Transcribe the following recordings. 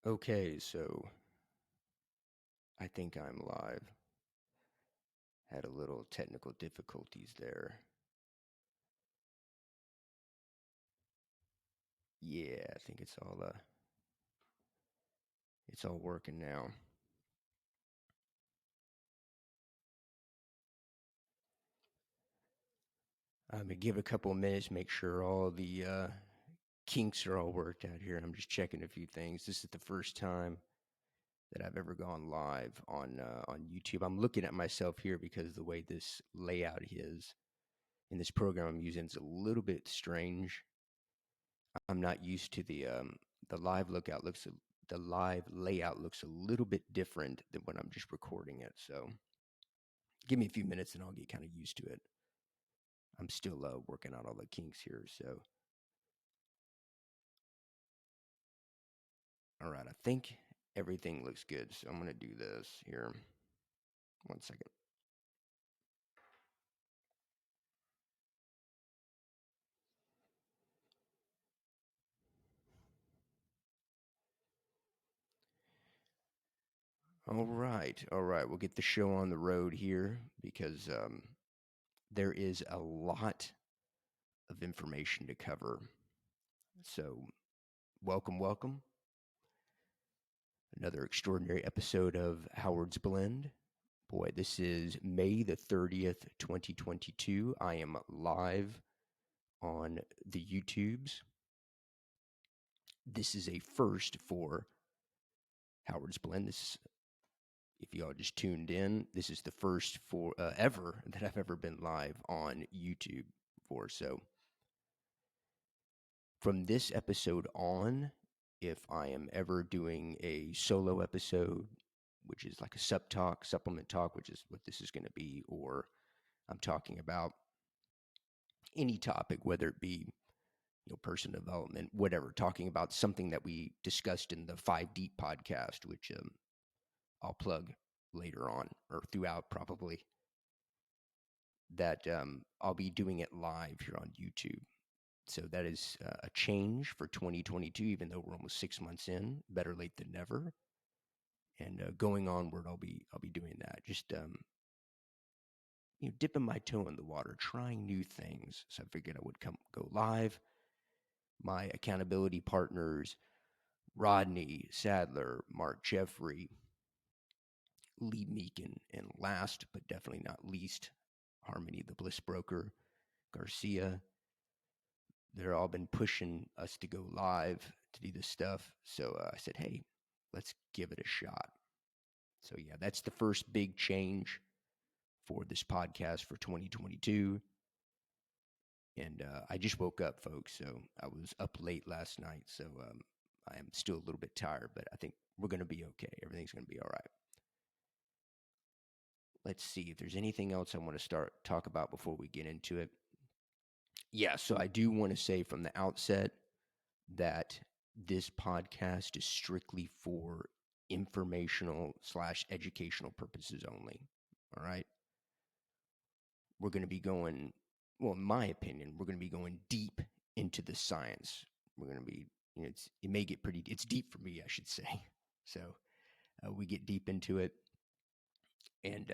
Okay, so I think I'm live. Had a little technical difficulties there. Yeah, I think it's all working now. I'm gonna give it a couple of minutes, make sure all the kinks are all worked out here. I'm just checking a few things. This is the first time that I've ever gone live on YouTube. I'm looking at myself here because the way this layout is in this program I'm using is a little bit strange. I'm not used to the live lookout looks the live layout looks a little bit different than when I'm just recording it. So give me a few minutes and I'll get kind of used to it. I'm still working out all the kinks here. So all right, I think everything looks good. So I'm gonna do this here. One second. All right. We'll get the show on the road here because there is a lot of information to cover. So welcome. Another extraordinary episode of Howard's Blend. Boy, this is May the 30th, 2022. I am live on the YouTubes. This is a first for Howard's Blend. If y'all just tuned in, this is the first for ever that I've ever been live on YouTube for. So from this episode on, if I am ever doing a solo episode, which is like a supplement talk, which is what this is going to be, or I'm talking about any topic, whether it be personal development, whatever, talking about something that we discussed in the Five Deep podcast, which I'll plug later on or throughout probably. That I'll be doing it live here on YouTube. So that is a change for 2022, even though we're almost 6 months in. Better late than never. And going onward, I'll be doing that. Just dipping my toe in the water, trying new things. So I figured I would go live. My accountability partners, Rodney Sadler, Mark Jeffrey, Lee Meakin, and last but definitely not least, Harmony the Bliss Broker, Garcia. They're all been pushing us to go live to do this stuff. So I said, hey, let's give it a shot. So yeah, that's the first big change for this podcast for 2022. And I just woke up, folks. So I was up late last night. So I am still a little bit tired, but I think we're going to be okay. Everything's going to be all right. Let's see if there's anything else I want to talk about before we get into it. Yeah, so I do want to say from the outset that this podcast is strictly for informational/educational purposes only. All right. We're going to be going, well, in my opinion, we're going to be going deep into the science. We're going to be, it may get it's deep for me, I should say. So we get deep into it. And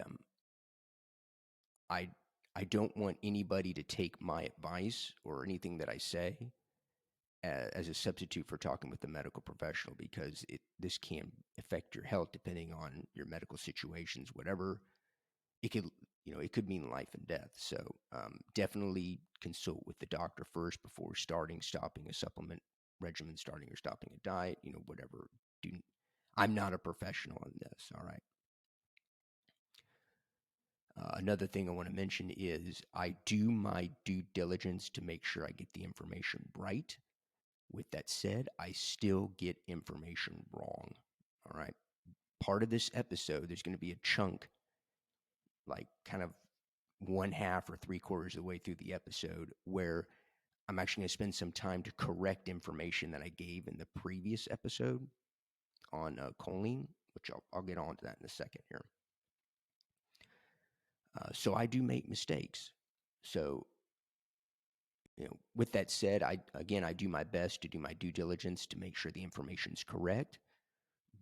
I, I don't want anybody to take my advice or anything that I say as a substitute for talking with a medical professional, because this can affect your health depending on your medical situations, whatever. It could mean life and death. So definitely consult with the doctor first before stopping a supplement regimen, starting or stopping a diet, whatever. I'm not a professional in this. All right. Another thing I want to mention is I do my due diligence to make sure I get the information right. With that said, I still get information wrong. All right. Part of this episode, there's going to be a chunk, like kind of one half or three quarters of the way through the episode, where I'm actually going to spend some time to correct information that I gave in the previous episode on choline, which I'll get on to that in a second here. So I do make mistakes. So, with that said, I do my best to do my due diligence to make sure the information is correct.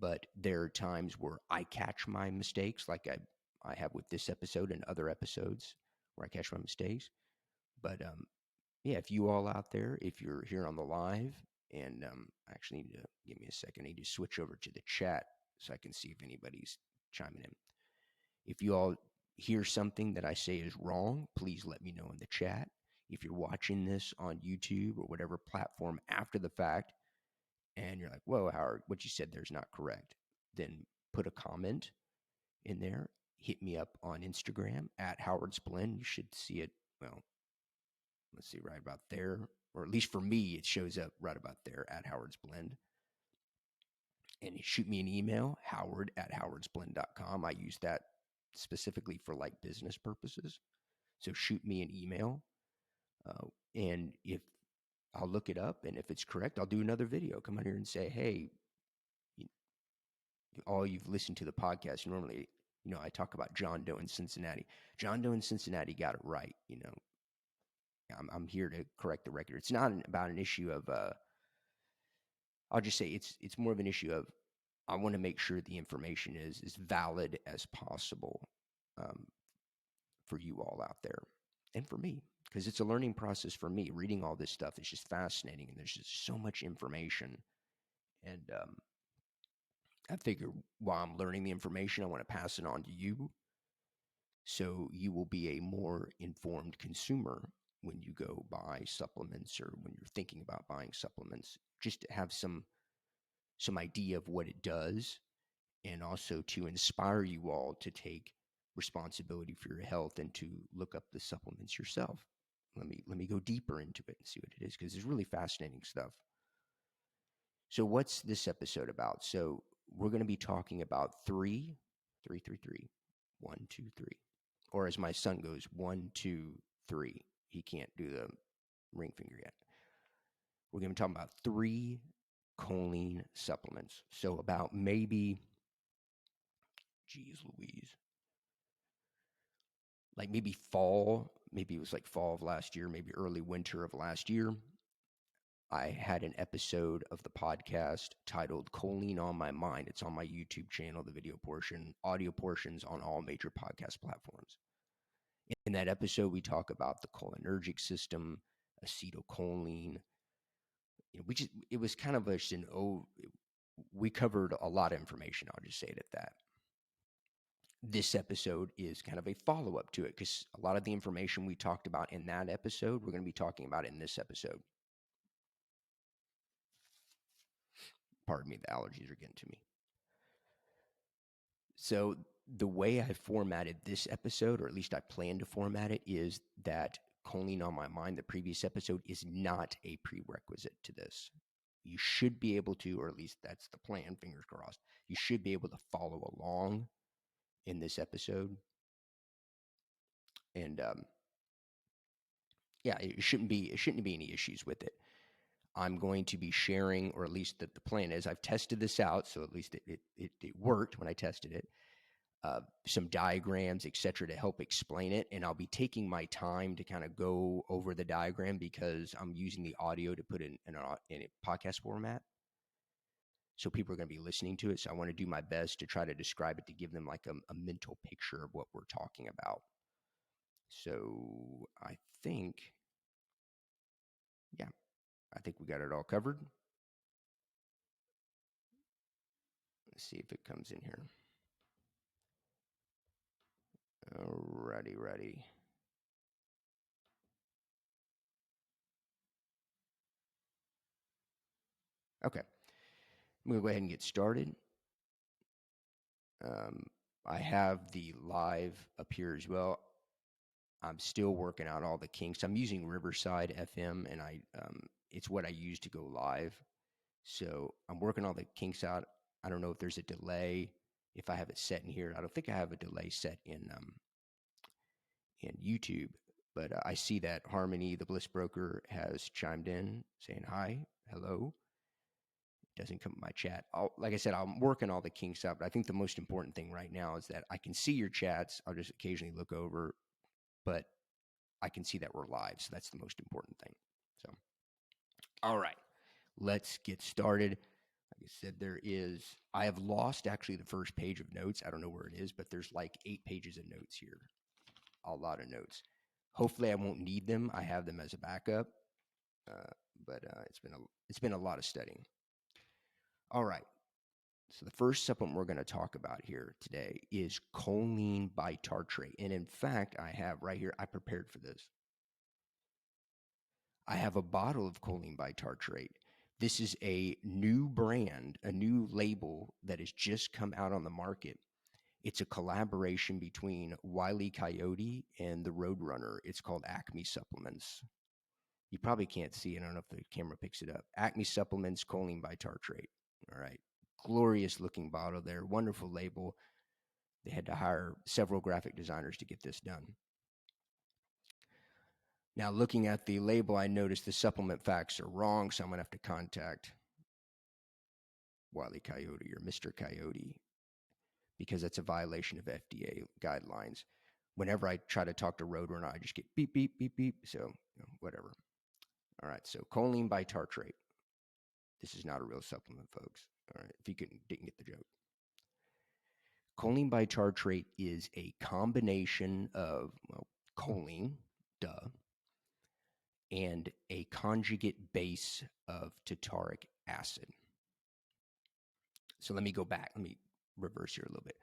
but there are times where I catch my mistakes, like I have with this episode and other episodes where I catch my mistakes. But yeah, if you all out there, if you're here on the live, and I actually need to give me a second, I need to switch over to the chat so I can see if anybody's chiming in. If you all hear something that I say is wrong, please let me know in the chat. If you're watching this on YouTube or whatever platform after the fact, and you're like, whoa, Howard, what you said there's not correct, then put a comment in there. Hit me up on Instagram at Howard's Blend. You should see it, well, let's see, right about there. Or at least for me, it shows up right about there at Howard's Blend. And shoot me an email, howard@howardsblend.com. I use that specifically for like business purposes. So shoot me an email. And if I'll look it up, and if it's correct, I'll do another video. Come on here and say, hey, all you've listened to the podcast normally, I talk about John Doe in Cincinnati. John Doe in Cincinnati got it right. I'm here to correct the record. It's not about an issue of, I'll just say it's more of an issue of, I want to make sure the information is as valid as possible for you all out there and for me, because it's a learning process for me. Reading all this stuff is just fascinating, and there's just so much information. And I figure while I'm learning the information, I want to pass it on to you so you will be a more informed consumer when you go buy supplements or when you're thinking about buying supplements, just to have some idea of what it does, and also to inspire you all to take responsibility for your health and to look up the supplements yourself. Let me go deeper into it and see what it is, because it's really fascinating stuff. So what's this episode about? So we're going to be talking about three, 1, 2, 3, or as my son goes, 1, 2, 3. He can't do the ring finger yet. We're going to be talking about 3 choline supplements. So about maybe, geez Louise, like maybe fall, maybe it was like fall of last year, maybe early winter of last year, I had an episode of the podcast titled Choline On My Mind. It's on my YouTube channel, the video portion, audio portions on all major podcast platforms. In that episode, we talk about the cholinergic system, acetylcholine. It was kind of we covered a lot of information. I'll just say it at that. This episode is kind of a follow-up to it, because a lot of the information we talked about in that episode, we're going to be talking about in this episode. Pardon me, the allergies are getting to me. So the way I formatted this episode, or at least I plan to format it, is that Choline On My Mind, the previous episode, is not a prerequisite to this. You should be able to, or at least that's the plan, fingers crossed, you should be able to follow along in this episode. And yeah, it shouldn't be any issues with it. I'm going to be sharing, or at least the plan is, I've tested this out, so at least it worked when I tested it. Some diagrams, etc., to help explain it. And I'll be taking my time to kind of go over the diagram, because I'm using the audio to put in a podcast format. So people are going to be listening to it. So I want to do my best to try to describe it, to give them like a mental picture of what we're talking about. So I think we got it all covered. Let's see if it comes in here. Alrighty. Okay. I'm going to go ahead and get started. I have the live up here as well. I'm still working out all the kinks. I'm using Riverside FM, and it's what I use to go live. So I'm working all the kinks out. I don't know if there's a delay, if I have it set in here. I don't think I have a delay set in YouTube, but I see that Harmony, the Bliss Broker, has chimed in saying hi, hello. Doesn't come in my chat. Like I said, I'm working all the kinks out, but I think the most important thing right now is that I can see your chats. I'll just occasionally look over, but I can see that we're live. So that's the most important thing. So, all right, let's get started. I I said, I have lost actually the first page of notes. I don't know where it is, but there's like 8 pages of notes here. A lot of notes. Hopefully I won't need them. I have them as a backup, but it's been a lot of studying. All right. So the first supplement we're going to talk about here today is Choline Bitartrate. And in fact, I have right here, I prepared for this. I have a bottle of Choline Bitartrate. This is a new brand, a new label that has just come out on the market. It's a collaboration between Wile E. Coyote and the Roadrunner. It's called Acme Supplements. You probably can't see it. I don't know if the camera picks it up. Acme Supplements, Choline Bitartrate. All right. Glorious looking bottle there. Wonderful label. They had to hire several graphic designers to get this done. Now, looking at the label, I noticed the supplement facts are wrong, so I'm going to have to contact Wile E. Coyote or Mr. Coyote because that's a violation of FDA guidelines. Whenever I try to talk to Roadrunner, I just get beep, beep, beep, beep. So, whatever. All right, so Choline Bitartrate. This is not a real supplement, folks. All right, if you didn't get the joke. Choline Bitartrate is a combination of, choline, duh, and a conjugate base of tartaric acid. So let me go back. Let me reverse here a little bit.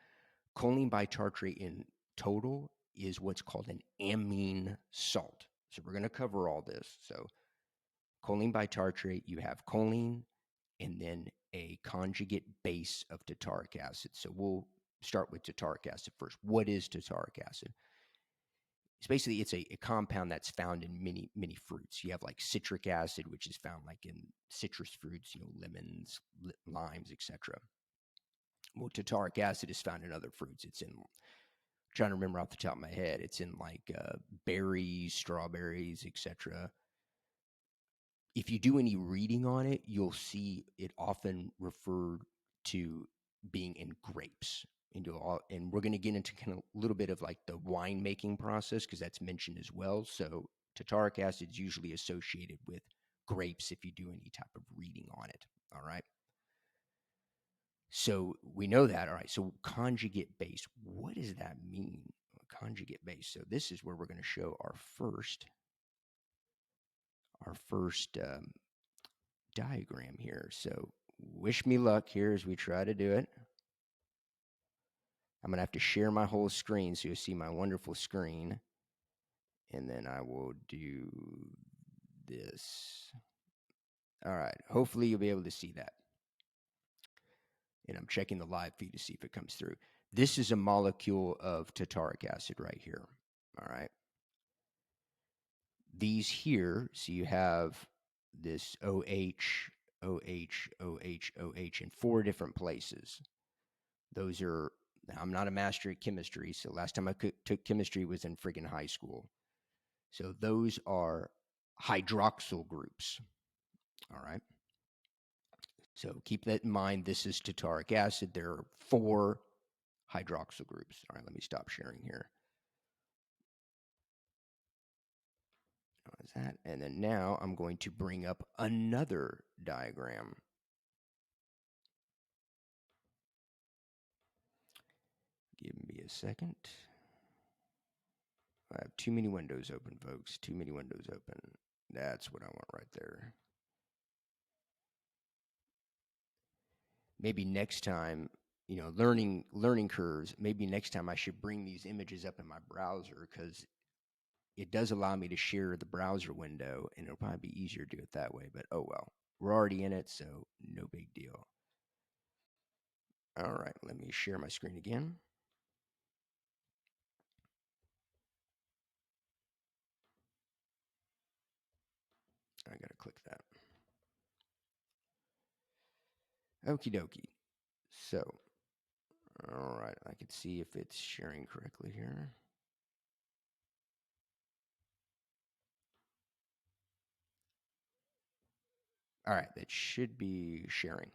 Choline bitartrate in total is what's called an amine salt. So we're going to cover all this. So choline bitartrate, you have choline and then a conjugate base of tartaric acid. So we'll start with tartaric acid first. What is tartaric acid? It's a compound that's found in many fruits. You have like citric acid, which is found like in citrus fruits, lemons, limes, etc. Well, tartaric acid is found in other fruits. It's in, trying to remember off the top of my head, it's in like berries, strawberries, etc. If you do any reading on it, you'll see it often referred to being in grapes. And we're going to get into kind of a little bit of like the wine making process because that's mentioned as well. So tartaric acid is usually associated with grapes if you do any type of reading on it. All right. So we know that. All right. So conjugate base, what does that mean? Conjugate base. So this is where we're going to show our first diagram here. So wish me luck here as we try to do it. I'm going to have to share my whole screen so you'll see my wonderful screen. And then I will do this. All right. Hopefully you'll be able to see that. And I'm checking the live feed to see if it comes through. This is a molecule of tartaric acid right here. All right. These here, so you have this OH, OH, OH, OH in 4 different places. Those are, I'm not a master at chemistry, so last time I took chemistry was in friggin' high school. So those are hydroxyl groups. All right. So keep that in mind. This is tartaric acid. There are 4 hydroxyl groups. All right, let me stop sharing here. Is that? And then now I'm going to bring up another diagram. Give me a second. I have too many windows open, folks. Too many windows open. That's what I want right there. Maybe next time, learning curves, maybe next time I should bring these images up in my browser because it does allow me to share the browser window and it'll probably be easier to do it that way, but oh well. We're already in it, so no big deal. All right, let me share my screen again. I gotta click that. Okie dokie. So, all right, I can see if it's sharing correctly here. All right, that should be sharing.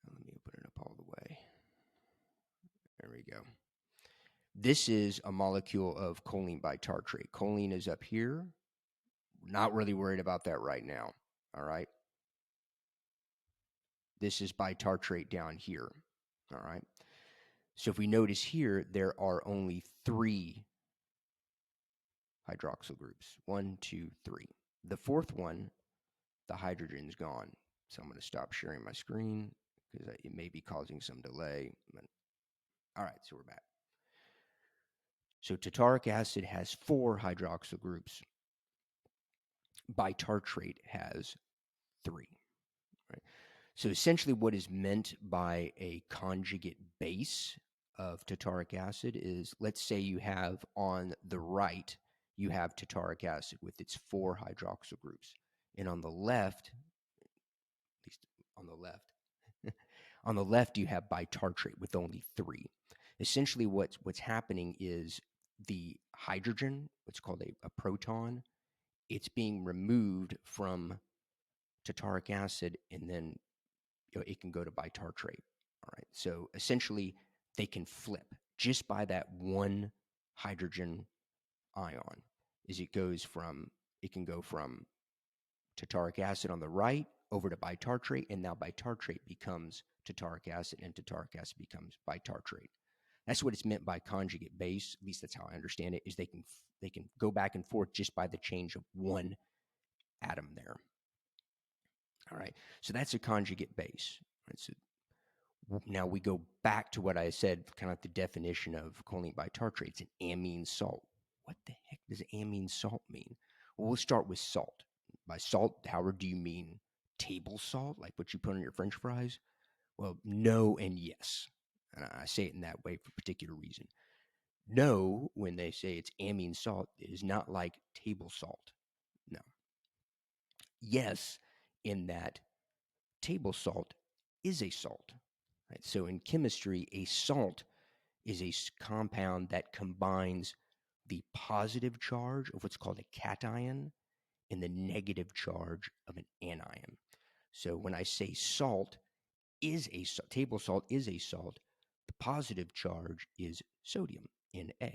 Let me open it up all the way. There we go. This is a molecule of choline bitartrate. Choline is up here. Not really worried about that right now. All right. This is bitartrate down here. All right. So if we notice here, there are only 3 hydroxyl groups. 1, 2, 3. The fourth one, the hydrogen's gone. So I'm going to stop sharing my screen because it may be causing some delay. All right, so we're back. So tartaric acid has 4 hydroxyl groups. Bitartrate has 3. Right? So essentially what is meant by a conjugate base of tartaric acid is, let's say you have on the right, you have tartaric acid with its 4 hydroxyl groups. And on the left, at least on the left, on the left you have bitartrate with only 3. Essentially what's happening is the hydrogen, what's called a proton, it's being removed from tartaric acid, and then it can go to bitartrate. All right. So essentially, they can flip just by that one hydrogen ion. It can go from tartaric acid on the right over to bitartrate, and now bitartrate becomes tartaric acid, and tartaric acid becomes bitartrate. That's what it's meant by conjugate base. At least that's how I understand it. Is they can go back and forth just by the change of one atom there. All right. So that's a conjugate base. Right? So now we go back to what I said, kind of like the definition of choline bitartrate. It's an amine salt. What the heck does amine salt mean? Well, we'll start with salt. By salt, Howard, do you mean table salt, like what you put on your French fries? Well, no and yes. And I say it in that way for a particular reason. No, when they say it's amine salt, it is not like table salt. No. Yes, in that table salt is a salt. Right? So in chemistry, a salt is a compound that combines the positive charge of what's called a cation and the negative charge of an anion. So when I say salt is a table salt is a salt, the positive charge is sodium, Na.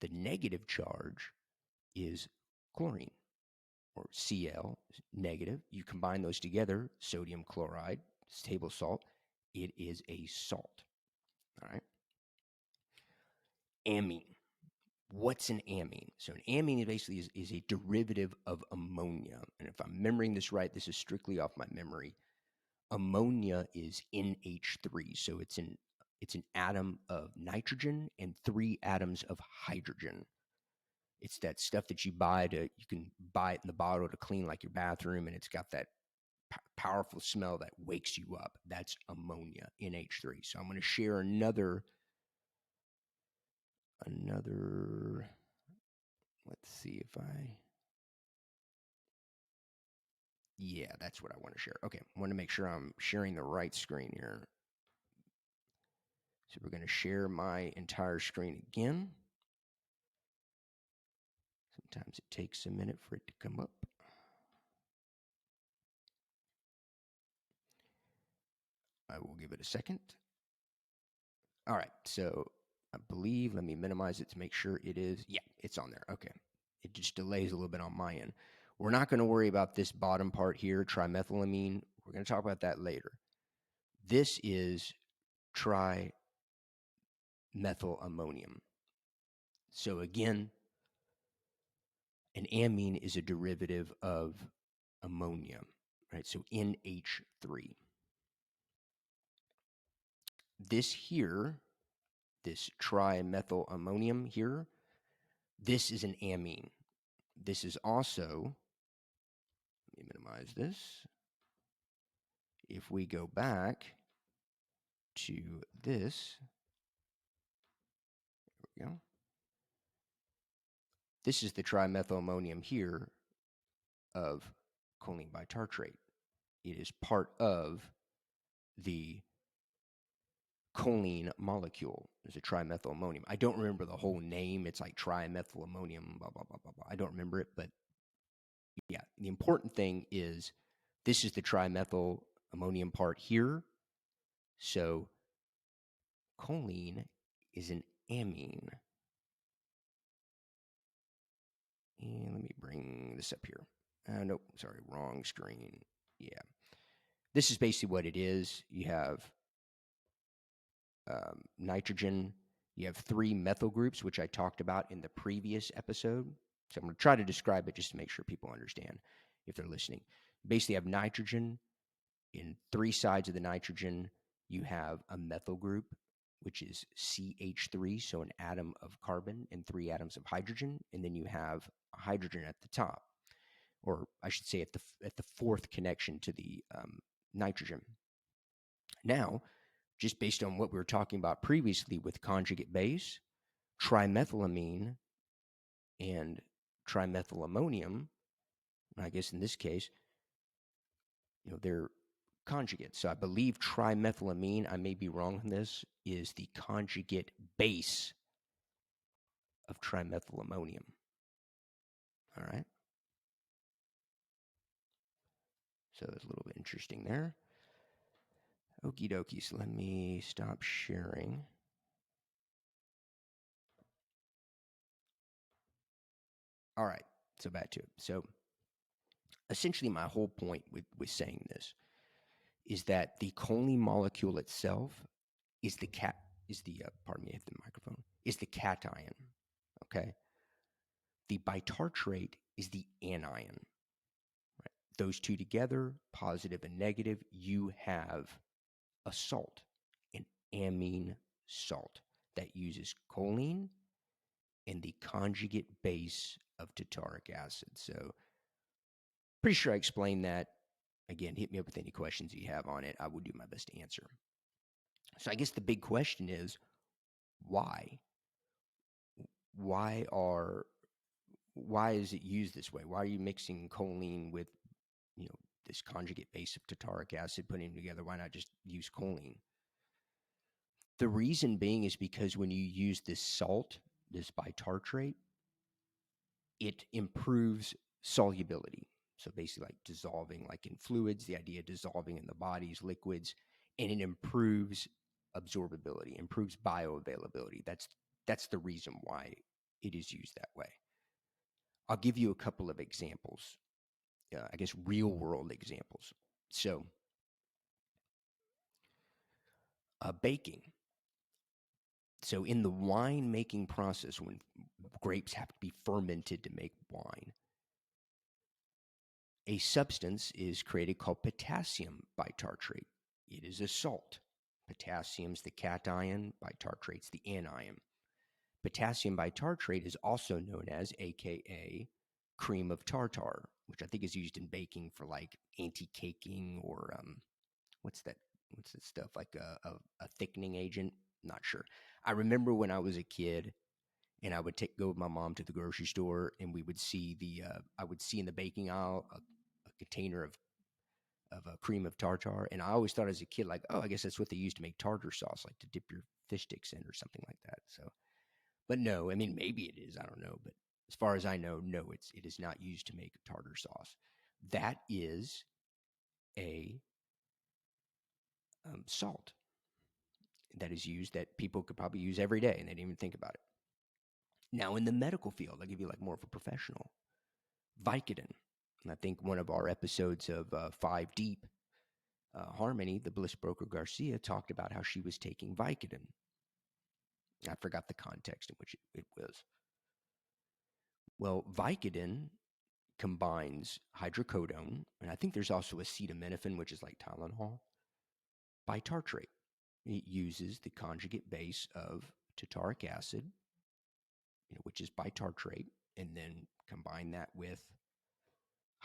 The negative charge is chlorine, or Cl, negative. You combine those together, sodium chloride, table salt, it is a salt. All right. Amine. What's an amine? So an amine basically is a derivative of ammonia. And if I'm remembering this right, this is strictly off my memory. Ammonia is NH3. So it's an atom of nitrogen and 3 atoms of hydrogen. It's that stuff that you can buy it in the bottle to clean like your bathroom, and it's got that powerful smell that wakes you up. That's ammonia, NH3. So I'm going to share another, let's see if yeah, that's what I want to share. Okay, I want to make sure I'm sharing the right screen here. So we're going to share my entire screen again. Sometimes it takes a minute for it to come up. I will give it a second. All right, so I believe, let me minimize it to make sure it is, yeah, it's on there. Okay, it just delays a little bit on my end. We're not going to worry about this bottom part here, trimethylamine. We're going to talk about that later. This is trimethylammonium. So again, an amine is a derivative of ammonia, right? So NH3. This here, this trimethylammonium here, this is an amine. This is also, let me minimize this. If we go back to this, there we go. This is the trimethylammonium here of choline bitartrate. It is part of the choline molecule. There's a trimethylammonium. I don't remember the whole name. It's like trimethylammonium, blah, blah, blah, blah, blah. I don't remember it, but yeah, the important thing is this is the trimethylammonium part here. So choline is an amine. And let me bring this up here. Nope, sorry, wrong screen. Yeah. this is basically what it is. You have nitrogen. You have 3 methyl groups, which I talked about in the previous episode. So I'm going to try to describe it just to make sure people understand if they're listening. Basically, you have nitrogen. In 3 sides of the nitrogen, you have a methyl group, which is CH3, so an atom of carbon and 3 atoms of hydrogen. And then you have a hydrogen at the top, or I should say at the 4th connection to the nitrogen. Now, just based on what we were talking about previously with conjugate base, trimethylamine and trimethylammonium, I guess in this case, they're conjugates. So I believe trimethylamine, I may be wrong on this, is the conjugate base of trimethylammonium. All right. So that's a little bit interesting there. Okie dokie. So let me stop sharing. All right. So back to it. So essentially, my whole point with saying this is that the choline molecule itself is the pardon me, I hit the microphone, is the cation. Okay. The bitartrate is the anion. Right? Those two together, positive and negative, you have a salt, an amine salt that uses choline and the conjugate base of tartaric acid. So pretty sure I explained that. Again, hit me up with any questions you have on it. I will do my best to answer. So I guess the big question is, why? Why is it used this way? Why are you mixing choline with, this conjugate base of tartaric acid, putting them together? Why not just use choline? The reason being is because when you use this salt, this bitartrate, it improves solubility. So basically like dissolving like in fluids, the idea of dissolving in the body's liquids, and it improves absorbability, improves bioavailability. That's the reason why it is used that way. I'll give you a couple of examples, I guess real world examples. So baking. So in the wine making process, when grapes have to be fermented to make wine, a substance is created called potassium bitartrate. It is a salt. Potassium's the cation, bitartrate's the anion. Potassium bitartrate is also known as, AKA, cream of tartar, which I think is used in baking for like anti-caking or what's that stuff, like a thickening agent? Not sure. I remember when I was a kid and I would go with my mom to the grocery store, and we would see I would see in the baking aisle a container of a cream of tartar, and I always thought as a kid, like, oh, I guess that's what they use to make tartar sauce, like to dip your fish sticks in or something like that. So, but no, I mean maybe it is, I don't know, but as far as I know, no, it is not used to make tartar sauce. That is a salt that is used that people could probably use every day, and they didn't even think about it. Now, in the medical field, I'll give you like more of a professional. Vicodin. And I think one of our episodes of 5 Deep, Harmony, the bliss broker Garcia, talked about how she was taking Vicodin. I forgot the context in which it was. Well, Vicodin combines hydrocodone, and I think there's also acetaminophen, which is like Tylenol, bitartrate. It uses the conjugate base of tartaric acid, which is bitartrate, and then combine that with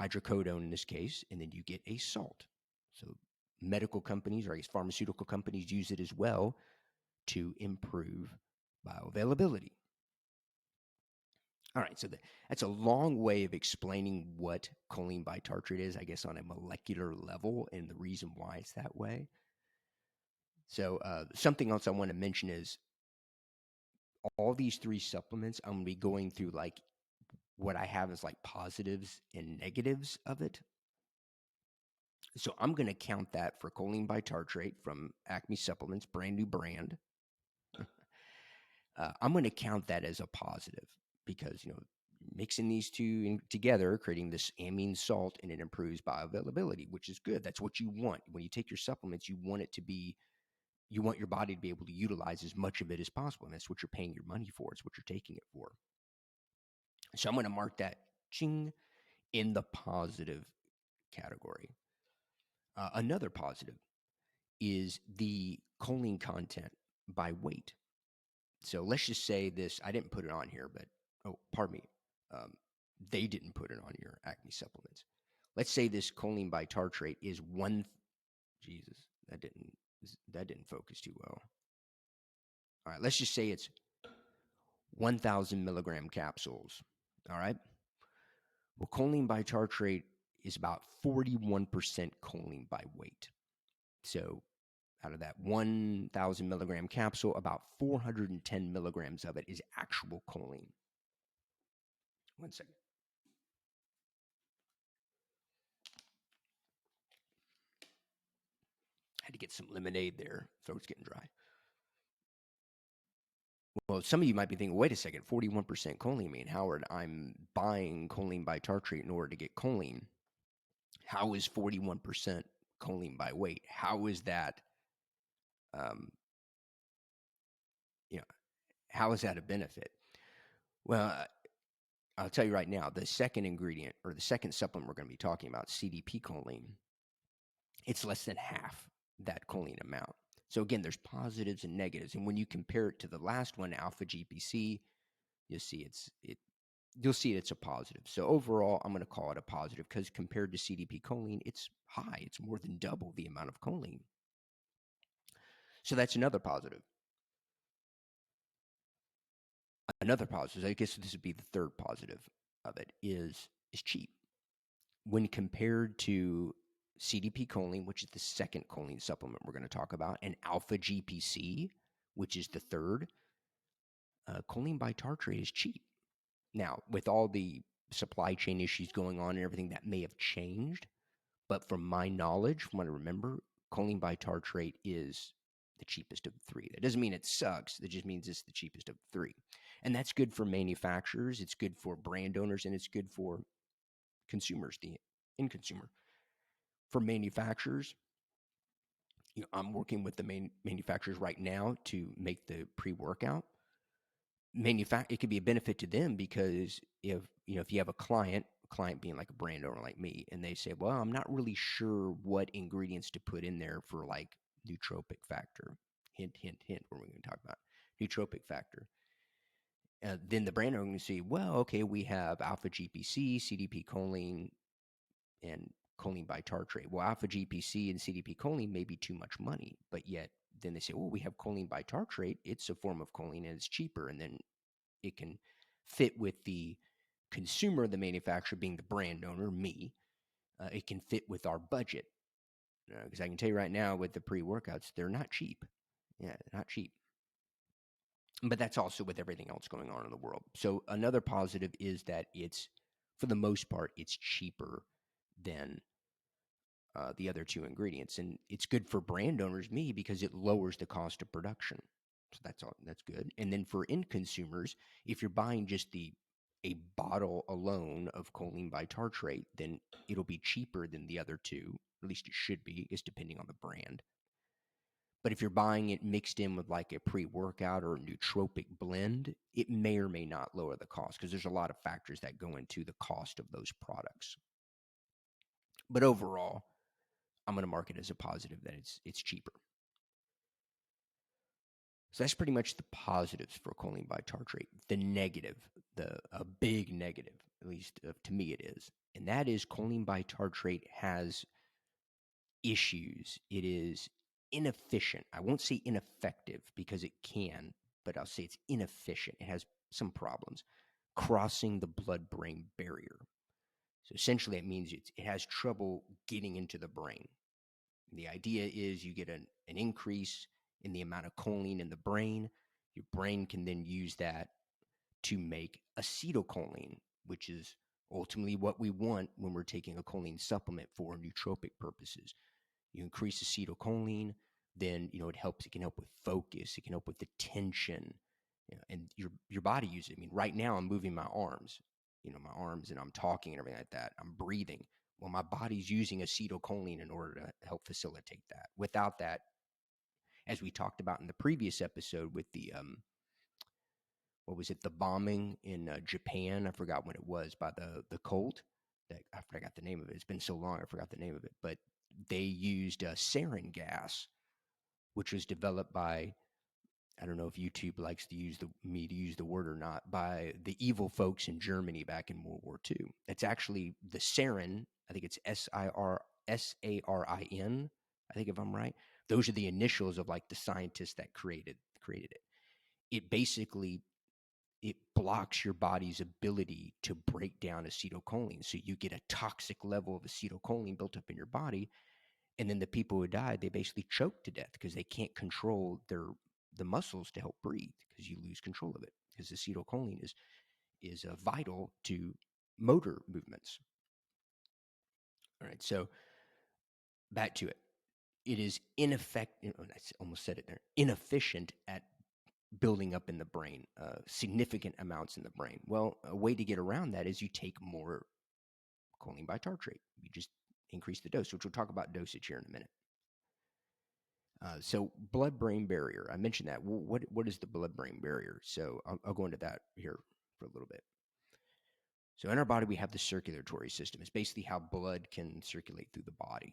hydrocodone in this case, and then you get a salt. So medical companies, or I guess pharmaceutical companies, use it as well to improve bioavailability. All right, so that's a long way of explaining what choline bitartrate is, I guess, on a molecular level and the reason why it's that way. So something else I want to mention is all these 3 supplements, I'm going to be going through like what I have as like positives and negatives of it. So I'm going to count that for choline bitartrate from Acme Supplements, brand new brand. I'm going to count that as a positive because, mixing these two together, creating this amine salt, and it improves bioavailability, which is good. That's what you want. When you take your supplements, you want you want your body to be able to utilize as much of it as possible. And that's what you're paying your money for. It's what you're taking it for. So I'm going to mark that ching in the positive category. Another positive is the choline content by weight. So let's just say this, I didn't put it on here, but, oh, pardon me. They didn't put it on your Acme supplements. Let's say this choline bitartrate is Jesus, that didn't focus too well. All right, let's just say it's 1,000 milligram capsules. All right. Well, choline bitartrate is about 41% choline by weight. So out of that 1,000 milligram capsule, about 410 milligrams of it is actual choline. One second. I had to get some lemonade there. Throat's getting dry. Well, some of you might be thinking, wait a second, 41% choline. I mean, Howard, I'm buying choline bitartrate in order to get choline. How is 41% choline by weight? How is that, you know, how is that a benefit? Well, I'll tell you right now, the second ingredient or the second supplement we're going to be talking about, CDP-Choline, it's less than half that choline amount. So again, there's positives and negatives. And when you compare it to the last one, Alpha-GPC, you'll see it's a positive. So overall, I'm going to call it a positive because compared to CDP-Choline, it's high. It's more than double the amount of choline. So that's another positive. Another positive, I guess this would be the third positive of it, is cheap. When compared to CDP-Choline, which is the second choline supplement we're going to talk about, and Alpha-GPC, which is the third, choline bitartrate is cheap. Now, with all the supply chain issues going on and everything, that may have changed. But from my knowledge, from what I remember, choline bitartrate is the cheapest of the three. That doesn't mean it sucks. That just means it's the cheapest of the three. And that's good for manufacturers. It's good for brand owners, and it's good for consumers, the end consumer. For manufacturers, I'm working with the manufacturers right now to make the pre-workout. It could be a benefit to them because if you have a client being like a brand owner like me, and they say, well, I'm not really sure what ingredients to put in there for like nootropic factor. Hint, hint, hint, what we're going to talk about. Nootropic factor. Then the brand owner can say, well, okay, we have Alpha-GPC, CDP-Choline, and choline bitartrate. Well, Alpha-GPC and CDP-Choline may be too much money, but yet then they say, well, we have choline bitartrate. It's a form of choline and it's cheaper. And then it can fit with the consumer, the manufacturer being the brand owner, me. It can fit with our budget. Because I can tell you right now with the pre-workouts, they're not cheap. Yeah, not cheap. But that's also with everything else going on in the world. So another positive is that it's, for the most part, it's cheaper than the other two ingredients. And it's good for brand owners, me, because it lowers the cost of production. So that's good. And then for end consumers, if you're buying just a bottle alone of choline bitartrate, then it'll be cheaper than the other two. At least it should be, is depending on the brand. But if you're buying it mixed in with like a pre-workout or a nootropic blend, it may or may not lower the cost because there's a lot of factors that go into the cost of those products. But overall, I'm going to mark it as a positive that it's cheaper. So that's pretty much the positives for choline bitartrate. The negative, a big negative, at least to me it is, and that is choline bitartrate has issues. It is inefficient. I won't say ineffective because it can, but I'll say it's inefficient. It has some problems crossing the blood-brain barrier. So essentially it means it has trouble getting into the brain. The idea is you get an increase in the amount of choline in the brain. Your brain can then use that to make acetylcholine, which is ultimately what we want when we're taking a choline supplement for nootropic purposes. You increase acetylcholine, then it helps. It can help with focus. It can help with attention, and your body uses it. I mean, right now I'm moving my arms. my arms and I'm talking and everything like that, I'm breathing. Well, my body's using acetylcholine in order to help facilitate that. Without that, as we talked about in the previous episode with the what was it, the bombing in Japan? I forgot when it was, by the Colt. I forgot the name of it. It's been so long, I forgot the name of it. But they used sarin gas, which was developed by, I don't know if YouTube likes to use me to use the word or not, by the evil folks in Germany back in World War II. It's actually the sarin. I think it's SARIN. I think, if I'm right, those are the initials of like the scientists that created it. It basically, it blocks your body's ability to break down acetylcholine, so you get a toxic level of acetylcholine built up in your body. And then the people who died, they basically choked to death because they can't control the muscles to help breathe, because you lose control of it, because acetylcholine is vital to motor movements. All right, so back to it. It is ineffective. I almost said it there. Inefficient at building up in the brain, significant amounts in the brain. Well, a way to get around that is you take more choline bitartrate. You just increase the dose, which we'll talk about dosage here in a minute. So blood-brain barrier, I mentioned that. What is the blood-brain barrier? So I'll go into that here for a little bit. So in our body, we have the circulatory system. It's basically how blood can circulate through the body.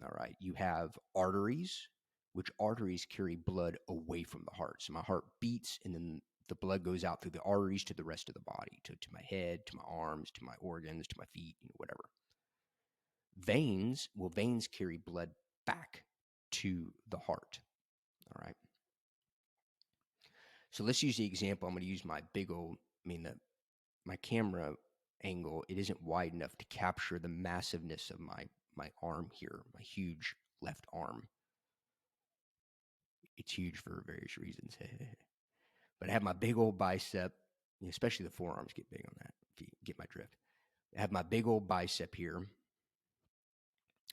All right. You have arteries, which arteries carry blood away from the heart. So my heart beats, and then the blood goes out through the arteries to the rest of the body, to my head, to my arms, to my organs, to my feet, whatever. Veins carry blood back to the heart. All right. So let's use the example. I'm going to use my big old, my camera angle, it isn't wide enough to capture the massiveness of my arm here, my huge left arm. It's huge for various reasons. But I have my big old bicep, especially the forearms get big on that, if you get my drift. I have my big old bicep here.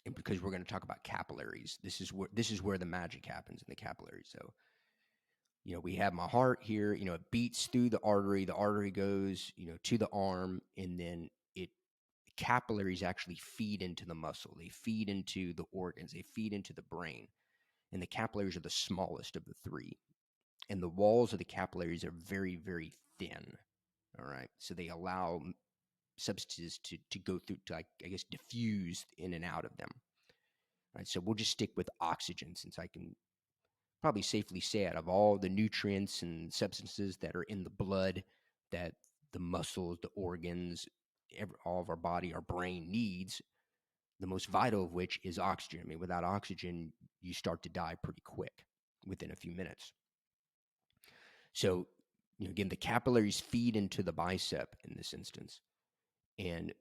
And because we're going to talk about capillaries, this is where the magic happens, in the capillaries. So, we have my heart here, it beats through the artery goes, to the arm, and then capillaries actually feed into the muscle. They feed into the organs. They feed into the brain. And the capillaries are the smallest of the three. And the walls of the capillaries are very, very thin. All right. So they allow substances to go through, to, I guess, diffuse in and out of them. All right. So we'll just stick with oxygen, since I can probably safely say, out of all the nutrients and substances that are in the blood that the muscles, the organs, all of our body, our brain needs, the most vital of which is oxygen. Without oxygen, you start to die pretty quick within a few minutes. So, again, the capillaries feed into the bicep in this instance, and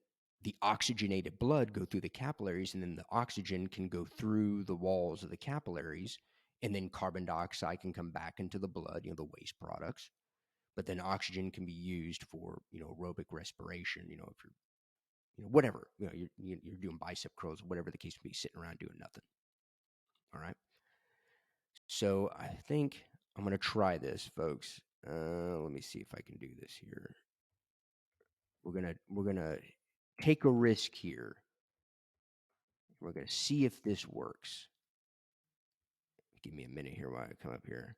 the oxygenated blood go through the capillaries, and then the oxygen can go through the walls of the capillaries, and then carbon dioxide can come back into the blood, the waste products. But then oxygen can be used for, aerobic respiration, if you're whatever, you're doing bicep curls, whatever the case may be, sitting around doing nothing. All right. So I think I'm going to try this, folks. Let me see if I can do this here. We're gonna take a risk here. We're gonna see if this works. Give me a minute here while I come up here.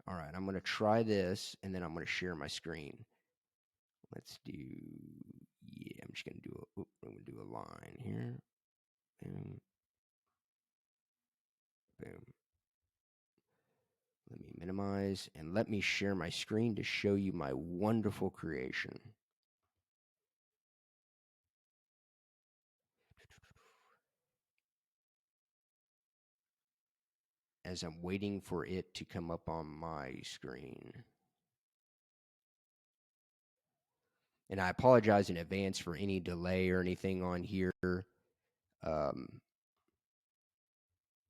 All right, I'm gonna try this, and then I'm gonna share my screen. Let's do. Yeah, I'm just gonna do I'm gonna do a line here. Boom. Boom. Let me minimize, and let me share my screen to show you my wonderful creation. As I'm waiting for it to come up on my screen. And I apologize in advance for any delay or anything on here. Yeah,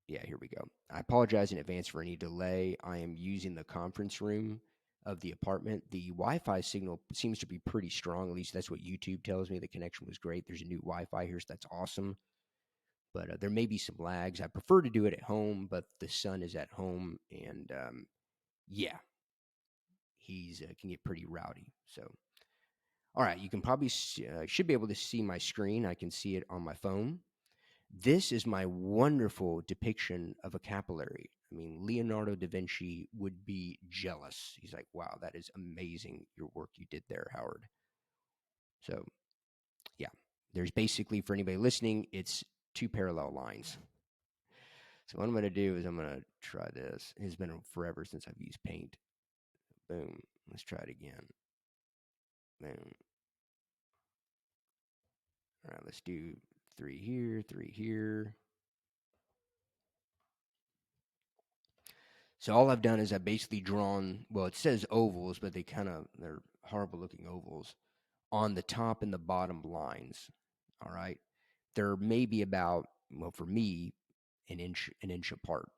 here we go. I apologize in advance for any delay. I am using the conference room of the apartment. The Wi-Fi signal seems to be pretty strong. At least that's what YouTube tells me. The connection was great. There's a new Wi-Fi here, so that's awesome. But there may be some lags. I prefer to do it at home, but the son is at home, and yeah, he's can get pretty rowdy. So All right, you can probably should be able to see my screen. I can see it on my phone. This is my wonderful depiction of a capillary. I mean, Leonardo da Vinci would be jealous. He's like, wow, that is amazing, your work you did there, Howard. So, yeah, there's basically, for anybody listening, it's two parallel lines. So, what I'm going to do is I'm going to try this. It's been forever since I've used paint. Boom. Let's try it again. Boom. All right, let's do 3 here, 3 here. So all I've done is I've basically drawn, well, it says ovals, but they're horrible looking ovals on the top and the bottom lines. All right. They're maybe about, well, for me, an inch apart.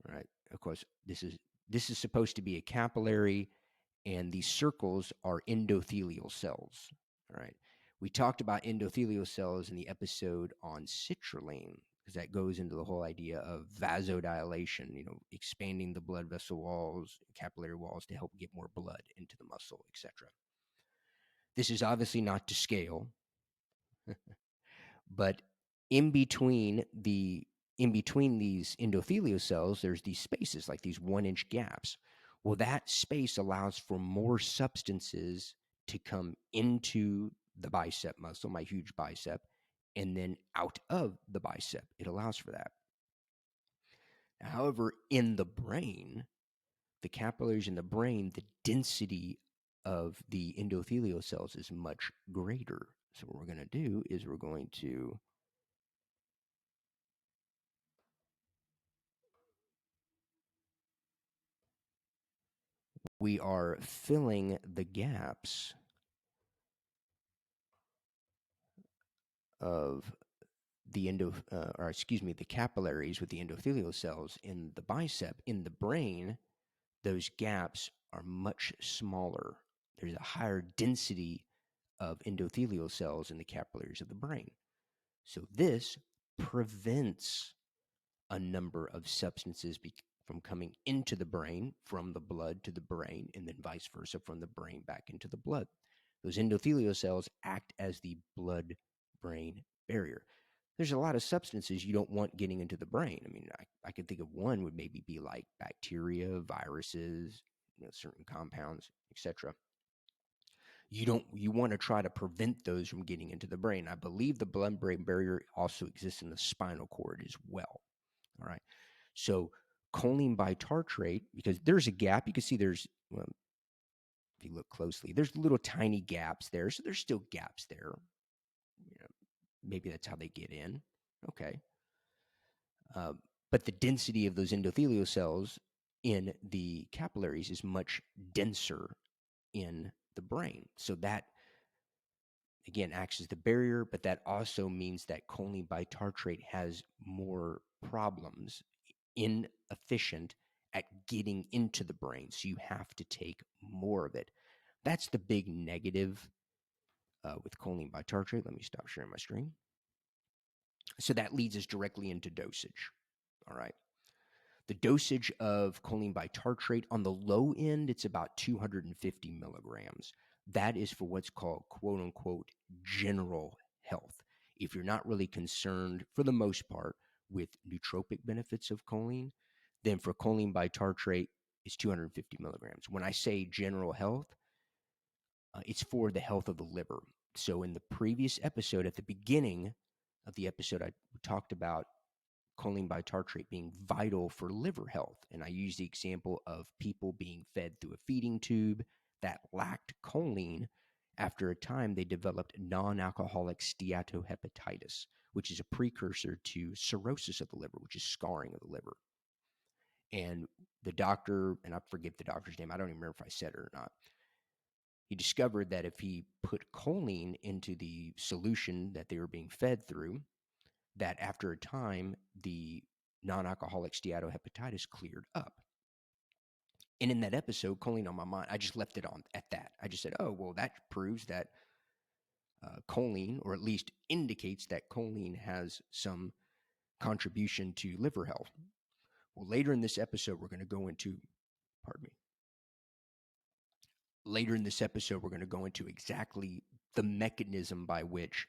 All right. Of course, this is supposed to be a capillary, and these circles are endothelial cells. All right. We talked about endothelial cells in the episode on citrulline, because that goes into the whole idea of vasodilation, expanding the blood vessel walls, capillary walls to help get more blood into the muscle, etc. This is obviously not to scale, but in between the in between these endothelial cells, there's these spaces, like these 1-inch gaps. Well, that space allows for more substances to come into the bicep muscle, my huge bicep, and then out of the bicep. It allows for that. However, in the brain, the capillaries in the brain, the density of the endothelial cells is much greater. So what we're going to do is we are filling the gaps of the capillaries with the endothelial cells in the bicep. In the brain, those gaps are much smaller. There's a higher density of endothelial cells in the capillaries of the brain. So this prevents a number of substances from coming into the brain, from the blood to the brain, and then vice versa, from the brain back into the blood. Those endothelial cells act as the blood brain barrier. There's a lot of substances you don't want getting into the brain. I mean, I could think of one would maybe be like bacteria, viruses, certain compounds, etc. You want to try to prevent those from getting into the brain. I believe the blood brain barrier also exists in the spinal cord as well. All right. So choline bitartrate, because there's a gap, you can see well, if you look closely, there's little tiny gaps there. So there's still gaps there. Maybe that's how they get in. Okay. Uh, but the density of those endothelial cells in the capillaries is much denser in the brain. So that, again, acts as the barrier, but that also means that choline bitartrate has more problems, inefficient at getting into the brain. So you have to take more of it. That's the big negative with choline bitartrate. Let me stop sharing my screen. So that leads us directly into dosage. All right. The dosage of choline bitartrate on the low end, it's about 250 milligrams. That is for what's called quote unquote general health. If you're not really concerned, for the most part, with nootropic benefits of choline, then for choline bitartrate, it's 250 milligrams. When I say general health, it's for the health of the liver. So in the previous episode, at the beginning of the episode, I talked about choline bitartrate being vital for liver health. And I use the example of people being fed through a feeding tube that lacked choline. After a time, they developed non-alcoholic steatohepatitis, which is a precursor to cirrhosis of the liver, which is scarring of the liver. And the doctor, and I forget the doctor's name, I don't even remember if I said it or not, he discovered that if he put choline into the solution that they were being fed through, that after a time, the non-alcoholic steatohepatitis cleared up. And in that episode, Choline on My Mind, I just left it on at that. I just said, oh, well, that proves that choline, or at least indicates that choline has some contribution to liver health. Well, later in this episode, we're going to go into, pardon me, later in this episode, we're going to go into exactly the mechanism by which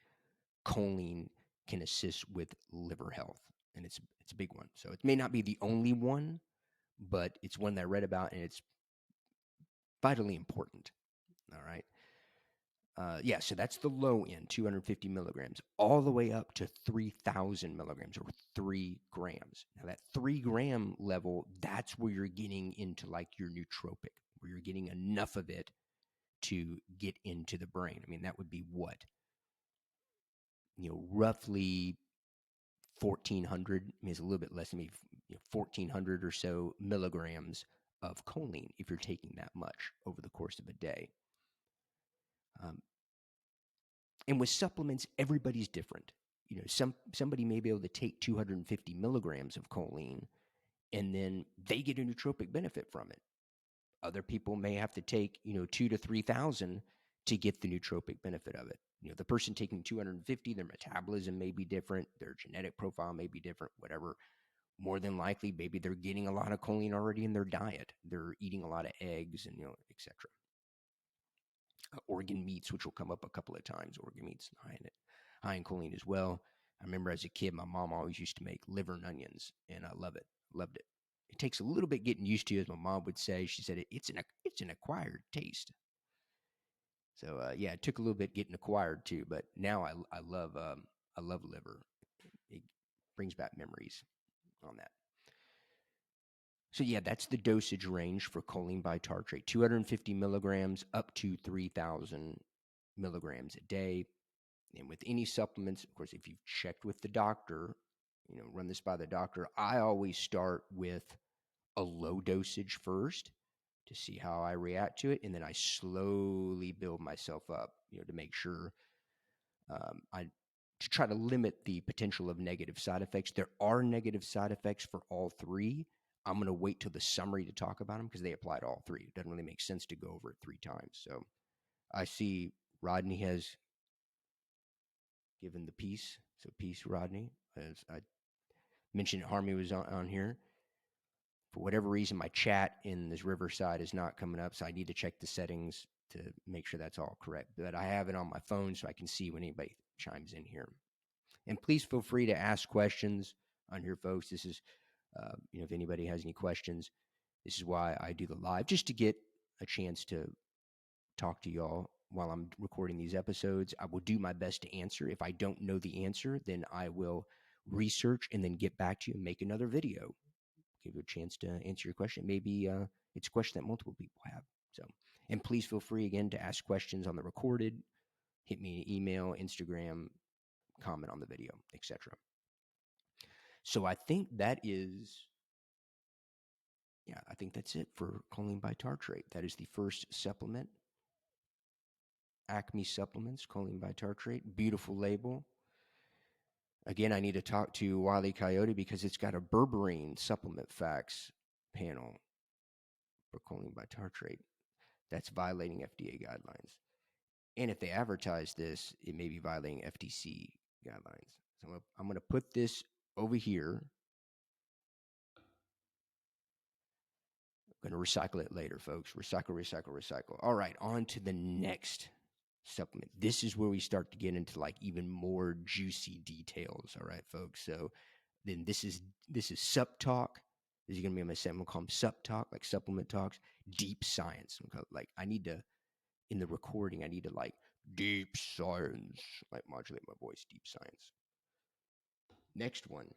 choline can assist with liver health, and it's a big one. So it may not be the only one, but it's one that I read about, and it's vitally important. All right. Yeah, so that's the low end, 250 milligrams, all the way up to 3,000 milligrams or 3 grams. Now, that 3-gram level, that's where you're getting into like your nootropic, where you're getting enough of it to get into the brain. I mean, that would be what? Roughly 1,400, I mean, it's a little bit less than me, 1,400 or so milligrams of choline if you're taking that much over the course of a day. And with supplements, everybody's different. Somebody may be able to take 250 milligrams of choline, and then they get a nootropic benefit from it. Other people may have to take 2 to 3,000 to get the nootropic benefit of it. The person taking 250, their metabolism may be different, their genetic profile may be different, whatever. More than likely, maybe they're getting a lot of choline already in their diet. They're eating a lot of eggs and etc. Organ meats, which will come up a couple of times. Organ meats high in choline as well. I remember as a kid, my mom always used to make liver and onions, and I love it. Loved it. It takes a little bit getting used to, as my mom would say. She said it's an acquired taste. So yeah, it took a little bit getting acquired too, but now I love liver. It brings back memories on that. So yeah, that's the dosage range for choline bitartrate, 250 milligrams up to 3,000 milligrams a day. And with any supplements, of course, if you've checked with the doctor, run this by the doctor, I always start with a low dosage first to see how I react to it. And then I slowly build myself up, to make sure to try to limit the potential of negative side effects. There are negative side effects for all three. I'm going to wait till the summary to talk about them because they apply to all three. It doesn't really make sense to go over it 3 times. So I see Rodney has given the peace. So peace, Rodney. As I mentioned, Harmony was on here. For whatever reason, my chat in this Riverside is not coming up, so I need to check the settings to make sure that's all correct. But I have it on my phone so I can see when anybody chimes in here. And please feel free to ask questions on here, folks. This is, if anybody has any questions, this is why I do the live, just to get a chance to talk to y'all while I'm recording these episodes. I will do my best to answer. If I don't know the answer, then I will research and then get back to you and make another video. Give you a chance to answer your question. Maybe it's a question that multiple people have. So, and please feel free again to ask questions on the recorded. Hit me an email, Instagram, comment on the video, etc. So I think that is, I think that's it for choline bitartrate. That is the first supplement. Acme Supplements, choline bitartrate. Beautiful label. Again, I need to talk to Wile E. Coyote because it's got a berberine supplement facts panel for choline bitartrate. That's violating FDA guidelines. And if they advertise this, it may be violating FTC guidelines. So I'm going to put this over here. I'm going to recycle it later, folks. Recycle. All right, on to the next supplement. This is where we start to get into like even more juicy details. All right, folks. So then this is Supp Talk. This is going to be my segment. We'll call them Supp Talk, like supplement talks. Deep Science. Like I need to, in the recording, I need to like Deep Science, like modulate my voice. Deep Science. Next one.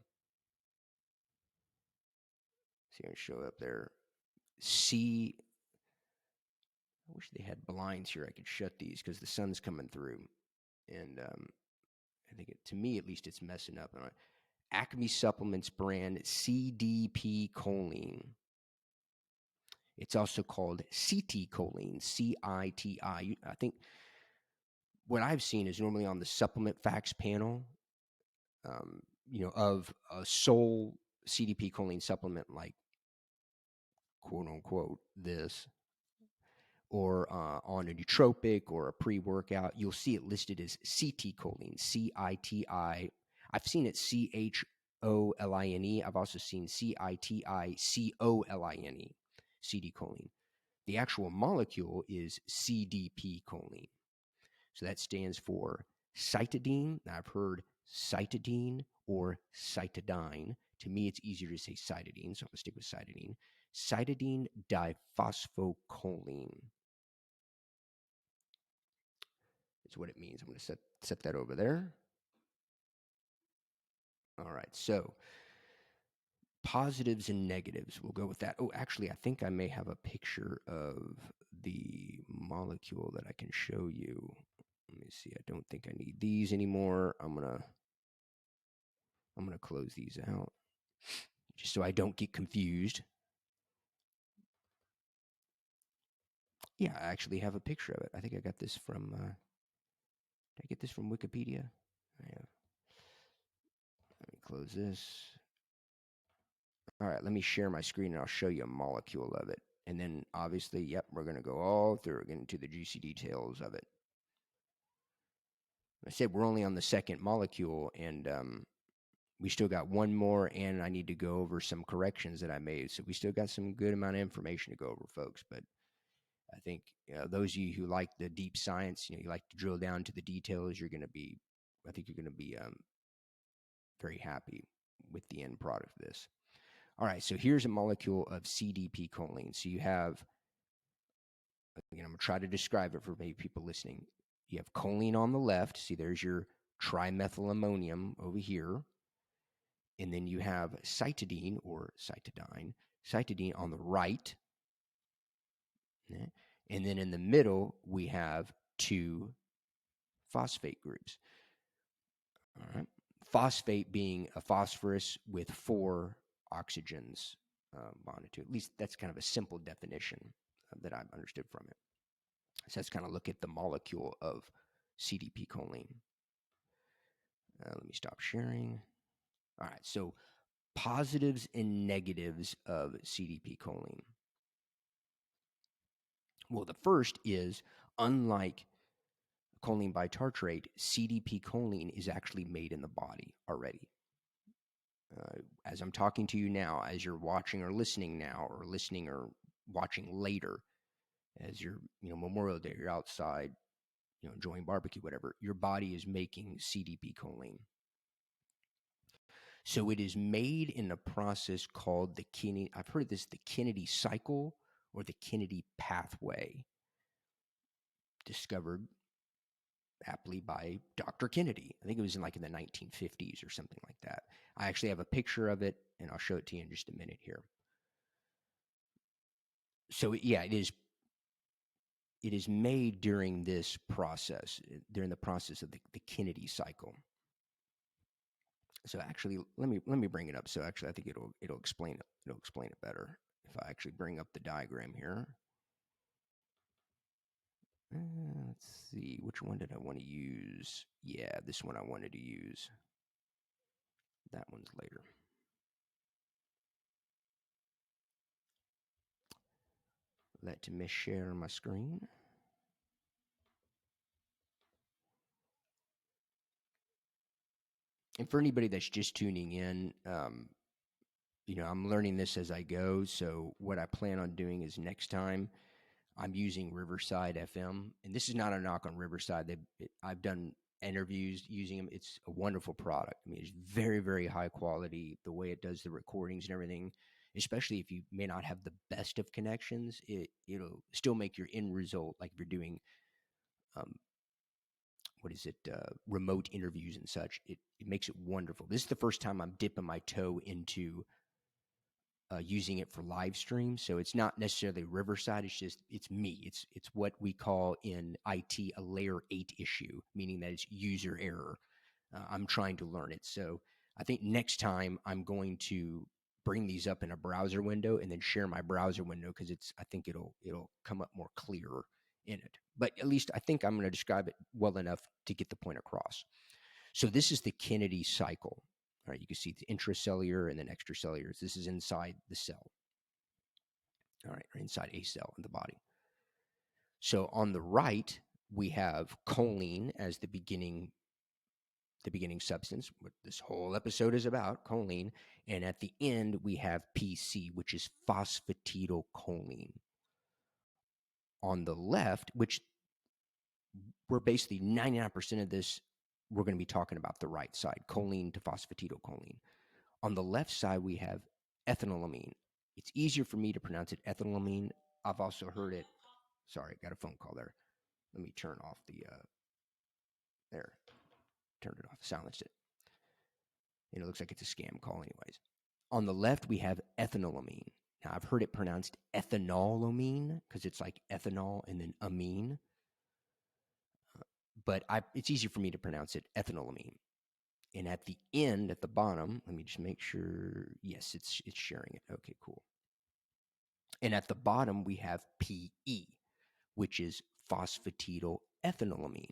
See, I'm going to show up there. I wish they had blinds here. I could shut these because the sun's coming through. And I think, to me at least, it's messing up. Acme Supplements brand CDP-Choline. It's also called CT-Choline, CITI. I think what I've seen is normally on the supplement facts panel, of a sole CDP-Choline supplement like, quote unquote, this, or on a nootropic or a pre-workout, you'll see it listed as CT-Choline, CITI. I've seen it CHOLINE. I've also seen CITI COLINE, CD-Choline. The actual molecule is CDP-Choline. So that stands for cytidine. Now, I've heard cytidine or cytidine. To me, it's easier to say cytidine, so I'm going to stick with cytidine. Cytidine diphosphocholine is what it means. I'm going to set that over there. All right, so positives and negatives. We'll go with that. Oh, actually, I think I may have a picture of the molecule that I can show you. Let me see. I don't think I need these anymore. I'm gonna close these out just so I don't get confused. Yeah, I actually have a picture of it. I think I got this from. Did I get this from Wikipedia? Yeah. Let me close this. All right, let me share my screen and I'll show you a molecule of it. And then obviously, yep, we're going to go all through, get into the juicy details of it. I said we're only on the second molecule, and we still got one more, and I need to go over some corrections that I made. So we still got some good amount of information to go over, folks. But I think those of you who like the deep science, you like to drill down to the details, I think you're going to be very happy with the end product of this. All right, so here's a molecule of CDP-Choline. So you have, again, I'm going to try to describe it for maybe people listening. You have choline on the left. See, there's your trimethylammonium over here. And then you have cytidine or cytidine on the right. And then in the middle, we have two phosphate groups. All right. Phosphate being a phosphorus with 4 oxygens bonded to it. At least that's kind of a simple definition that I've understood from it. So let's kind of look at the molecule of CDP-Choline. Let me stop sharing. All right, so positives and negatives of CDP-Choline. Well, the first is, unlike choline bitartrate, CDP-Choline is actually made in the body already. As I'm talking to you now, as you're watching or listening now, or listening or watching later, as you're, Memorial Day, you're outside, enjoying barbecue, whatever, your body is making CDP-Choline. So it is made in a process called the Kennedy, I've heard this, the Kennedy cycle or the Kennedy pathway, discovered aptly by Dr. Kennedy. I think it was in the 1950s or something like that. I actually have a picture of it, and I'll show it to you in just a minute here. So yeah, it is made during this process, during the process of the Kennedy cycle. So actually, let me bring it up. So actually, I think it'll explain it. It'll explain it better if I actually bring up the diagram here. Let's see, which one did I want to use? Yeah, this one I wanted to use. That one's later. Let me share my screen. And for anybody that's just tuning in, I'm learning this as I go. So what I plan on doing is next time I'm using Riverside FM. And this is not a knock on Riverside. I've done interviews using them. It's a wonderful product. I mean, it's very, very high quality. The way it does the recordings and everything, especially if you may not have the best of connections, it'll still make your end result, like if you're doing remote interviews and such, it makes it wonderful. This is the first time I'm dipping my toe into using it for live stream. So it's not necessarily Riverside. It's me. It's what we call in IT a layer 8 issue, meaning that it's user error. I'm trying to learn it. So I think next time I'm going to bring these up in a browser window and then share my browser window, because I think it'll come up more clear in it. But at least I think I'm going to describe it well enough to get the point across. So this is the Kennedy cycle. All right, you can see the intracellular and then extracellular. This is inside the cell. All right, or inside a cell in the body. So on the right, we have choline as the beginning substance, what this whole episode is about, choline. And at the end, we have PC, which is phosphatidylcholine. On the left, which we're basically 99% of this, we're going to be talking about the right side, choline to phosphatidylcholine. On the left side, we have ethanolamine. It's easier for me to pronounce it ethanolamine. I've also heard it. Sorry, got a phone call there. Let me turn off the, there, turned it off, silenced it. And it looks like it's a scam call, anyways. On the left, we have ethanolamine. Now, I've heard it pronounced ethanolamine because it's like ethanol and then amine. But it's easier for me to pronounce it ethanolamine. And at the end, at the bottom, let me just make sure. Yes, it's sharing it. Okay, cool. And at the bottom, we have PE, which is phosphatidylethanolamine.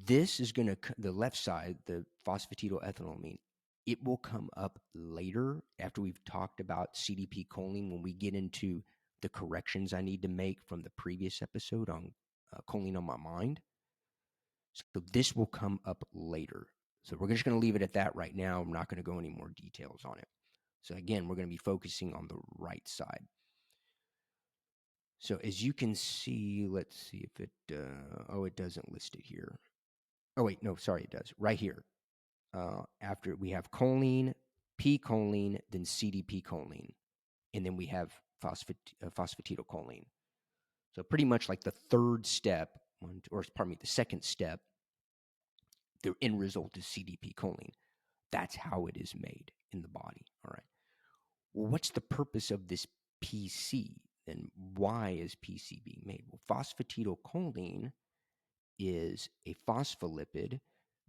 This is going to, the left side, the phosphatidylethanolamine, it will come up later after we've talked about CDP-Choline when we get into the corrections I need to make from the previous episode on Choline On My Mind. So this will come up later. So we're just going to leave it at that right now. I'm not going to go any more details on it. So again, we're going to be focusing on the right side. So as you can see, let's see if it, it doesn't list it here. Oh, wait, no, sorry, it does. Right here. After we have choline, P-choline, then CDP-choline, and then we have phosphatidylcholine. So pretty much like the third step, the second step, the end result is CDP-choline. That's how it is made in the body. All right. Well, what's the purpose of this PC? And why is PC being made? Well, phosphatidylcholine is a phospholipid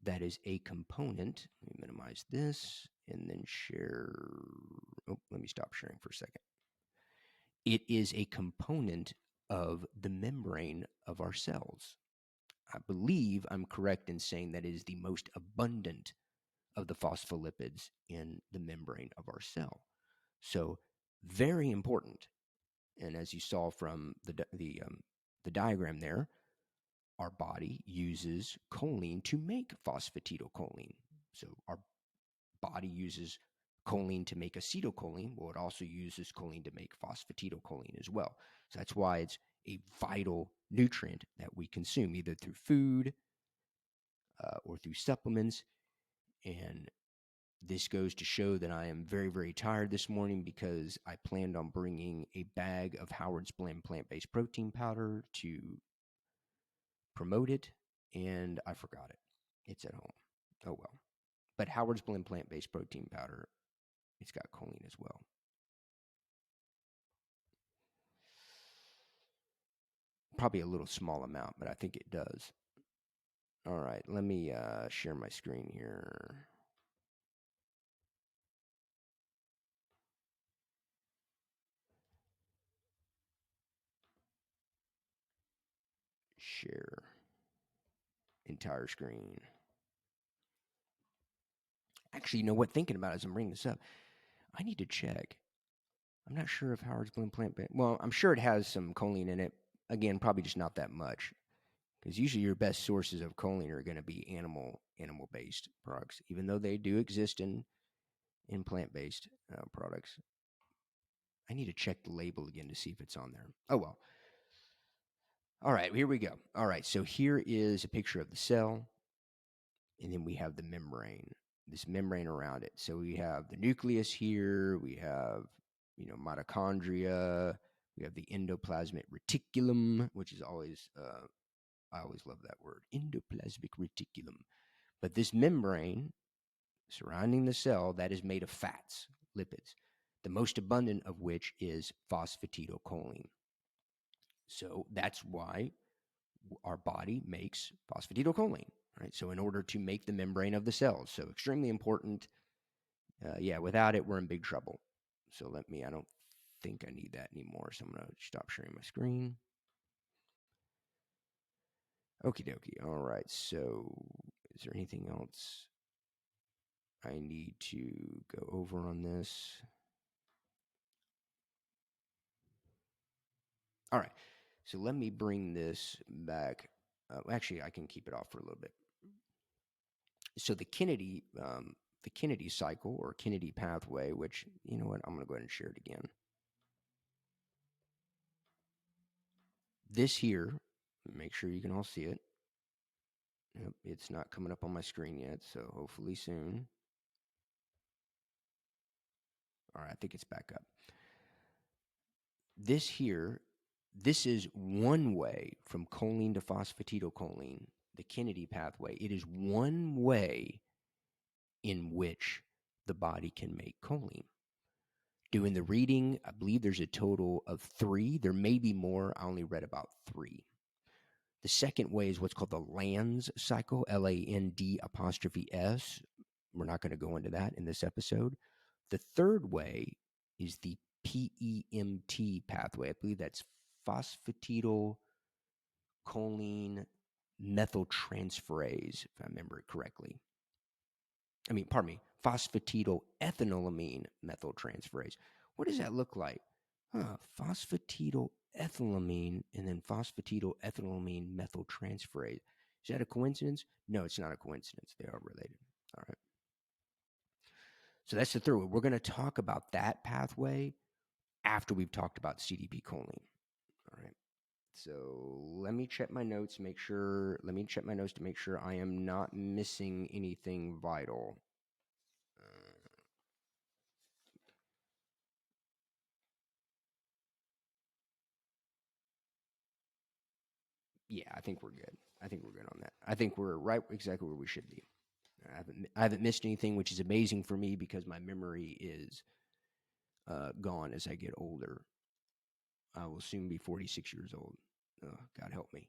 that is a component. Let me minimize this and then share. Oh, let me stop sharing for a second. It is a component of the membrane of our cells. I believe I'm correct in saying that it is the most abundant of the phospholipids in the membrane of our cell. So very important. And as you saw from the diagram there, our body uses choline to make phosphatidylcholine. So our body uses choline to make acetylcholine. Well, it also uses choline to make phosphatidylcholine as well. So that's why it's a vital nutrient that we consume either through food or through supplements. And this goes to show that I am very, very tired this morning because I planned on bringing a bag of Howard's Blend plant-based protein powder to promote it, and I forgot it. It's at home. Oh, well. But Howard's Blend plant-based protein powder, it's got choline as well. Probably a little small amount, but I think it does. All right, let me share my screen here. Share entire screen. Actually, you know what? Thinking about it as I'm bringing this up, I need to check. I'm not sure if Howard's Blend plant-based. Well, I'm sure it has some choline in it. Again, probably just not that much, because usually your best sources of choline are going to be animal-based products, even though they do exist in plant-based products. I need to check the label again to see if it's on there. Oh, well. All right, here we go. All right, so here is a picture of the cell, and then we have the membrane, this membrane around it. So we have the nucleus here, we have, mitochondria, we have the endoplasmic reticulum, which is always, I always love that word, endoplasmic reticulum. But this membrane surrounding the cell, that is made of fats, lipids, the most abundant of which is phosphatidylcholine. So that's why our body makes phosphatidylcholine, right? So in order to make the membrane of the cells, so extremely important. Without it, we're in big trouble. So I don't think I need that anymore. So I'm going to stop sharing my screen. Okie dokie. All right. So is there anything else I need to go over on this? All right. So let me bring this back. Actually, I can keep it off for a little bit. So the Kennedy cycle or Kennedy pathway, which, you know what, I'm going to go ahead and share it again. This here, make sure you can all see it. Yep, it's not coming up on my screen yet, so hopefully soon. All right, I think it's back up. This here, this is one way from choline to phosphatidylcholine, the Kennedy pathway. It is one way in which the body can make choline. Doing the reading, I believe there's a total of 3. There may be more. I only read about 3. The second way is what's called the Lands cycle, LAND''S. We're not going to go into that in this episode. The third way is the PEMT pathway. I believe that's phosphatidylcholine methyltransferase, if I remember it correctly. Pardon me, phosphatidylethylamine methyltransferase. What does that look like? Phosphatidylethylamine and then phosphatidylethylamine methyltransferase. Is that a coincidence? No, it's not a coincidence. They are related. All right. So that's the third way. We're going to talk about that pathway after we've talked about CDP-Choline. All right. So let me check my notes, to make sure I am not missing anything vital. Yeah, I think we're good. I think we're good on that. I think we're right exactly where we should be. I haven't missed anything, which is amazing for me because my memory is gone as I get older. I will soon be 46 years old. God help me.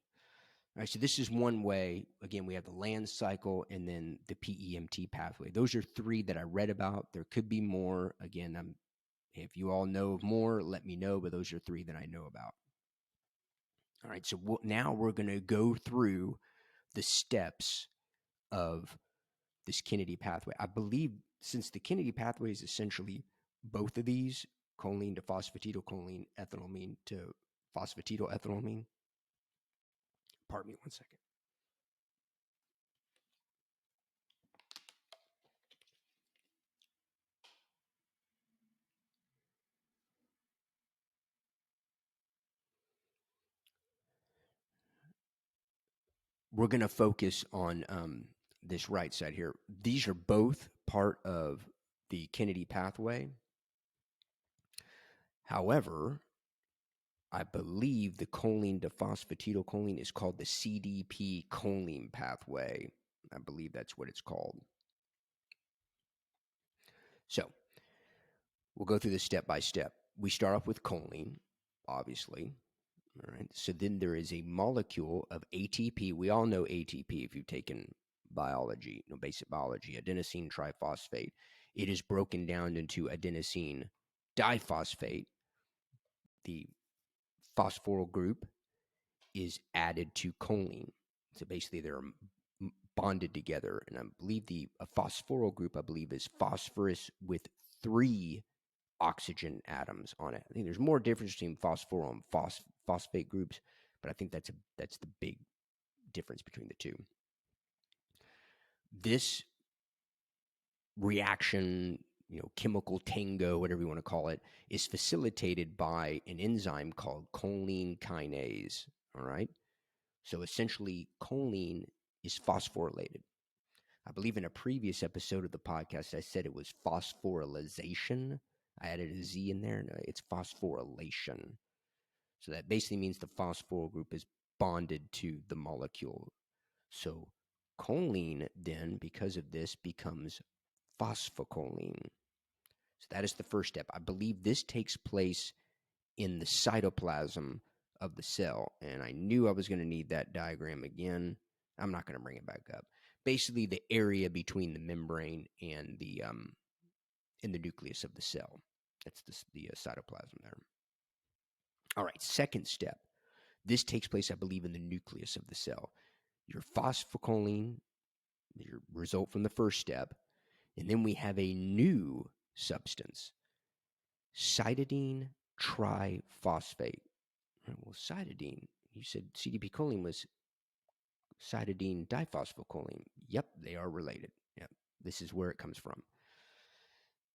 All right, so this is one way. Again, we have the land cycle and then the PEMT pathway. Those are 3 that I read about. There could be more. Again, if you all know of more, let me know, but those are 3 that I know about. All right, so now we're going to go through the steps of this Kennedy pathway. I believe since the Kennedy pathway is essentially both of these, choline to phosphatidylcholine, ethylamine to phosphatidylethylamine. Pardon me one second. We're going to focus on this right side here. These are both part of the Kennedy pathway. However, I believe the choline to phosphatidylcholine is called the CDP-Choline pathway. I believe that's what it's called. So we'll go through this step by step. We start off with choline, obviously. All right. So then there is a molecule of ATP. We all know ATP if you've taken biology, basic biology, adenosine triphosphate. It is broken down into adenosine diphosphate. The phosphoryl group is added to choline. So basically they're bonded together. And I believe the phosphoryl group, is phosphorus with 3 oxygen atoms on it. I think there's more difference between phosphoryl and phosphate groups, but I think that's the big difference between the two. This reaction, chemical tango, whatever you want to call it, is facilitated by an enzyme called choline kinase. All right. So essentially, choline is phosphorylated. I believe in a previous episode of the podcast, I said it was phosphorylation. I added a Z in there. No, it's phosphorylation. So that basically means the phosphoryl group is bonded to the molecule. So choline then, because of this, becomes phosphocholine. So that is the first step. I believe this takes place in the cytoplasm of the cell. And I knew I was going to need that diagram again. I'm not going to bring it back up. Basically, the area between the membrane and the in the nucleus of the cell. That's the cytoplasm there. All right, second step. This takes place, I believe, in the nucleus of the cell. Your phosphocholine, your result from the first step, and then we have a new substance, cytidine triphosphate. Well, cytidine, you said CDP-Choline was cytidine diphosphocholline. Yep, they are related. Yep, this is where it comes from.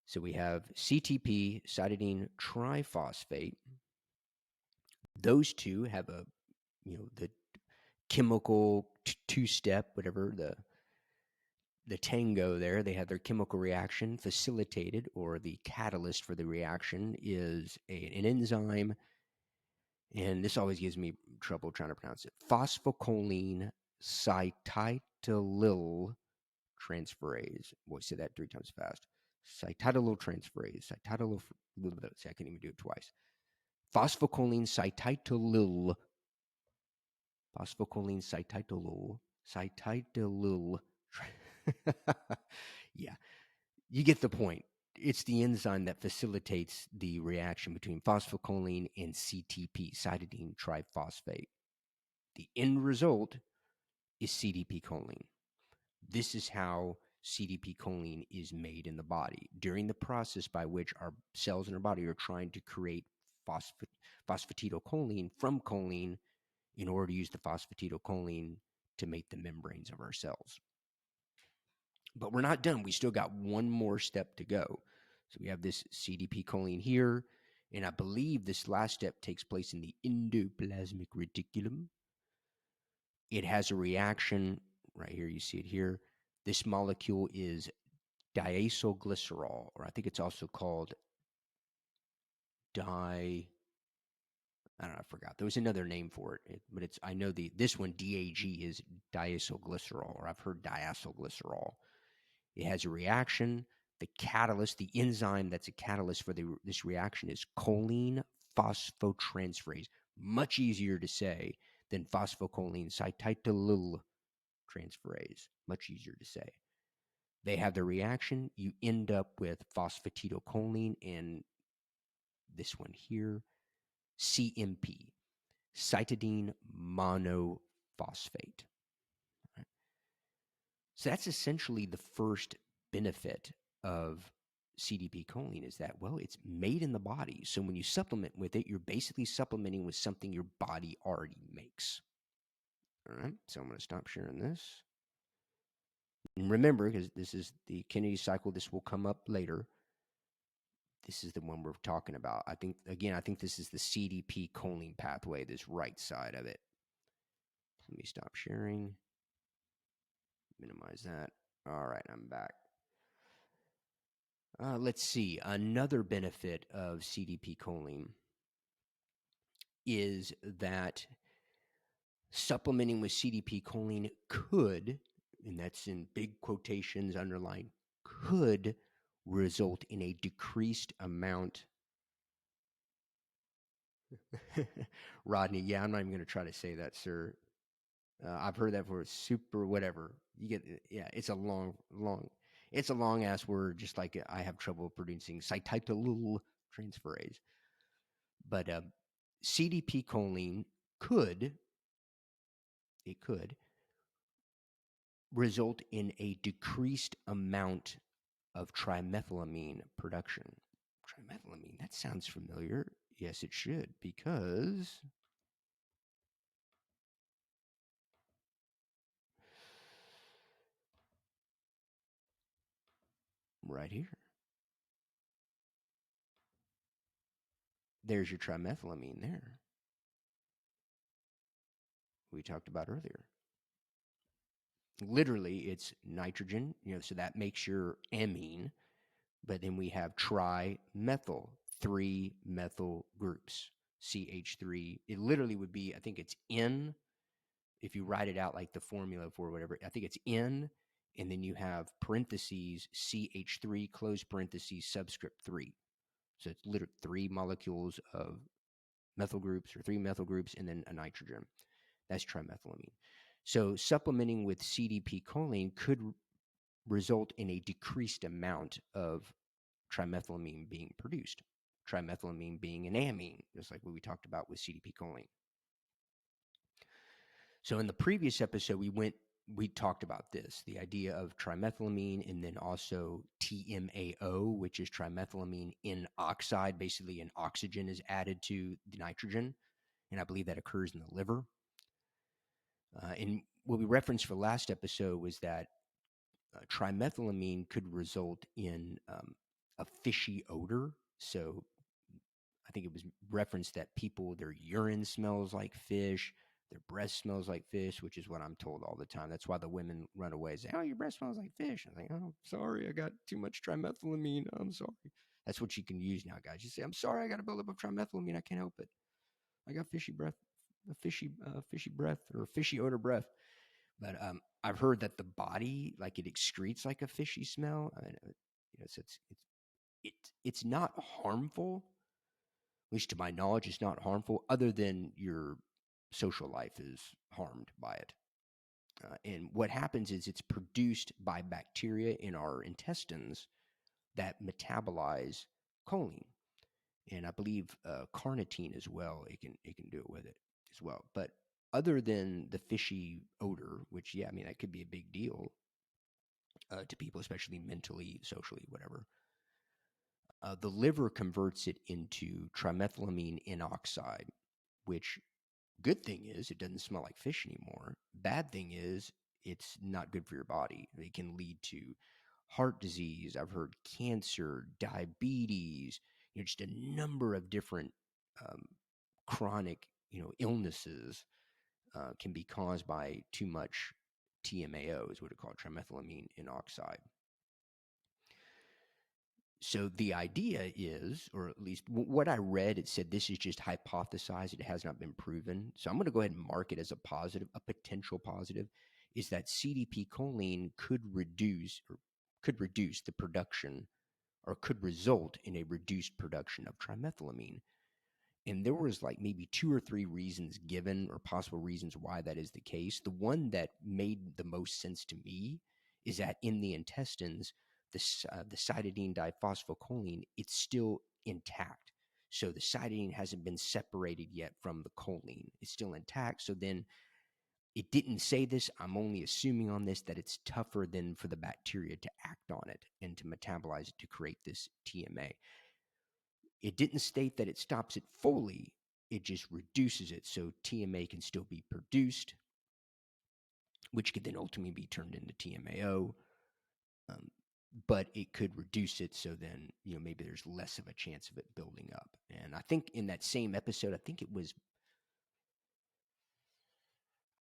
So we have CTP, cytidine triphosphate. Those two have a the chemical two-step, whatever the tango there. They have their chemical reaction facilitated, or the catalyst for the reaction is an enzyme, and this always gives me trouble trying to pronounce it. Phosphocholine cytidyltransferase. Boy, say that 3 times fast. Cytidyltransferase. See, I can't even do it twice. Phosphocholine cytidyl. Yeah, you get the point. It's the enzyme that facilitates the reaction between phosphocholine and CTP, cytidine triphosphate. The end result is CDP-choline. This is how CDP-choline is made in the body during the process by which our cells in our body are trying to create phosphatidylcholine from choline in order to use the phosphatidylcholine to make the membranes of our cells. But we're not done. We still got one more step to go. So we have this CDP-choline here, and I believe this last step takes place in the endoplasmic reticulum. It has a reaction right here. You see it here. This molecule is diacylglycerol, or I think it's also called I don't know, I forgot. There was another name for it, but I know this one, DAG, is diacylglycerol, or I've heard diacylglycerol. It has a reaction. The catalyst, the enzyme that's a catalyst for this reaction is choline phosphotransferase. Much easier to say than phosphocholine cytidyltransferase. Much easier to say. They have the reaction. You end up with phosphatidylcholine and this one here, CMP, cytidine monophosphate. Right? So that's essentially the first benefit of CDP-choline is that, well, it's made in the body. So when you supplement with it, you're basically supplementing with something your body already makes. All right, so I'm going to stop sharing this. And remember, because this is the Kennedy cycle, this will come up later. This is the one we're talking about. I think this is the CDP-choline pathway, this right side of it. Let me stop sharing. Minimize that. All right, I'm back. Let's see. Another benefit of CDP-choline is that supplementing with CDP-choline could, and that's in big quotations underlined, could result in a decreased amount. Rodney, yeah, I'm not even going to try to say that, sir. I've heard that for super whatever. You get, yeah, it's a long ass word, just like I have trouble pronouncing cytidyltransferase. But CDP-choline could result in a decreased amount of trimethylamine production. Trimethylamine, that sounds familiar. Yes, it should, because right here, there's your trimethylamine there. We talked about earlier. Literally, it's nitrogen, so that makes your amine. But then we have trimethyl, 3 methyl groups, CH3. It literally would be, I think it's N, if you write it out like the formula for whatever, I think it's N, and then you have parentheses, CH3, close parentheses, subscript 3. So it's literally 3 molecules of methyl groups, or 3 methyl groups, and then a nitrogen. That's trimethylamine. So supplementing with CDP-choline could result in a decreased amount of trimethylamine being produced. Trimethylamine being an amine, just like what we talked about with CDP-choline. So in the previous episode, we talked about this, the idea of trimethylamine, and then also TMAO, which is trimethylamine in oxide. Basically, an oxygen is added to the nitrogen, and I believe that occurs in the liver. And what we referenced for last episode was that trimethylamine could result in a fishy odor. So I think it was referenced that their urine smells like fish, Their breath smells like fish, which is what I'm told all the time. That's why the women run away and say, "Oh, your breath smells like fish." I'm like, "Oh, sorry, I got too much trimethylamine. I'm sorry." That's what you can use now, guys. You say, "I'm sorry, I got a buildup of trimethylamine. I can't help it. I got fishy breath, fishy breath or fishy odor breath." But I've heard that the body, like it excretes like a fishy smell. I mean, so it's not harmful, at least to my knowledge. It's not harmful, other than your social life is harmed by it. And what happens is it's produced by bacteria in our intestines that metabolize choline, and I believe carnitine as well. It can do it with it as well. But other than the fishy odor, which yeah, I mean that could be a big deal to people, especially mentally, socially, whatever. The liver converts it into trimethylamine N oxide, which good thing is it doesn't smell like fish anymore. Bad thing is it's not good for your body. It can lead to heart disease. I've heard cancer, diabetes, just a number of different um, chronic, illnesses can be caused by too much TMAO, is what it called, trimethylamine N oxide. So the idea is, or at least what I read, it said this is just hypothesized. It has not been proven. So I'm going to go ahead and mark it as a positive, a potential positive, is that CDP choline could reduce the production, or could result in a reduced production of trimethylamine. And there was like maybe two or three reasons given, or possible reasons why that is the case. The one that made the most sense to me is that in the intestines, the cytidine diphosphocholene, it's still intact. So the cytidine hasn't been separated yet from the choline. It's still intact. So then it didn't say this. I'm only assuming on this that it's tougher than for the bacteria to act on it and to metabolize it to create this TMA. It didn't state that it stops it fully. It just reduces it, so TMA can still be produced, which could then ultimately be turned into TMAO. Um, but it could reduce it, so then maybe there's less of a chance of it building up. And I think in that same episode, I think it was,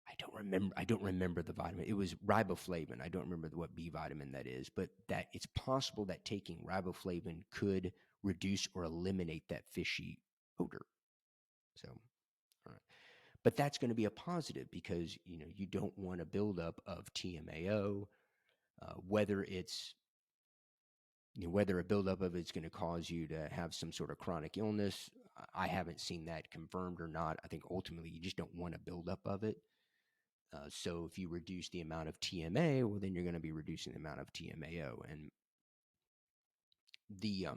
I don't remember the vitamin. It was riboflavin. I don't remember what B vitamin that is, but that it's possible that taking riboflavin could reduce or eliminate that fishy odor. So, all right. But that's going to be a positive, because you don't want a buildup of TMAO, whether whether a buildup of it's going to cause you to have some sort of chronic illness. I haven't seen that confirmed or not. I think ultimately you just don't want a buildup of it. So if you reduce the amount of TMA, well, then you're going to be reducing the amount of TMAO. And the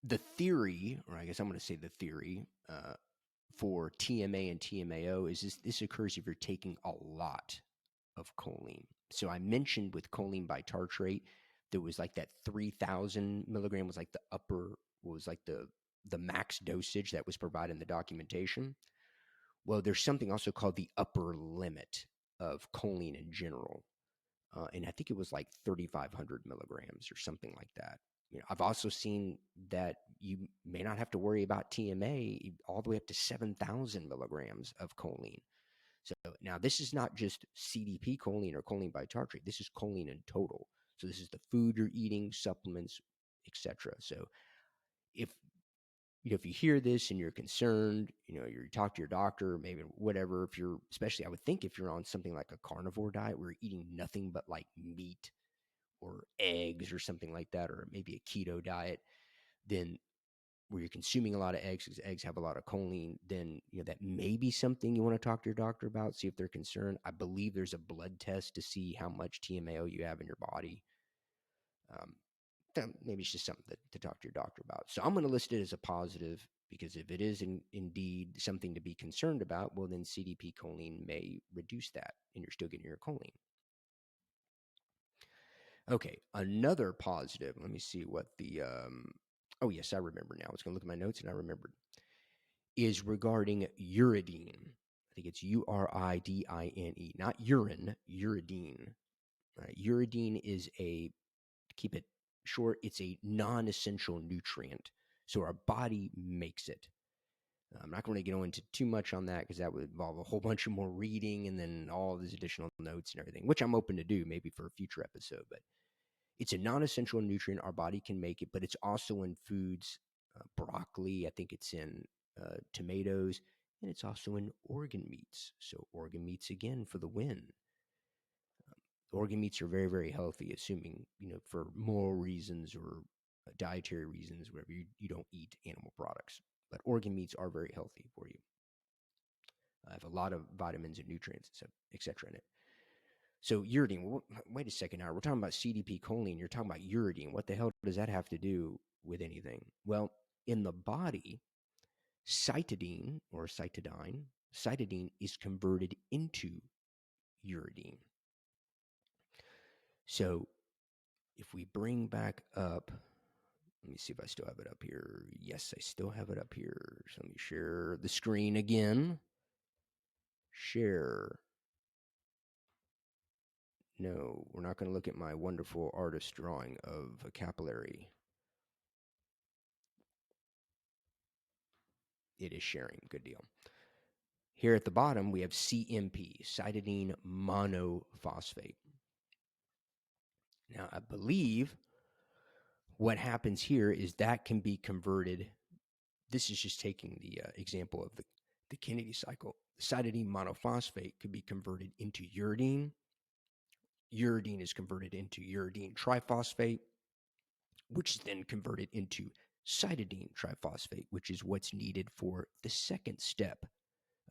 the theory, or I guess I'm going to say the theory, for TMA and TMAO is this occurs if you're taking a lot of choline. So I mentioned with choline bitartrate, there was like that 3,000 milligram was like the upper, was like the max dosage that was provided in the documentation. Well, there's something also called the upper limit of choline in general. And I think it was like 3,500 milligrams or something like that. I've also seen that you may not have to worry about TMA all the way up to 7,000 milligrams of choline. So now this is not just CDP choline or choline bitartrate. This is choline in total. So this is the food you're eating, supplements, etc. So if if you hear this and you're concerned, you talk to your doctor, maybe whatever. If you're, especially, I would think if you're on something like a carnivore diet where you're eating nothing but like meat or eggs or something like that, or maybe a keto diet, then where you're consuming a lot of eggs, because eggs have a lot of choline, then that may be something you want to talk to your doctor about, see if they're concerned. I believe there's a blood test to see how much TMAO you have in your body. Maybe it's just something to talk to your doctor about. So I'm going to list it as a positive, because if it is indeed something to be concerned about, well, then CDP choline may reduce that, and you're still getting your choline. Okay, another positive. Let me see what the oh yes, I remember now. I was going to look at my notes and I remembered. Is regarding uridine. I think it's Uridine, not urine, uridine. Uridine is to keep it short, it's a non-essential nutrient. So our body makes it. I'm not going to get into too much on that because that would involve a whole bunch of more reading and then all these additional notes and everything, which I'm open to do maybe for a future episode. But it's a non-essential nutrient. Our body can make it, but it's also in foods, broccoli. I think it's in tomatoes, and it's also in organ meats. So organ meats again for the win. Organ meats are very, very healthy, assuming, for moral reasons or dietary reasons, wherever you don't eat animal products. But organ meats are very healthy for you. I have a lot of vitamins and nutrients, etc. in it. So uridine, wait a second now. We're talking about CDP-Choline. You're talking about uridine. What the hell does that have to do with anything? Well, in the body, cytidine is converted into uridine. So if we bring back up, let me see if I still have it up here. Yes, I still have it up here. So let me share the screen again. Share. No, we're not going to look at my wonderful artist drawing of a capillary. It is sharing. Good deal. Here at the bottom, we have CMP, cytidine monophosphate. Now, I believe what happens here is that can be converted. This is just taking the example of the Kennedy cycle. Cytidine monophosphate could be converted into uridine. Uridine is converted into uridine triphosphate, which is then converted into cytidine triphosphate, which is what's needed for the second step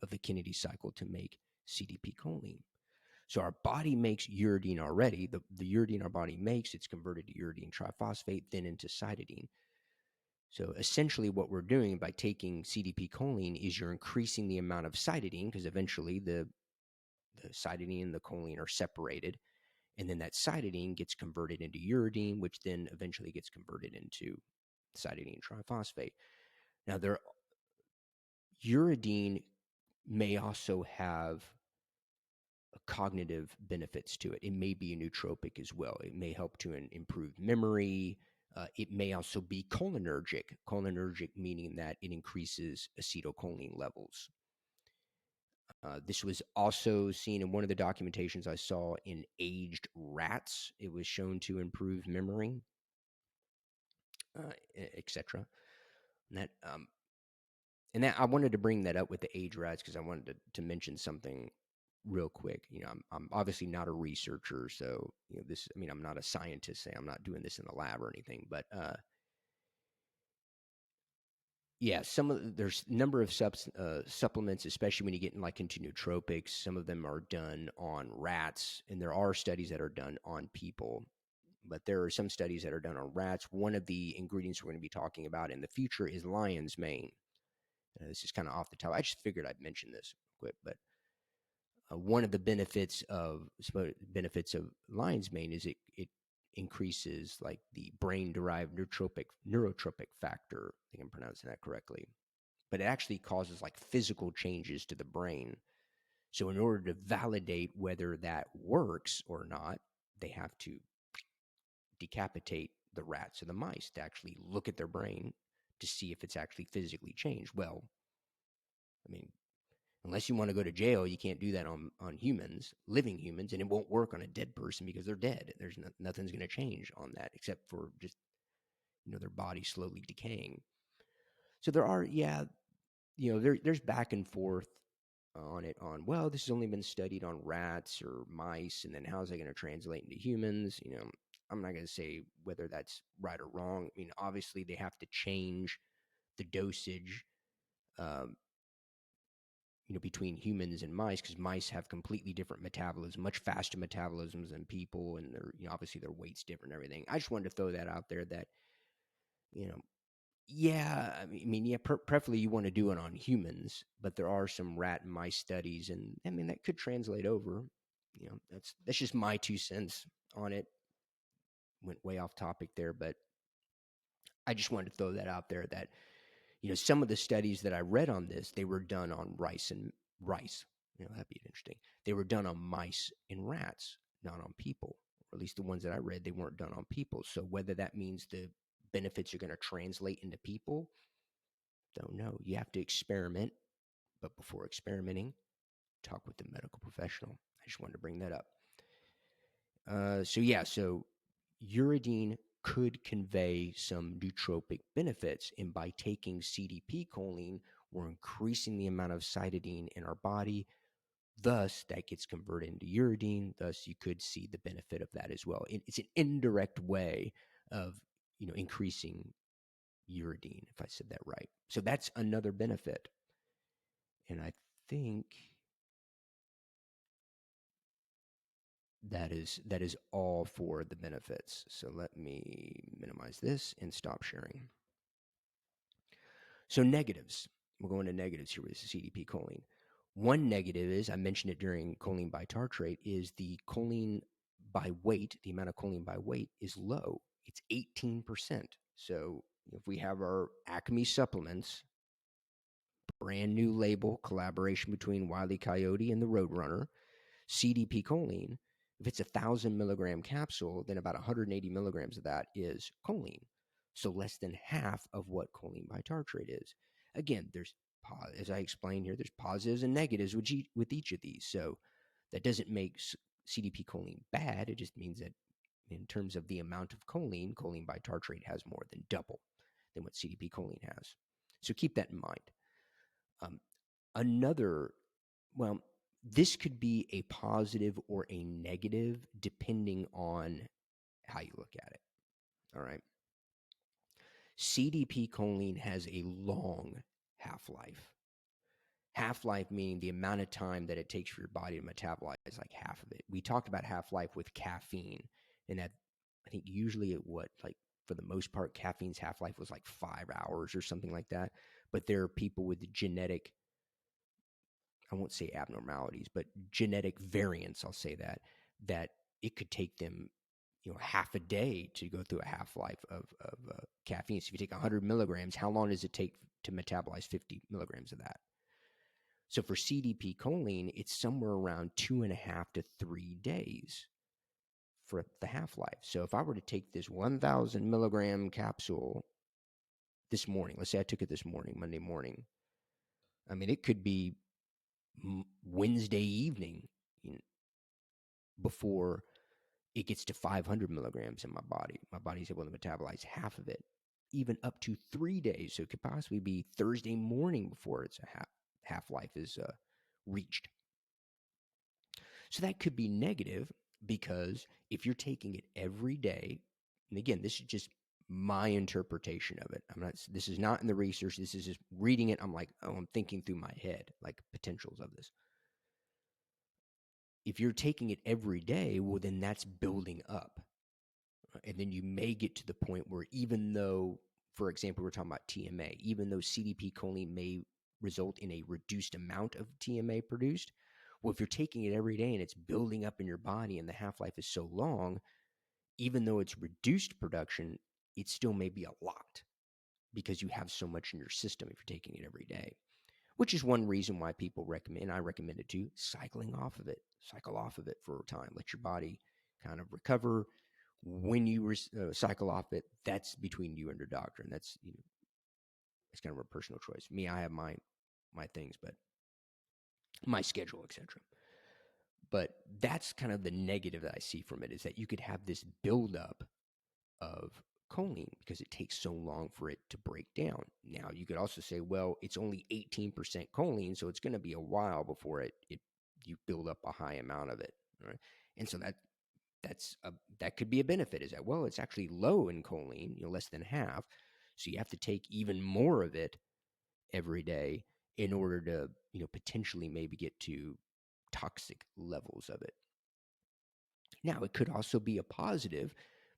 of the Kennedy cycle to make CDP-Choline. So our body makes uridine already. The uridine our body makes, it's converted to uridine triphosphate, then into cytidine. So essentially what we're doing by taking CDP-Choline is you're increasing the amount of cytidine, because eventually the cytidine and the choline are separated. And then that cytidine gets converted into uridine, which then eventually gets converted into cytidine triphosphate. Now, uridine may also have cognitive benefits to it. It may be a nootropic as well. It may help to improve memory. It may also be cholinergic. Cholinergic meaning that it increases acetylcholine levels. This was also seen in one of the documentations I saw in aged rats. It was shown to improve memory, etc. And that I wanted to bring that up with the aged rats because I wanted to mention something real quick. I'm obviously not a researcher, so I'm not a scientist. Say I'm not doing this in the lab or anything, but yeah, there's a number of supplements, especially when you get into nootropics. Some of them are done on rats, and there are studies that are done on people. But there are some studies that are done on rats. One of the ingredients we're going to be talking about in the future is lion's mane. This is kind of off the top. I just figured I'd mention this quick, but one of the benefits of lion's mane is it increases like the brain-derived neurotropic factor. I think I'm pronouncing that correctly. But it actually causes like physical changes to the brain. So in order to validate whether that works or not, they have to decapitate the rats or the mice to actually look at their brain to see if it's actually physically changed. Well, I mean, unless you want to go to jail, you can't do that on humans, living humans, and it won't work on a dead person because they're dead. There's nothing's going to change on that except for just their body slowly decaying. So there are, there's back and forth on it well, this has only been studied on rats or mice, and then how's that going to translate into humans? I'm not going to say whether that's right or wrong. I mean, obviously they have to change the dosage between humans and mice, because mice have completely different metabolism, much faster metabolisms than people, and they're obviously their weight's different and everything. I just wanted to throw that out there that yeah, preferably you want to do it on humans, but there are some rat and mice studies, and that could translate over. That's just my 2 cents on it. Went way off topic there, but I just wanted to throw that out there that some of the studies that I read on this, they were done on rice. That'd be interesting. They were done on mice and rats, not on people. Or at least the ones that I read, they weren't done on people. So whether that means the benefits are going to translate into people, Don't know. You have to experiment, but before experimenting, talk with the medical professional. I just wanted to bring that up. So uridine could convey some nootropic benefits, and by taking CDP-Choline, we're increasing the amount of cytidine in our body. Thus, that gets converted into uridine. Thus, you could see the benefit of that as well. It's an indirect way of increasing uridine, if I said that right. So that's another benefit, and I think that is all for the benefits. So let me minimize this and stop sharing. So negatives. We're going to negatives here with CDP-Choline. One negative is, I mentioned it during Choline Bitartrate, is the choline by weight, the amount of choline by weight is low. It's 18%. So if we have our Acme supplements, brand new label, collaboration between Wile E. Coyote and the Roadrunner, CDP-Choline, if it's 1,000 milligram capsule, then about 180 milligrams of that is choline. So less than half of what choline bitartrate is. Again, as I explained here, there's positives and negatives with each of these. So that doesn't make CDP-Choline bad. It just means that in terms of the amount of choline bitartrate has more than double than what CDP-Choline has. So keep that in mind. Another, well, this could be a positive or a negative depending on how you look at it. All right. CDP-Choline has a long half-life. Half-life meaning the amount of time that it takes for your body to metabolize is like half of it. We talked about half-life with caffeine, and that I think usually for the most part, caffeine's half-life was like 5 hours or something like that. But there are people with genetic, I won't say abnormalities, but genetic variants, I'll say that it could take them, half a day to go through a half-life of caffeine. So if you take 100 milligrams, how long does it take to metabolize 50 milligrams of that? So for CDP-Choline, it's somewhere around 2.5 to 3 days for the half-life. So if I were to take this 1,000 milligram capsule this morning, let's say I took it this morning, Monday morning, I mean, it could be Wednesday evening before it gets to 500 milligrams in my body. My body's able to metabolize half of it, even up to 3 days. So it could possibly be Thursday morning before it's a half-life is reached. So that could be negative because if you're taking it every day, and again, this is just my interpretation of it. This is not in the research. This is just reading it. I'm like, I'm thinking through my head, like potentials of this. If you're taking it every day, well, then that's building up. And then you may get to the point where even though, for example, we're talking about TMA, even though CDP-Choline may result in a reduced amount of TMA produced, well, if you're taking it every day and it's building up in your body and the half-life is so long, even though it's reduced production, it still may be a lot because you have so much in your system if you're taking it every day, which is one reason why people recommend, and I recommend it too, cycle off of it for a time. Let your body kind of recover. When you cycle off it, that's between you and your doctor, and that's it's kind of a personal choice. Me, I have my things, but my schedule, etc. But that's kind of the negative that I see from it, is that you could have this buildup of choline because it takes so long for it to break down. Now, you could also say, well, it's only 18% choline, so it's going to be a while before you build up a high amount of it. Right? And so that could be a benefit, is that, well, it's actually low in choline, less than half. So you have to take even more of it every day in order to, potentially maybe get to toxic levels of it. Now, it could also be a positive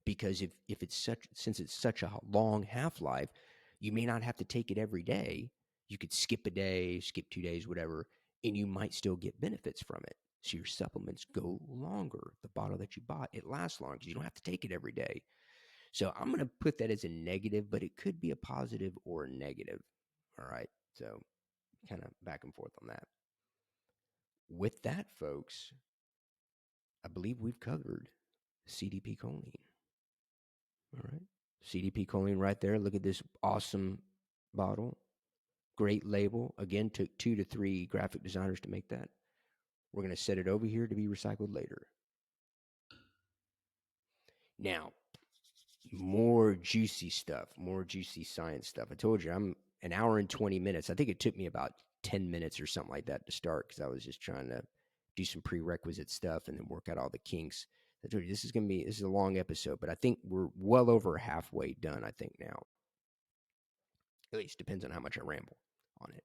because since it's such a long half-life, you may not have to take it every day. You could skip a day, skip 2 days, whatever, and you might still get benefits from it. So your supplements go longer. The bottle that you bought, it lasts longer because you don't have to take it every day. So I'm going to put that as a negative, but it could be a positive or a negative. All right. So kind of back and forth on that. With that, folks, I believe we've covered CDP-Choline. All right. CDP-Choline right there. Look at this awesome bottle. Great label. Again, took 2 to 3 graphic designers to make that. We're going to set it over here to be recycled later. Now, more juicy stuff, more juicy science stuff. I told you I'm an hour and 20 minutes. I think it took me about 10 minutes or something like that to start because I was just trying to do some prerequisite stuff and then work out all the kinks. I told you this is a long episode, but I think we're well over halfway done, I think now. At least depends on how much I ramble on it.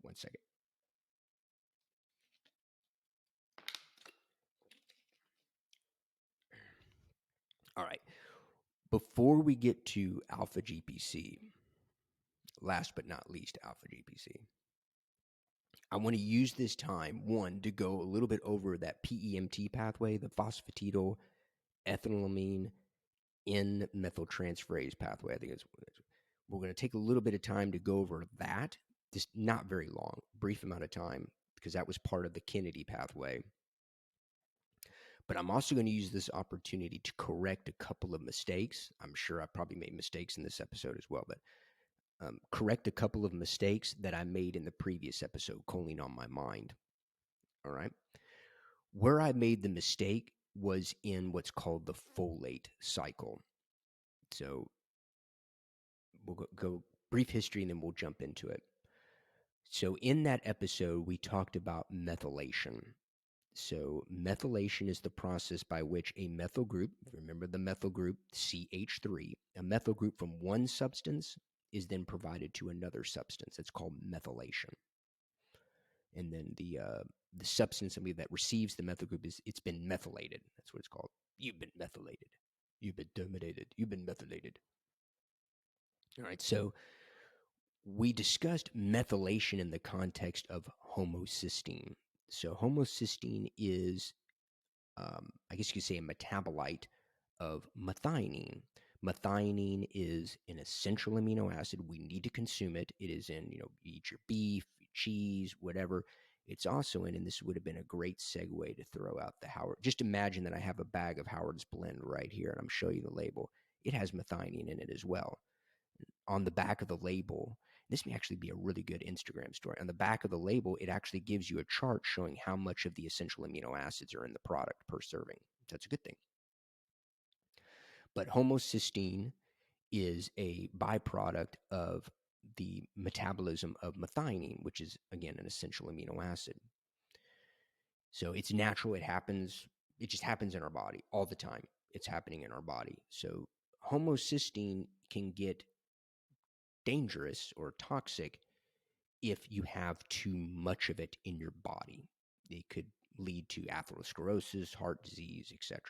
One second. All right. Before we get to Alpha-GPC, last but not least, Alpha-GPC, I want to use this time, one, to go a little bit over that PEMT pathway, the phosphatidyl ethylamine N-methyltransferase pathway. I think we're going to take a little bit of time to go over that, just not very long, brief amount of time, because that was part of the Kennedy pathway. But I'm also going to use this opportunity to correct a couple of mistakes. I'm sure I probably made mistakes in this episode as well, but correct a couple of mistakes that I made in the previous episode, Choline On My Mind. All right. Where I made the mistake was in what's called the folate cycle. So we'll go brief history and then we'll jump into it. So in that episode, we talked about methylation. So methylation is the process by which a methyl group, remember the methyl group CH3, a methyl group from one substance is then provided to another substance. It's called methylation. And then the substance that receives the methyl group it's been methylated. That's what it's called. You've been methylated. You've been terminated. You've been methylated. All right. So we discussed methylation in the context of homocysteine. So homocysteine is, I guess you could say, a metabolite of methionine. Methionine is an essential amino acid. We need to consume it. It is in, you eat your beef, cheese, whatever. It's also in, and this would have been a great segue to throw out the Howard. Just imagine that I have a bag of Howard's Blend right here, and I'm showing you the label. It has methionine in it as well. On the back of the label, this may actually be a really good Instagram story. On the back of the label, it actually gives you a chart showing how much of the essential amino acids are in the product per serving. That's a good thing. But homocysteine is a byproduct of the metabolism of methionine, which is, again, an essential amino acid. So it's natural. It happens. It just happens in our body all the time. It's happening in our body. So homocysteine can get dangerous or toxic if you have too much of it in your body. It could lead to atherosclerosis, heart disease, etc.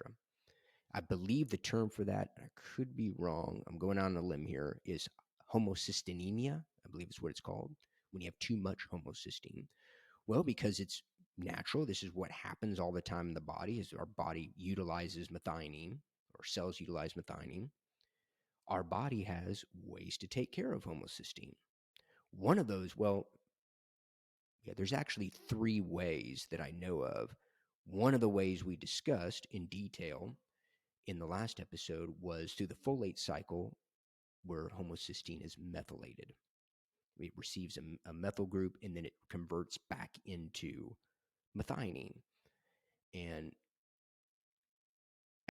I believe the term for that, I could be wrong, I'm going on a limb here, is homocystinemia. I believe is what it's called, when you have too much homocysteine. Well, because it's natural, this is what happens all the time in the body, is our body utilizes methionine, or cells utilize methionine. Our body has ways to take care of homocysteine. One of those, there's actually 3 ways that I know of. One of the ways we discussed in detail in the last episode was through the folate cycle, where homocysteine is methylated. It receives a methyl group and then it converts back into methionine. And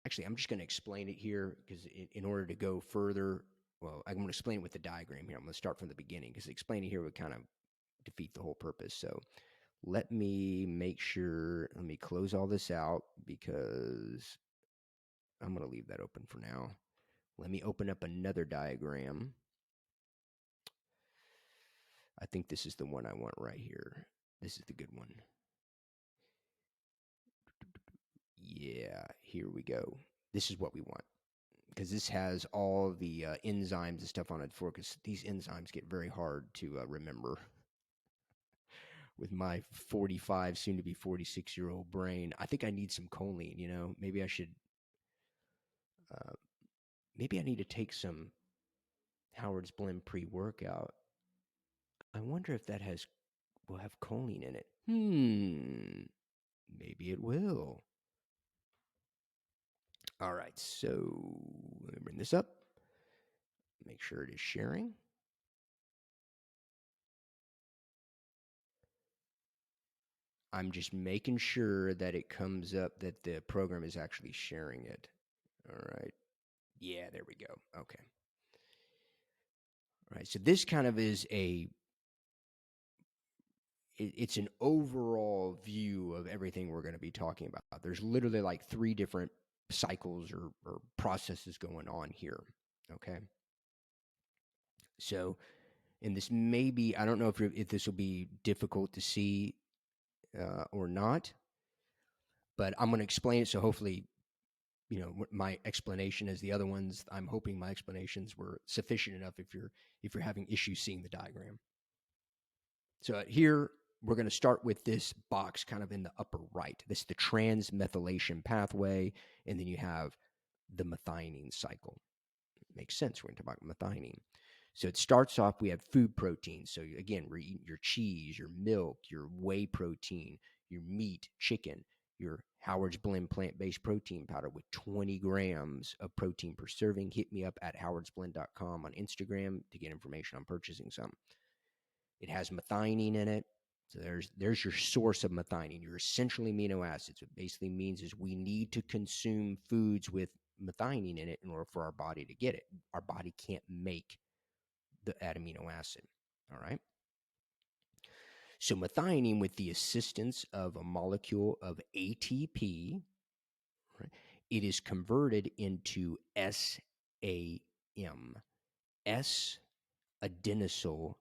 actually, I'm just going to explain it here because in order to go further, I'm going to explain it with the diagram here. I'm going to start from the beginning because explaining it here would kind of defeat the whole purpose. So let me close all this out because I'm going to leave that open for now. Let me open up another diagram. I think this is the one I want right here. This is the good one. Yeah, here we go. This is what we want because this has all the enzymes and stuff on it for, because these enzymes get very hard to remember with my 45, soon to be 46-year-old brain. I think I need some choline, maybe I should, maybe I need to take some Howard's Blend pre-workout. I wonder if that will have choline in it. Maybe it will. All right, so let me bring this up. Make sure it is sharing. I'm just making sure that it comes up that the program is actually sharing it. All right. Yeah, there we go. Okay. All right. So this kind of is it's an overall view of everything we're going to be talking about. There's literally like 3 different cycles or processes going on here. Okay. So, and this may be, I don't know if this will be difficult to see or not, but I'm going to explain it. So hopefully, my explanation as the other ones, I'm hoping my explanations were sufficient enough if you're having issues seeing the diagram. So here we're going to start with this box kind of in the upper right. This is the transmethylation pathway, and then you have the methionine cycle. It makes sense. We're going to talk about methionine. So it starts off, we have food proteins. So again, we're eating your cheese, your milk, your whey protein, your meat, chicken, your Howard's Blend plant-based protein powder with 20 grams of protein per serving. Hit me up at howardsblend.com on Instagram to get information on purchasing some. It has methionine in it. So there's your source of methionine, your essential amino acids. What it basically means is we need to consume foods with methionine in it in order for our body to get it. Our body can't make that amino acid. All right. So methionine, with the assistance of a molecule of ATP, right, it is converted into SAM, S-adenosyl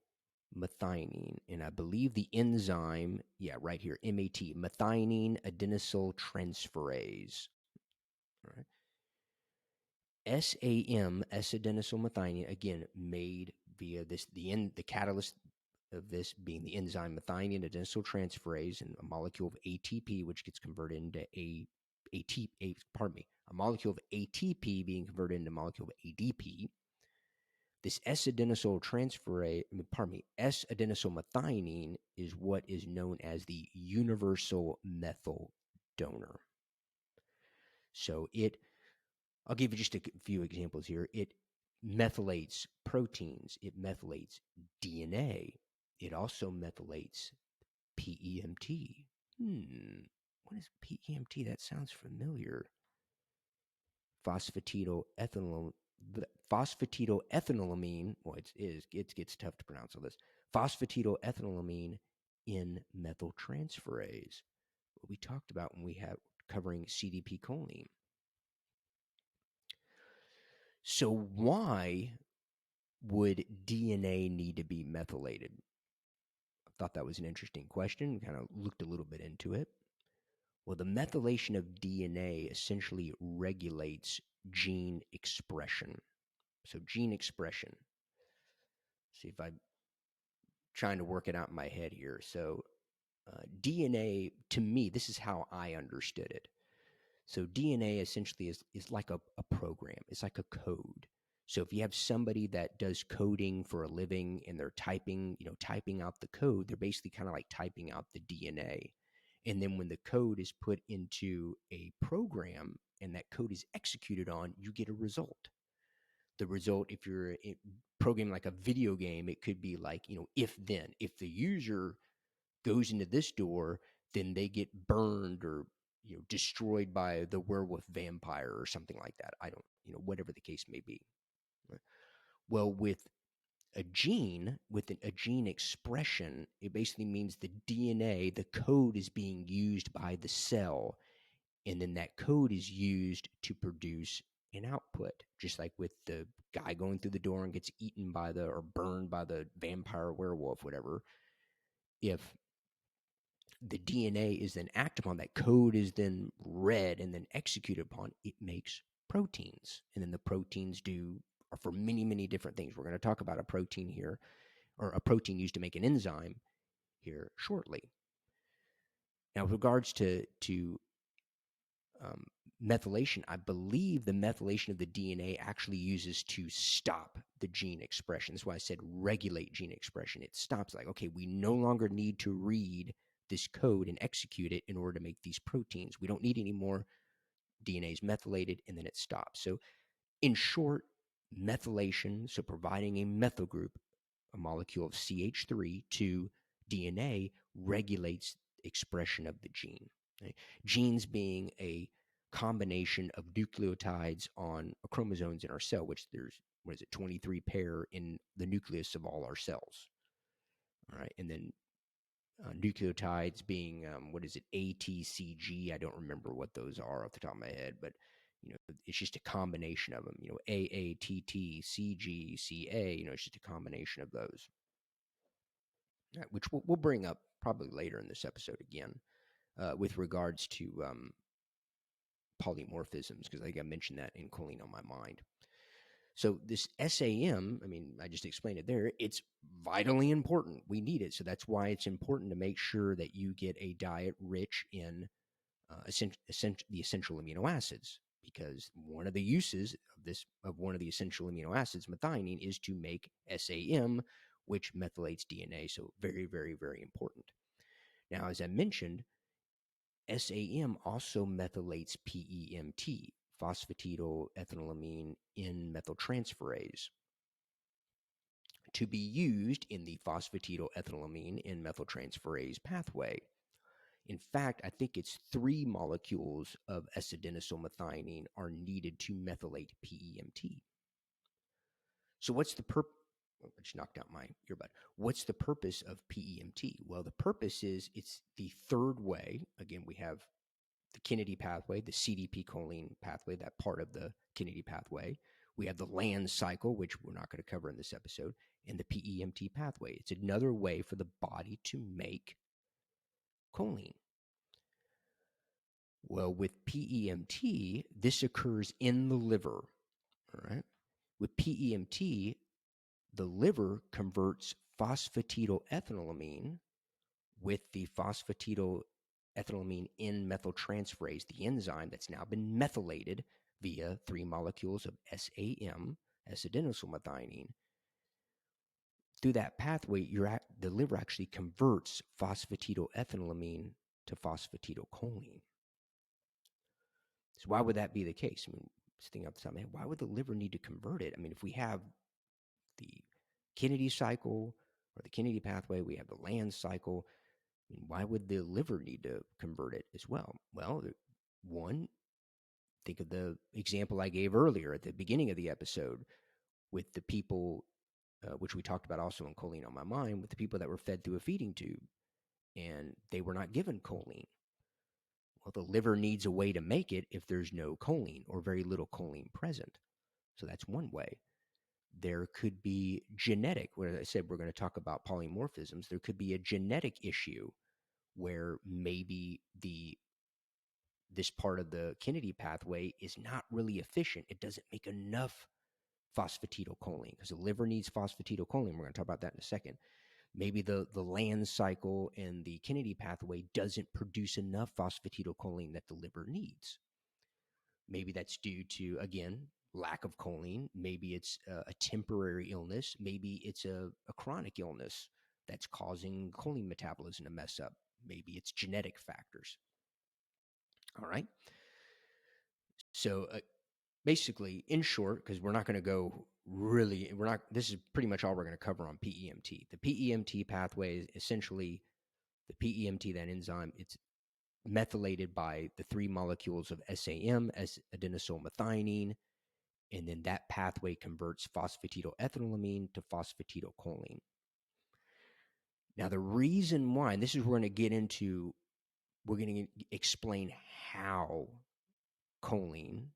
methionine. And I believe the enzyme, yeah, right here, MAT, methionine adenosyl transferase. All right. SAM, S-adenosyl methionine, again, made via the catalyst of this being the enzyme methionine adenosyl transferase and a molecule of ATP, which gets converted into a molecule of ATP being converted into a molecule of ADP. This S-adenosyl S-adenosyl methionine is what is known as the universal methyl donor. So I'll give you just a few examples here. It methylates proteins. It methylates DNA. It also methylates PEMT. What is PEMT? That sounds familiar. Phosphatidylethylamine. Well, it gets tough to pronounce all this. Phosphatidylethylamine in methyltransferase. What we talked about when we have covering CDP-Choline. So why would DNA need to be methylated? I thought that was an interesting question. Kind of looked a little bit into it. Well, the methylation of DNA essentially regulates gene expression. So gene expression. See if I'm trying to work it out in my head here. So DNA, to me, this is how I understood it. So DNA essentially is like a program. It's like a code. So if you have somebody that does coding for a living and they're typing out the code, they're basically kind of like typing out the DNA. And then when the code is put into a program and that code is executed on, you get a result. The result, if you're programming like a video game, it could be like, if then. If the user goes into this door, then they get burned or destroyed by the werewolf vampire or something like that. I don't, whatever the case may be. Well, with a gene, a gene expression, it basically means the DNA, the code is being used by the cell, and then that code is used to produce an output, just like with the guy going through the door and gets eaten by or burned by the vampire, werewolf, whatever. If the DNA is then acted upon, that code is then read and then executed upon, it makes proteins. And then the proteins are for many, many different things. We're going to talk about a protein here, or a protein used to make an enzyme here shortly. Now, with regards to methylation, I believe the methylation of the DNA actually uses to stop the gene expression. That's why I said regulate gene expression. It stops, like, okay, we no longer need to read this code and execute it in order to make these proteins. We don't need any more. DNA is methylated, and then it stops. So in short, methylation, so providing a methyl group, a molecule of CH3 to DNA, regulates expression of the gene. Okay? Genes being a combination of nucleotides on chromosomes in our cell, which there's, 23 pair in the nucleus of all our cells. All right. And then nucleotides being, A, T, C, G. I don't remember what those are off the top of my head, but it's just a combination of them. A, A, T, T, C, G, C, A. It's just a combination of those, right, which we'll bring up probably later in this episode again with regards to polymorphisms, because I think I mentioned that in Choline On My Mind. So this SAM, I just explained it there, it's vitally important. We need it. So that's why it's important to make sure that you get a diet rich in the essential amino acids, because one of the uses of one of the essential amino acids, methionine, is to make SAM, which methylates DNA. So very, very, very important. Now, as I mentioned, SAM also methylates PEMT, phosphatidylethylamine N-methyltransferase, to be used in the phosphatidylethylamine N-methyltransferase pathway. In fact, I think it's 3 molecules of S-adenosylmethionine are needed to methylate PEMT. So what's the purpose? Oh, I just knocked out my earbud. What's the purpose of PEMT? Well, the purpose is it's the third way. Again, we have the Kennedy pathway, the CDP-Choline pathway, that part of the Kennedy pathway. We have the LAN cycle, which we're not going to cover in this episode, and the PEMT pathway. It's another way for the body to make choline. Well, with PEMT, this occurs in the liver. All right. With PEMT, the liver converts phosphatidylethylamine with the phosphatidylethylamine N-methyltransferase, the enzyme that's now been methylated via 3 molecules of SAM, S-adenosylmethionine. Through that pathway, the liver actually converts phosphatidylethylamine to phosphatidylcholine. So why would that be the case? Just thinking off the top of my head, why would the liver need to convert it? If we have the Kennedy cycle or the Kennedy pathway, we have the LAN cycle. Why would the liver need to convert it as well? Well, one, think of the example I gave earlier at the beginning of the episode with the people, which we talked about also in Choline On My Mind, with the people that were fed through a feeding tube and they were not given choline. Well, the liver needs a way to make it if there's no choline or very little choline present. So that's one way. There could be genetic, where I said we're going to talk about polymorphisms. There could be a genetic issue where maybe this part of the Kennedy pathway is not really efficient. It doesn't make enough phosphatidylcholine, because the liver needs phosphatidylcholine. We're going to talk about that in a second. Maybe the LAN cycle and the Kennedy pathway doesn't produce enough phosphatidylcholine that the liver needs. Maybe that's due to, again, lack of choline. Maybe it's a temporary illness. Maybe it's a chronic illness that's causing choline metabolism to mess up. Maybe it's genetic factors. All right. So basically, in short, because we're not going to go really, this is pretty much all we're going to cover on PEMT. The PEMT pathway is essentially the PEMT, that enzyme, it's methylated by the 3 molecules of SAM, S-adenosylmethionine, and then that pathway converts phosphatidylethylamine to phosphatidylcholine. Now, the reason why, and this is we're going to explain how choline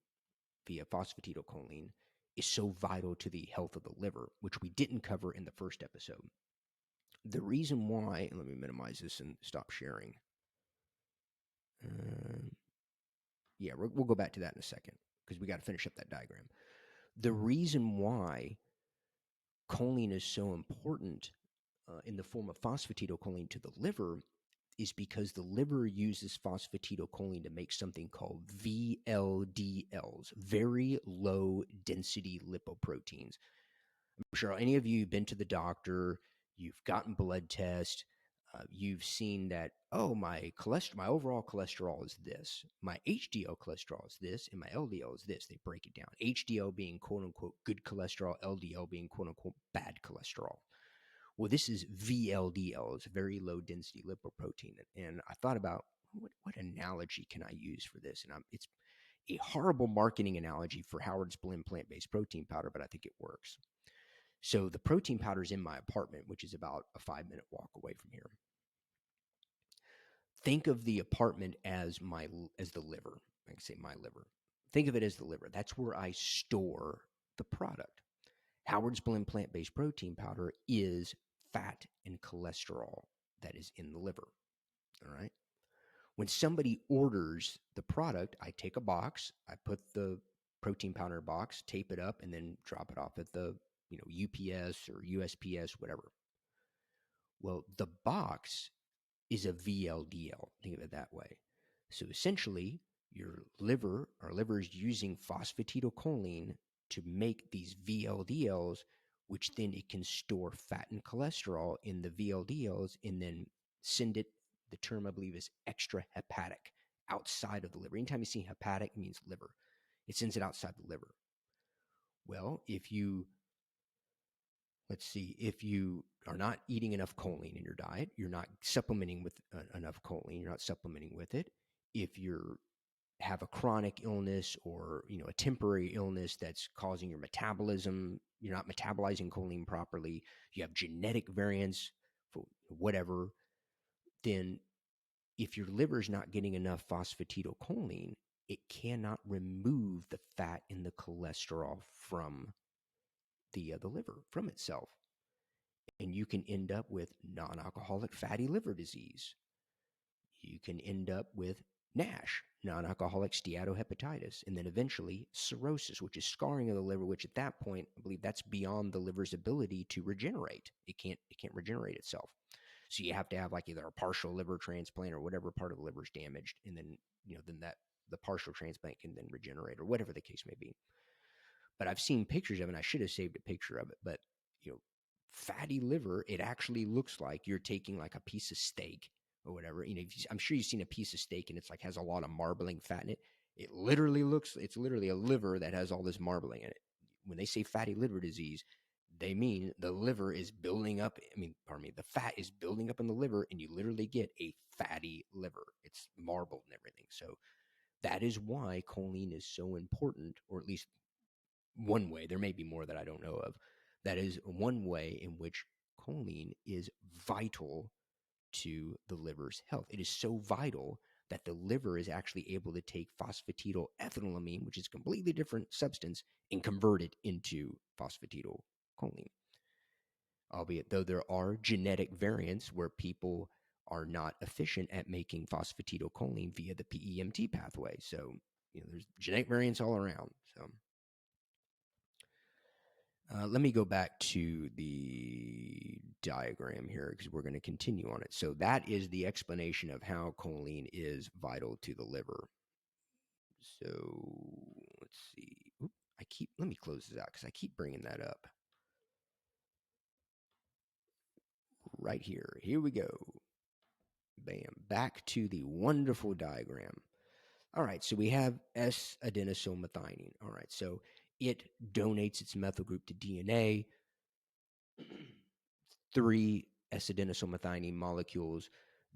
via phosphatidylcholine is so vital to the health of the liver, which we didn't cover in the first episode. The reason why, and let me minimize this and stop sharing. We'll go back to that in a second because we got to finish up that diagram. The reason why choline is so important in the form of phosphatidylcholine to the liver is because the liver uses phosphatidylcholine to make something called VLDLs, very low density lipoproteins. I'm sure any of you have been to the doctor, you've gotten blood tests, you've seen that, my overall cholesterol is this, my HDL cholesterol is this, and my LDL is this. They break it down. HDL being quote unquote good cholesterol, LDL being quote unquote bad cholesterol. Well, this is VLDL. It's very low density lipoprotein. And I thought about what analogy can I use for this? And it's a horrible marketing analogy for Howard's Blend plant-based protein powder, but I think it works. So the protein powder is in my apartment, which is about a 5-minute walk away from here. Think of the apartment as the liver. I can say my liver. Think of it as the liver. That's where I store the product. Howard's Blend plant-based protein powder is fat and cholesterol that is in the liver. All right. When somebody orders the product, I take a box, I put the protein powder box, tape it up, and then drop it off at the UPS or USPS, whatever. Well, the box is a VLDL. Think of it that way. So essentially, our liver is using phosphatidylcholine to make these VLDLs, which then it can store fat and cholesterol in the VLDLs and then send it. The term I believe is extrahepatic, outside of the liver. Anytime you see hepatic, it means liver. It sends it outside the liver. Well, if you are not eating enough choline in your diet, you're not supplementing with enough choline, you're not supplementing with it. If you have a chronic illness or a temporary illness that's causing your metabolism, you're not metabolizing choline properly, you have genetic variants for whatever, then if your liver is not getting enough phosphatidylcholine, it cannot remove the fat and the cholesterol from the liver, from itself. And you can end up with non-alcoholic fatty liver disease. You can end up with NASH, non-alcoholic steatohepatitis, and then eventually cirrhosis, which is scarring of the liver, which at that point, I believe that's beyond the liver's ability to regenerate. It can't regenerate itself. So you have to have like either a partial liver transplant or whatever part of the liver is damaged, and then the partial transplant can then regenerate or whatever the case may be. But I've seen pictures of it, and I should have saved a picture of it, but fatty liver, it actually looks like you're taking like a piece of steak or whatever. I'm sure you've seen a piece of steak and it's like has a lot of marbling fat in it. It's literally a liver that has all this marbling in it. When they say fatty liver disease, they mean the liver is building up. The fat is building up in the liver, and you literally get a fatty liver. It's marbled and everything. So that is why choline is so important, or at least one way. There may be more that I don't know of. That is one way in which choline is vital to the liver's health. It is so vital that the liver is actually able to take phosphatidylethylamine, which is a completely different substance, and convert it into phosphatidylcholine. Albeit, though there are genetic variants where people are not efficient at making phosphatidylcholine via the PEMT pathway. So, there's genetic variants all around. So, let me go back to the diagram here because we're going to continue on it. So that is the explanation of how choline is vital to the liver. So let's see. Let me close this out because I keep bringing that up. Right here. Here we go. Bam. Back to the wonderful diagram. All right. So we have S-adenosylmethionine. All right. So it donates its methyl group to DNA. 3 S-adenosylmethionine molecules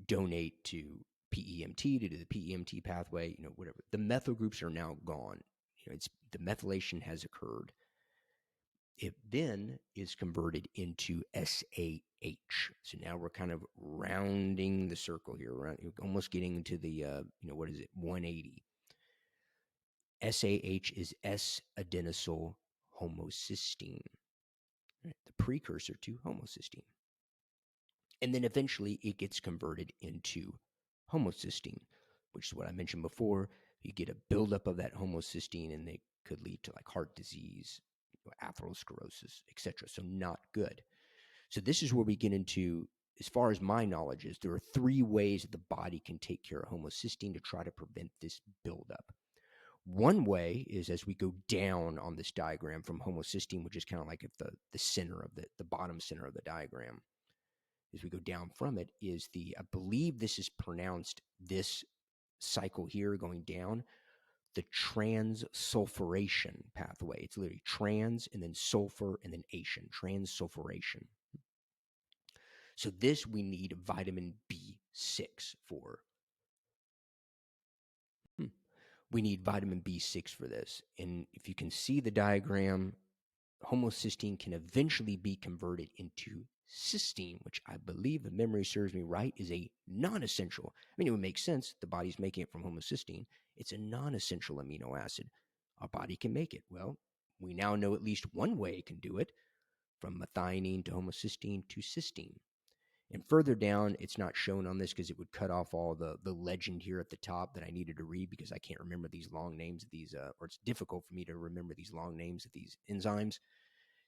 donate to PEMT to do the PEMT pathway, whatever. The methyl groups are now gone. The methylation has occurred. It then is converted into SAH. So now we're kind of rounding the circle here, almost getting to the, 180. SAH is S-adenyl homocysteine, right? The precursor to homocysteine. And then eventually it gets converted into homocysteine, which is what I mentioned before. You get a buildup of that homocysteine, and they could lead to like heart disease, atherosclerosis, etc. So not good. So this is where we get into, as far as my knowledge is, there are 3 ways that the body can take care of homocysteine to try to prevent this buildup. One way is as we go down on this diagram from homocysteine, which is kind of like at the center of the bottom center of the diagram. As we go down from it is I believe this is pronounced, this cycle here going down, the transsulfuration pathway. It's literally trans and then sulfur and then ation, transsulfuration. So this we need vitamin B6 for. We need vitamin B6 for this. And if you can see the diagram, homocysteine can eventually be converted into cysteine, which I believe, if memory serves me right, is a non-essential. I mean, it would make sense. The body's making it from homocysteine. It's a non-essential amino acid. Our body can make it. Well, we now know at least one way it can do it, from methionine to homocysteine to cysteine. And further down, it's not shown on this because it would cut off all the legend here at the top that I needed to read because I can't remember these long names of these, or it's difficult for me to remember these long names of these enzymes.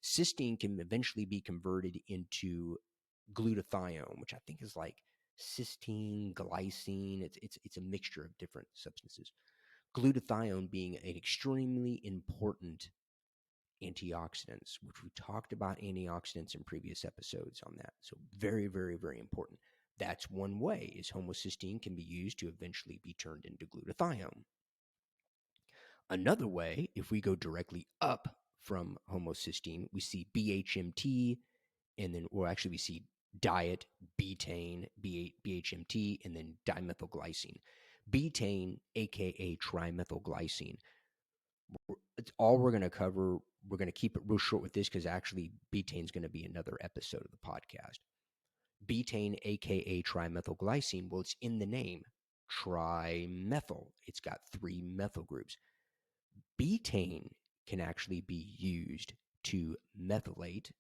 Cysteine can eventually be converted into glutathione, which I think is like cysteine, glycine. It's a mixture of different substances. Glutathione being an extremely important antioxidants, which we talked about antioxidants in previous episodes on that. So very, very, very important. That's one way is homocysteine can be used to eventually be turned into glutathione. Another way, if we go directly up from homocysteine, we see BHMT, and then, or actually we see diet, betaine, BHMT, and then dimethylglycine. Betaine, aka trimethylglycine. It's all we're going to cover. We're going to keep it real short with this because actually betaine is going to be another episode of the podcast. Betaine, aka trimethylglycine, well, it's in the name, trimethyl. It's got 3 methyl groups. Betaine can actually be used to methylate,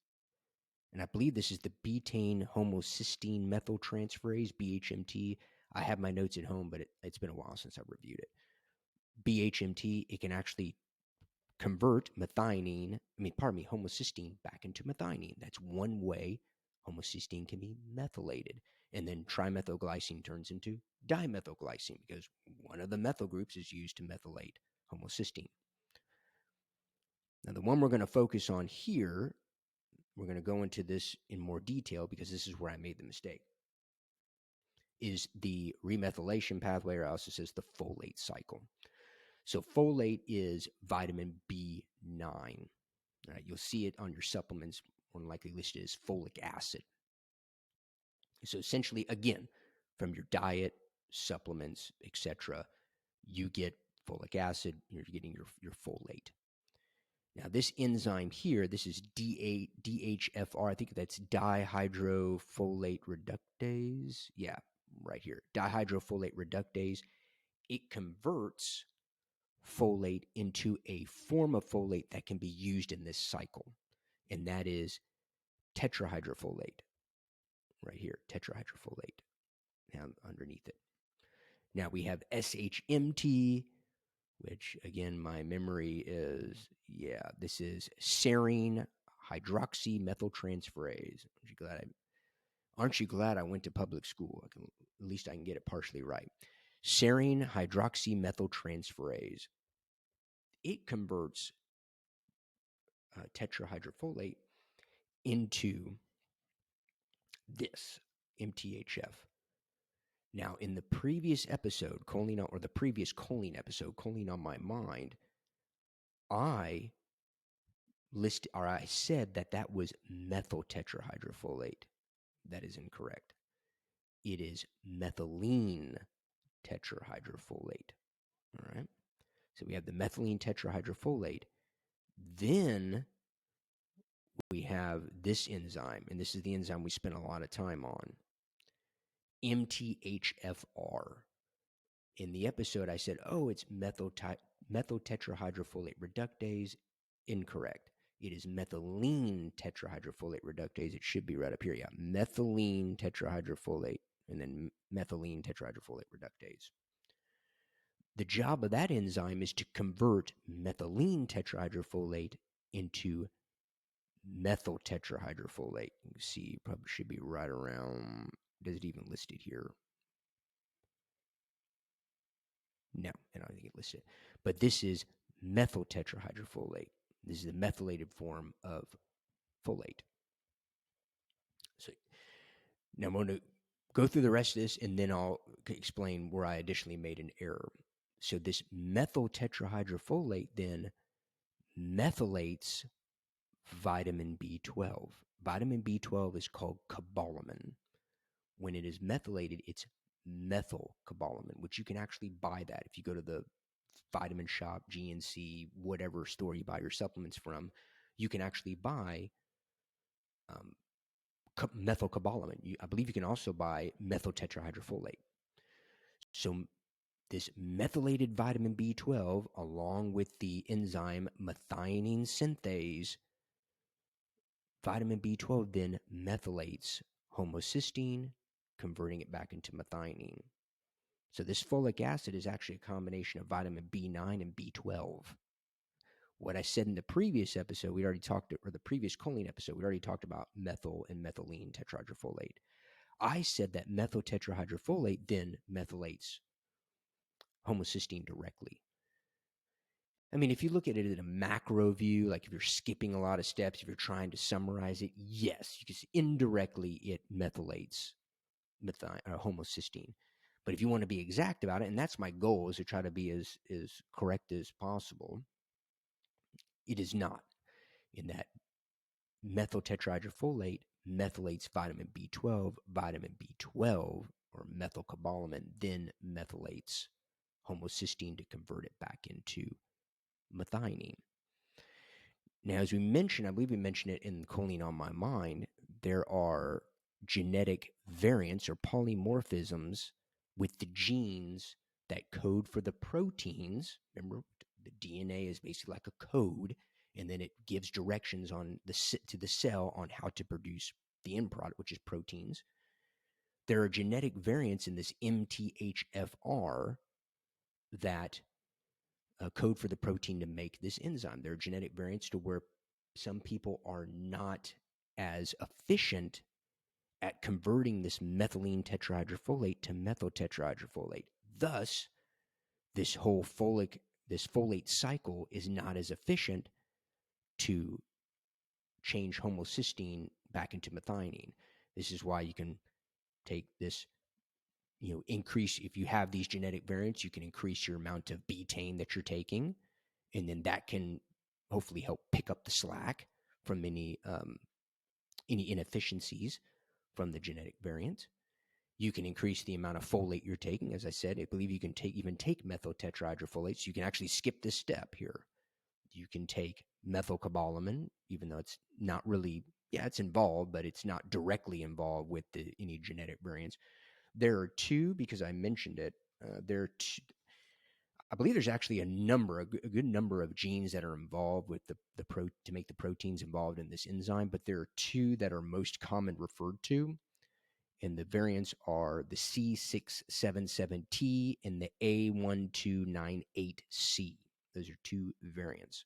and I believe this is the betaine homocysteine methyltransferase, BHMT. I have my notes at home, but it's been a while since I've reviewed it. BHMT, it can actually convert homocysteine back into methionine. That's one way homocysteine can be methylated. And then trimethylglycine turns into dimethylglycine because one of the methyl groups is used to methylate homocysteine. Now, the one we're going to focus on here, we're going to go into this in more detail because this is where I made the mistake, is the remethylation pathway, or also says the folate cycle. So folate is vitamin B9. All right, you'll see it on your supplements, more than likely listed as folic acid. So essentially, again, from your diet, supplements, etc., you get folic acid, you're getting your folate. Now, this enzyme here, this is DHFR. I think that's dihydrofolate reductase. Yeah, right here. Dihydrofolate reductase. It converts folate into a form of folate that can be used in this cycle, and that is tetrahydrofolate. Right here, tetrahydrofolate. Now, underneath it. Now we have SHMT, which again, my memory is, this is serine hydroxymethyltransferase. Aren't you glad I went to public school? At least I can get it partially right. Serine hydroxymethyltransferase. It converts tetrahydrofolate into this MTHF. Now, in the previous episode, the previous choline episode, Choline On My Mind, I said that was methyl tetrahydrofolate. That is incorrect. It is methylene tetrahydrofolate. All right. So we have the methylene tetrahydrofolate. Then we have this enzyme, and this is the enzyme we spent a lot of time on, MTHFR. In the episode, I said, it's methyl tetrahydrofolate reductase. Incorrect. It is methylene tetrahydrofolate reductase. It should be right up here. Yeah, methylene tetrahydrofolate, and then methylene tetrahydrofolate reductase. The job of that enzyme is to convert methylene tetrahydrofolate into methyl tetrahydrofolate. You can see, probably should be right around, does it even list it here? No, I don't think it lists it. But this is methyl tetrahydrofolate. This is the methylated form of folate. So now I'm going to go through the rest of this, and then I'll explain where I additionally made an error. So this methyl tetrahydrofolate then methylates vitamin B12. Vitamin B12 is called cobalamin. When it is methylated, it's methylcobalamin, which you can actually buy that if you go to the vitamin shop, GNC, whatever store you buy your supplements from. You can actually buy um, methylcobalamin. I believe you can also buy methyl tetrahydrofolate. So this methylated vitamin B12, along with the enzyme methionine synthase, vitamin B12 then methylates homocysteine, converting it back into methionine. So this folic acid is actually a combination of vitamin B9 and B12. What I said in the previous episode, we already talked, or the previous choline episode, we already talked about methyl and methylene tetrahydrofolate. I said that methyl tetrahydrofolate then methylates homocysteine directly. I mean, if you look at it in a macro view, like if you're skipping a lot of steps, if you're trying to summarize it, yes, you can see indirectly it methylates homocysteine. But if you want to be exact about it, and that's my goal, is to try to be as correct as possible, it is not. In that methyl tetrahydrofolate methylates vitamin B12, vitamin B12 or methylcobalamin then methylates homocysteine to convert it back into methionine. Now, as we mentioned, I believe we mentioned it in Choline On My Mind, there are genetic variants or polymorphisms with the genes that code for the proteins. Remember, the DNA is basically like a code, and then it gives directions to the cell on how to produce the end product, which is proteins. There are genetic variants in this MTHFR that code for the protein to make this enzyme. There are genetic variants to where some people are not as efficient at converting this methylene tetrahydrofolate to methyl tetrahydrofolate. Thus, this folate cycle is not as efficient to change homocysteine back into methionine. This is why you can take this, increase, if you have these genetic variants, you can increase your amount of betaine that you're taking, and then that can hopefully help pick up the slack from any inefficiencies from the genetic variant. You can increase the amount of folate you're taking. As I said, I believe you can even take methyl tetrahydrofolate. So you can actually skip this step here. You can take methylcobalamin, even though it's not really, it's involved, but it's not directly involved with any genetic variants. There are two, because I mentioned it, there are two, I believe there's actually a good number of genes that are involved with to make the proteins involved in this enzyme, but there are two that are most common referred to, and the variants are the C677T and the A1298C. Those are two variants.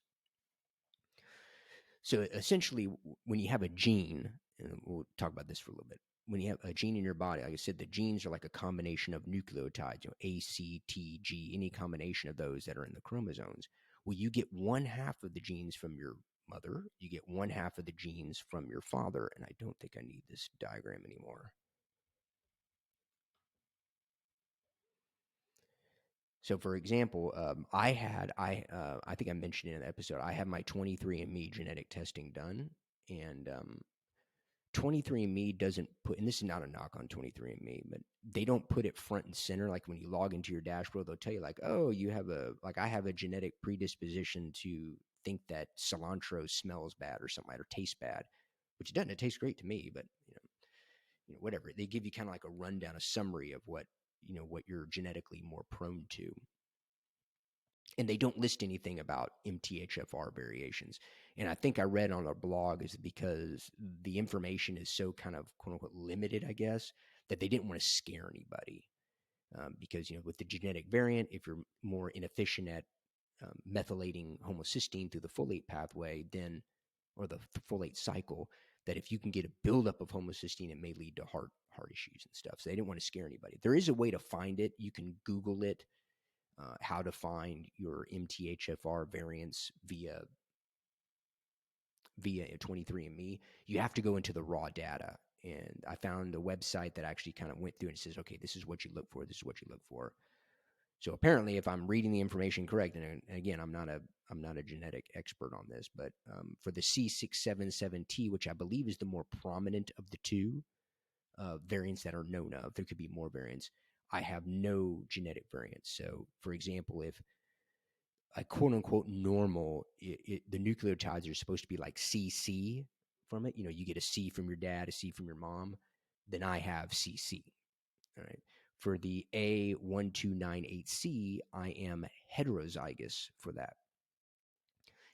So essentially, when you have a gene, and we'll talk about this for a little bit, when you have a gene in your body, like I said, the genes are like a combination of nucleotides, A, C, T, G, any combination of those that are in the chromosomes. Well, you get one half of the genes from your mother, you get one half of the genes from your father, and I don't think I need this diagram anymore. So, for example, I think I mentioned in an episode, I had my 23andMe genetic testing done, and 23andMe doesn't put, and this is not a knock on 23andMe, but they don't put it front and center. Like when you log into your dashboard, they'll tell you like, oh, I have a genetic predisposition to think that cilantro smells bad or something, or tastes bad, which it doesn't. It tastes great to me, but whatever. They give you kind of like a rundown, a summary of what you're genetically more prone to. And they don't list anything about MTHFR variations. And I think I read on our blog is because the information is so kind of quote unquote limited, I guess, that they didn't want to scare anybody. Because, with the genetic variant, if you're more inefficient at methylating homocysteine through the folate pathway, or the folate cycle, that if you can get a buildup of homocysteine, it may lead to heart issues and stuff. So they didn't want to scare anybody. There is a way to find it. You can Google it. How to find your MTHFR variants via 23andMe. You have to go into the raw data. And I found a website that actually kind of went through and says, okay, this is what you look for. This is what you look for. So apparently, if I'm reading the information correct, and again, I'm not a genetic expert on this, but for the C677T, which I believe is the more prominent of the two variants that are known of, there could be more variants. I have no genetic variants. So, for example, if a quote unquote normal, the nucleotides are supposed to be like CC from it. You get a C from your dad, a C from your mom. Then I have CC. All right. For the A1298C, I am heterozygous for that.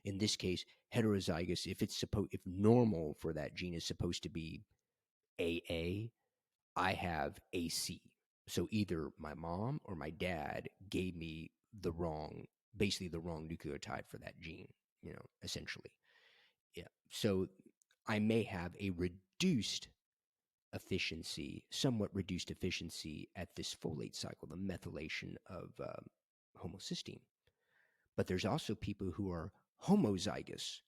In this case, heterozygous, if normal for that gene is supposed to be AA, I have AC. So either my mom or my dad gave me basically the wrong nucleotide for that gene, essentially. Yeah. So I may have a somewhat reduced efficiency at this folate cycle, the methylation of homocysteine. But there's also people who are homozygous.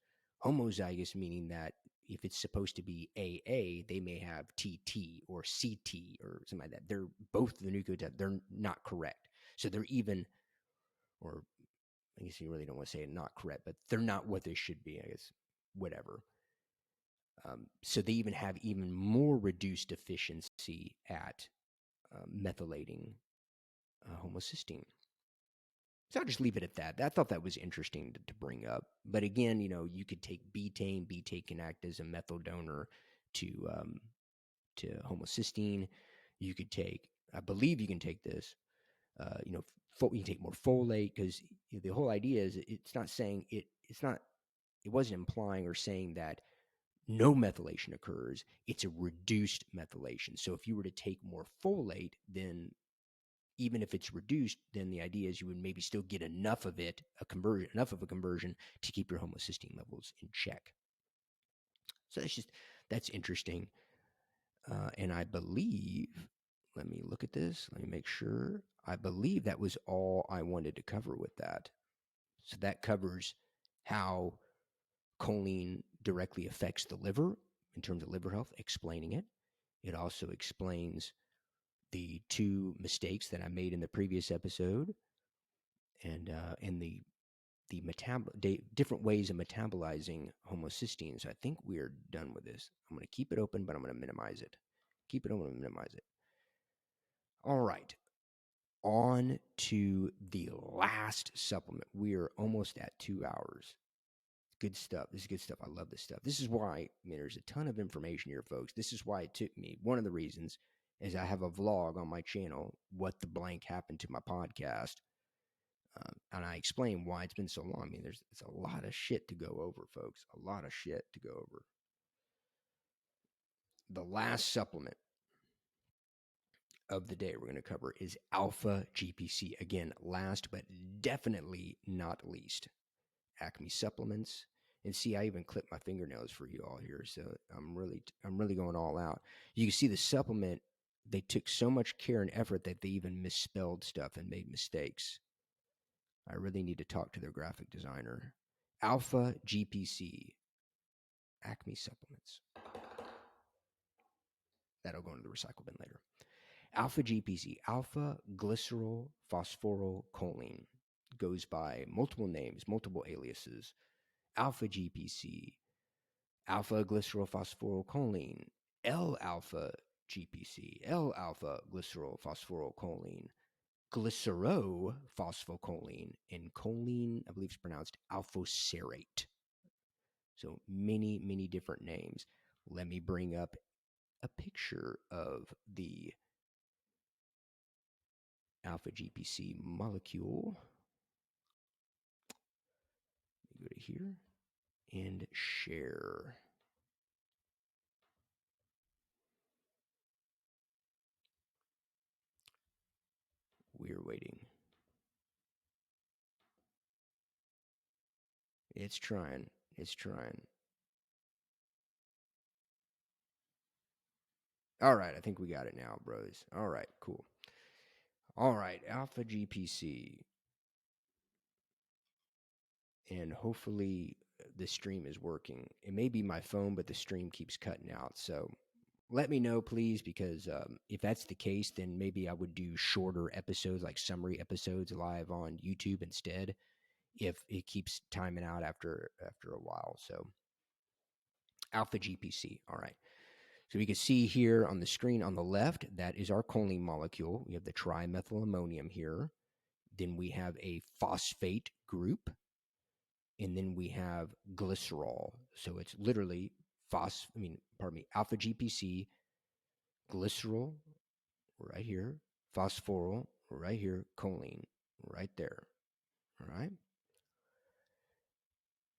Homozygous meaning that if it's supposed to be AA, they may have TT or CT or something like that. They're both the nucleotides. They're not correct. So they're even, or I guess you really don't want to say it not correct, but they're not what they should be, I guess, whatever. So they even have even more reduced efficiency at methylating homocysteine. So I'll just leave it at that. I thought that was interesting to bring up. But again, you could take betaine. Betaine can act as a methyl donor to homocysteine. You could take, I believe you can take this. You can take more folate because the whole idea is it's not saying it. It's not. It wasn't implying or saying that no methylation occurs. It's a reduced methylation. So if you were to take more folate, then even if it's reduced, then the idea is you would maybe still get enough of enough of a conversion to keep your homocysteine levels in check. So that's interesting. And I believe, let me look at this. Let me make sure. I believe that was all I wanted to cover with that. So that covers how choline directly affects the liver in terms of liver health, explaining it. It also explains the two mistakes that I made in the previous episode, and the different ways of metabolizing homocysteine. So I think we are done with this. I'm going to keep it open, but I'm going to minimize it. Keep it open and minimize it. All right. On to the last supplement. We are almost at 2 hours. Good stuff. This is good stuff. I love this stuff. This is why, there's a ton of information here, folks. This is why it took me. One of the reasons is I have a vlog on my channel, What the Blank Happened to My Podcast. And I explain why it's been so long. It's a lot of shit to go over, folks. A lot of shit to go over. The last supplement of the day we're going to cover is Alpha-GPC. Again, last but definitely not least. Acme Supplements. And see, I even clipped my fingernails for you all here, so I'm really going all out. You can see the supplement. They took so much care and effort that they even misspelled stuff and made mistakes. I really need to talk to their graphic designer. Alpha-GPC, Acme Supplements. That'll go into the recycle bin later. Alpha-GPC, alpha glycerol phosphorylcholine, goes by multiple names, multiple aliases. Alpha-GPC, alpha glycerol phosphorylcholine, L-alpha GPC, L-alpha glycerol phosphorylcholine, glycerophosphocholene, and choline, I believe it's pronounced alphocerate. So many, many different names. Let me bring up a picture of the alpha-GPC molecule. Let me go to here and share. We're waiting. It's trying. It's trying. All right, I think we got it now, bros. All right, cool. All right, Alpha-GPC. And hopefully the stream is working. It may be my phone, but the stream keeps cutting out. So let me know, please, because if that's the case, then maybe I would do shorter episodes, like summary episodes, live on YouTube instead. If it keeps timing out after a while, so alpha GPC. All right. So we can see here on the screen on the left, that is our choline molecule. We have the trimethyl ammonium here. Then we have a phosphate group, and then we have glycerol. So it's literally alpha GPC, glycerol right here, phosphoryl right here, choline right there. All right.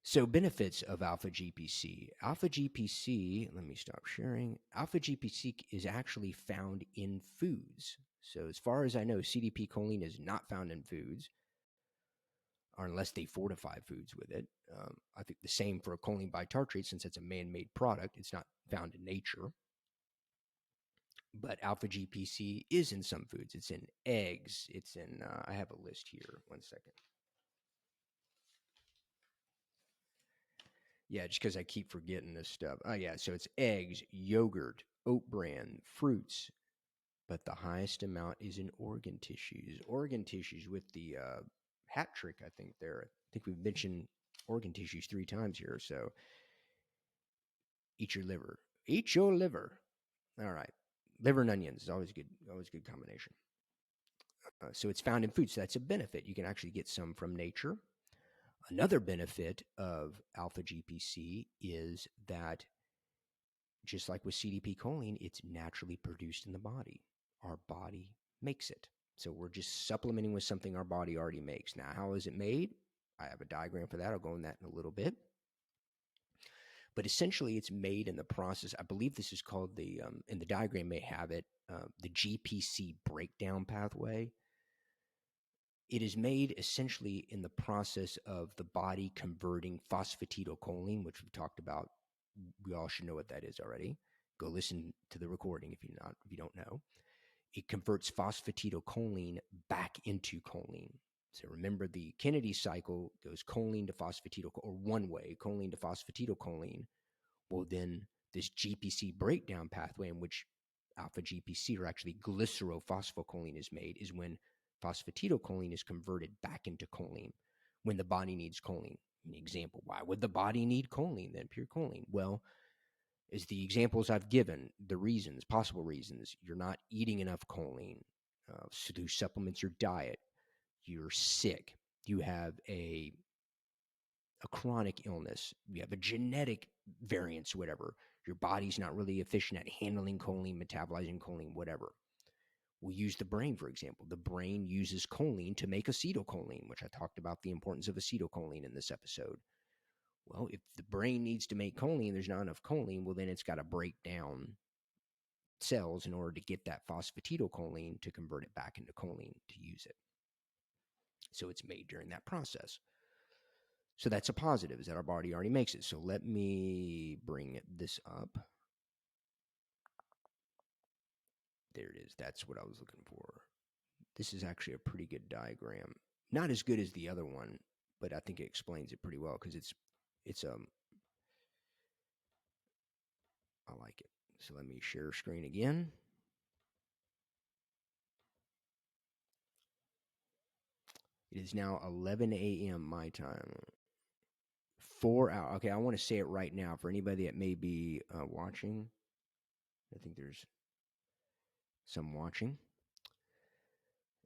So benefits of alpha GPC. Alpha GPC, let me stop sharing. Alpha GPC is actually found in foods. So as far as I know, CDP-Choline is not found in foods, or unless they fortify foods with it. I think the same for Choline Bitartrate, since it's a man-made product, it's not found in nature. But alpha GPC is in some foods. It's in eggs. It's in, I have a list here. One second. Yeah, just because I keep forgetting this stuff. Oh, yeah. So it's eggs, yogurt, oat bran, fruits, but the highest amount is in organ tissues. Organ tissues with the hat trick, I think, there. I think we've mentioned organ tissues 3 times here. So eat your liver. Eat your liver. All right. Liver and onions is always good combination. So it's found in food. So that's a benefit. You can actually get some from nature. Another benefit of alpha GPC is that, just like with CDP choline, it's naturally produced in the body. Our body makes it. So we're just supplementing with something our body already makes. Now, how is it made? I have a diagram for that. I'll go in that in a little bit. But essentially, it's made in the process. I believe this is called and the diagram may have it, the GPC breakdown pathway. It is made essentially in the process of the body converting phosphatidylcholine, which we've talked about. We all should know what that is already. Go listen to the recording if you don't know. It converts phosphatidylcholine back into choline. So remember, the Kennedy cycle goes choline to phosphatidylcholine, or one way, choline to phosphatidylcholine. Well, then this GPC breakdown pathway, in which alpha GPC, or actually glycerophosphocholline, is made, is when phosphatidylcholine is converted back into choline when the body needs choline. An example, why would the body need choline then, pure choline? Well, as the examples I've given, the reasons, possible reasons, you're not eating enough choline, through supplements, your diet, you're sick, you have a chronic illness, you have a genetic variance, whatever, your body's not really efficient at handling choline, metabolizing choline, whatever. We'll use the brain, for example. The brain uses choline to make acetylcholine, which I talked about the importance of acetylcholine in this episode. Well, if the brain needs to make choline, there's not enough choline, well, then it's got to break down cells in order to get that phosphatidylcholine to convert it back into choline to use it. So it's made during that process. So that's a positive, is that our body already makes it. So let me bring this up. There it is. That's what I was looking for. This is actually a pretty good diagram. Not as good as the other one, but I think it explains it pretty well because I like it. So let me share screen again. It is now 11 a.m. my time. 4 hours. Okay, I want to say it right now for anybody that may be watching. I think there's some watching.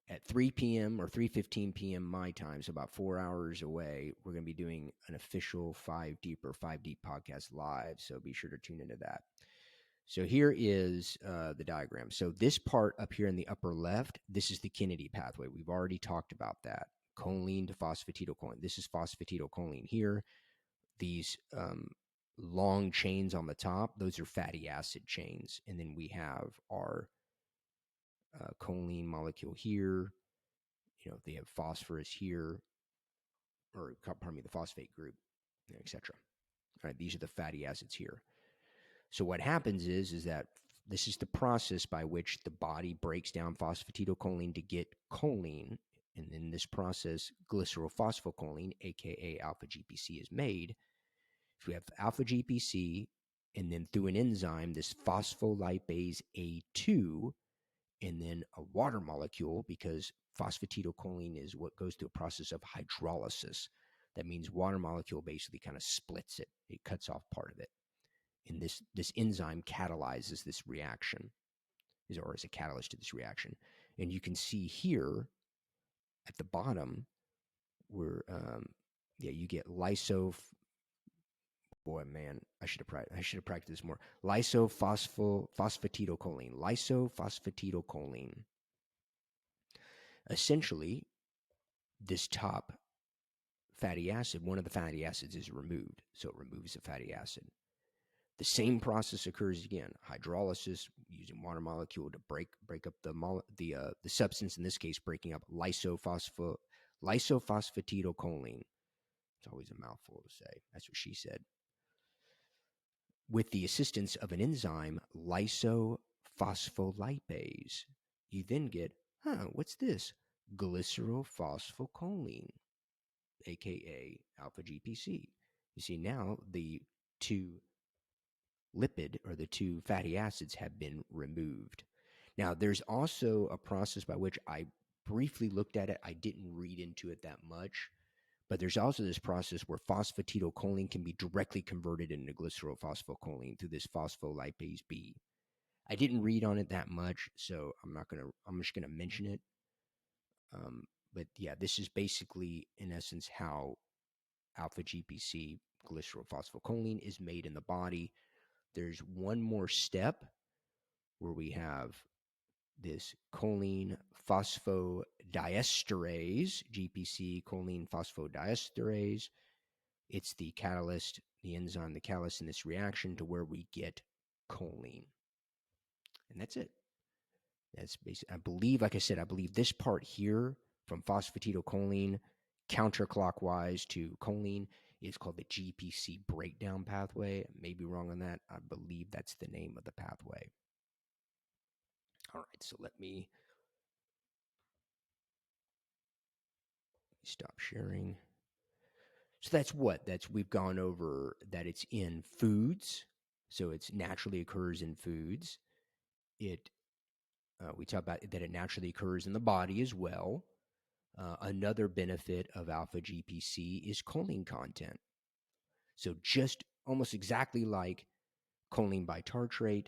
At 3 p.m. or 3:15 p.m. my time, so about 4 hours away, we're going to be doing an official 5 Deep podcast live. So be sure to tune into that. So here is the diagram. So this part up here in the upper left, this is the Kennedy pathway. We've already talked about that. Choline to phosphatidylcholine. This is phosphatidylcholine here. These long chains on the top, those are fatty acid chains. And then we have our choline molecule here. They have phosphorus here, or pardon me, the phosphate group, etc. All right, these are the fatty acids here. So what happens is that this is the process by which the body breaks down phosphatidylcholine to get choline. And in this process, glycerophosphocholline, aka alpha GPC, is made. So we have alpha GPC and then through an enzyme, this phospholipase A2, and then a water molecule, because phosphatidylcholine is what goes through a process of hydrolysis. That means water molecule basically kind of splits it. It cuts off part of it. And this enzyme catalyzes this reaction, or is a catalyst to this reaction. And you can see here at the bottom where, you get boy, man, I should have practiced more. Lysophosphatidylcholine. Essentially, this top fatty acid, one of the fatty acids is removed, so it removes the fatty acid. The same process occurs again, hydrolysis using water molecule to break up the substance. In this case, breaking up lysophosphatidylcholine. It's always a mouthful to say. That's what she said. With the assistance of an enzyme, lysophospholipase, you then get, what's this? Glycerylphosphocholine, aka alpha-GPC. You see, now the two the two fatty acids have been removed. Now, there's also a process by which I briefly looked at it. I didn't read into it that much. But there's also this process where phosphatidylcholine can be directly converted into glycerylphosphocholine through this phospholipase B. I didn't read on it that much, so I'm just gonna mention it. But yeah, this is basically, in essence, how alpha GPC, glycerylphosphocholine, is made in the body. There's one more step where we have this choline phosphodiesterase, GPC, choline phosphodiesterase. It's the catalyst, the enzyme, the catalyst in this reaction to where we get choline. And that's it. That's basically, I believe, like I said, I believe this part here from phosphatidylcholine counterclockwise to choline is called the GPC breakdown pathway. I may be wrong on that. I believe that's the name of the pathway. All right, so let me stop sharing. So we've gone over that it's in foods. So it naturally occurs in foods. We talk about that it naturally occurs in the body as well. Another benefit of alpha GPC is choline content. So just almost exactly like choline bitartrate,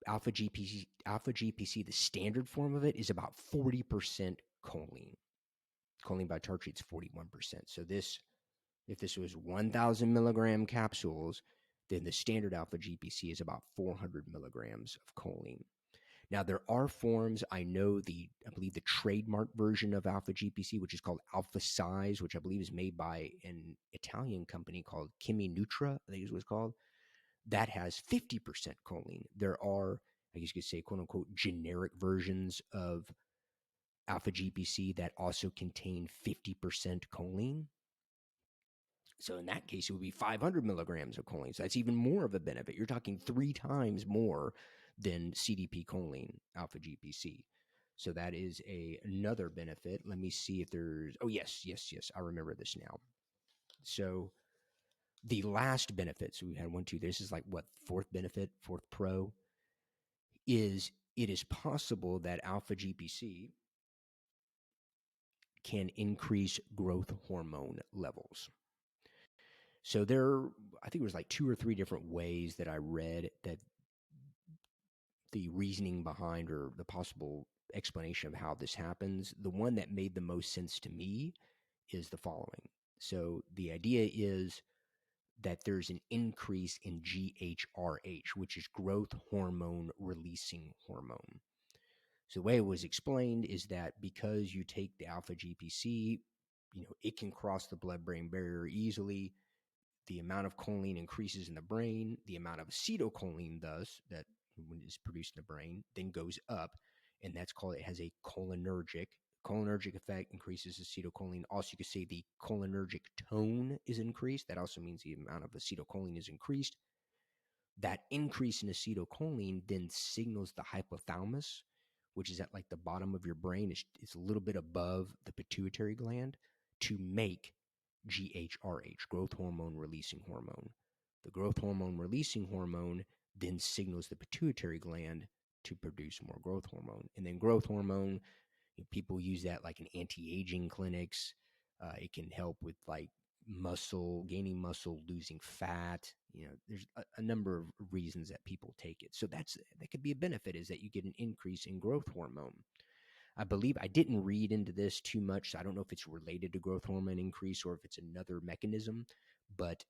alpha GPC, the standard form of it is about 40% choline. Choline bitartrate is 41%. So if this was 1,000 milligram capsules, then the standard alpha GPC is about 400 milligrams of choline. Now, there are forms. I believe the trademark version of alpha GPC, which is called Alpha Size, which I believe is made by an Italian company called Nutra, I think is what it's called, that has 50% choline. There are, I guess you could say, quote unquote, generic versions of alpha GPC that also contain 50% choline. So in that case, it would be 500 milligrams of choline. So that's even more of a benefit. You're talking 3 times more than CDP-Choline alpha GPC. So that is another benefit. Let me see if there's, yes. I remember this now. So the last benefit, so we had 1, 2, this is like what, fourth benefit, fourth pro, is it is possible that alpha GPC can increase growth hormone levels. So I think it was like 2 or 3 different ways that I read that the reasoning behind or the possible explanation of how this happens. The one that made the most sense to me is the following. So the idea is that there's an increase in GHRH, which is growth hormone releasing hormone. So the way it was explained is that because you take the alpha GPC, it can cross the blood-brain barrier easily. The amount of choline increases in the brain. The amount of acetylcholine, thus, that is produced in the brain, then goes up, and that's called, it has a cholinergic effect, increases acetylcholine. Also, you could say the cholinergic tone is increased. That also means the amount of acetylcholine is increased. That increase in acetylcholine then signals the hypothalamus, which is at like the bottom of your brain. It's a little bit above the pituitary gland, to make GHRH, growth hormone releasing hormone. The growth hormone releasing hormone then signals the pituitary gland to produce more growth hormone. And then growth hormone, people use that like in anti-aging clinics. It can help with like muscle, gaining muscle, losing fat. There's a number of reasons that people take it. So that could be a benefit, is that you get an increase in growth hormone. I believe I didn't read into this too much, so I don't know if it's related to growth hormone increase or if it's another mechanism, but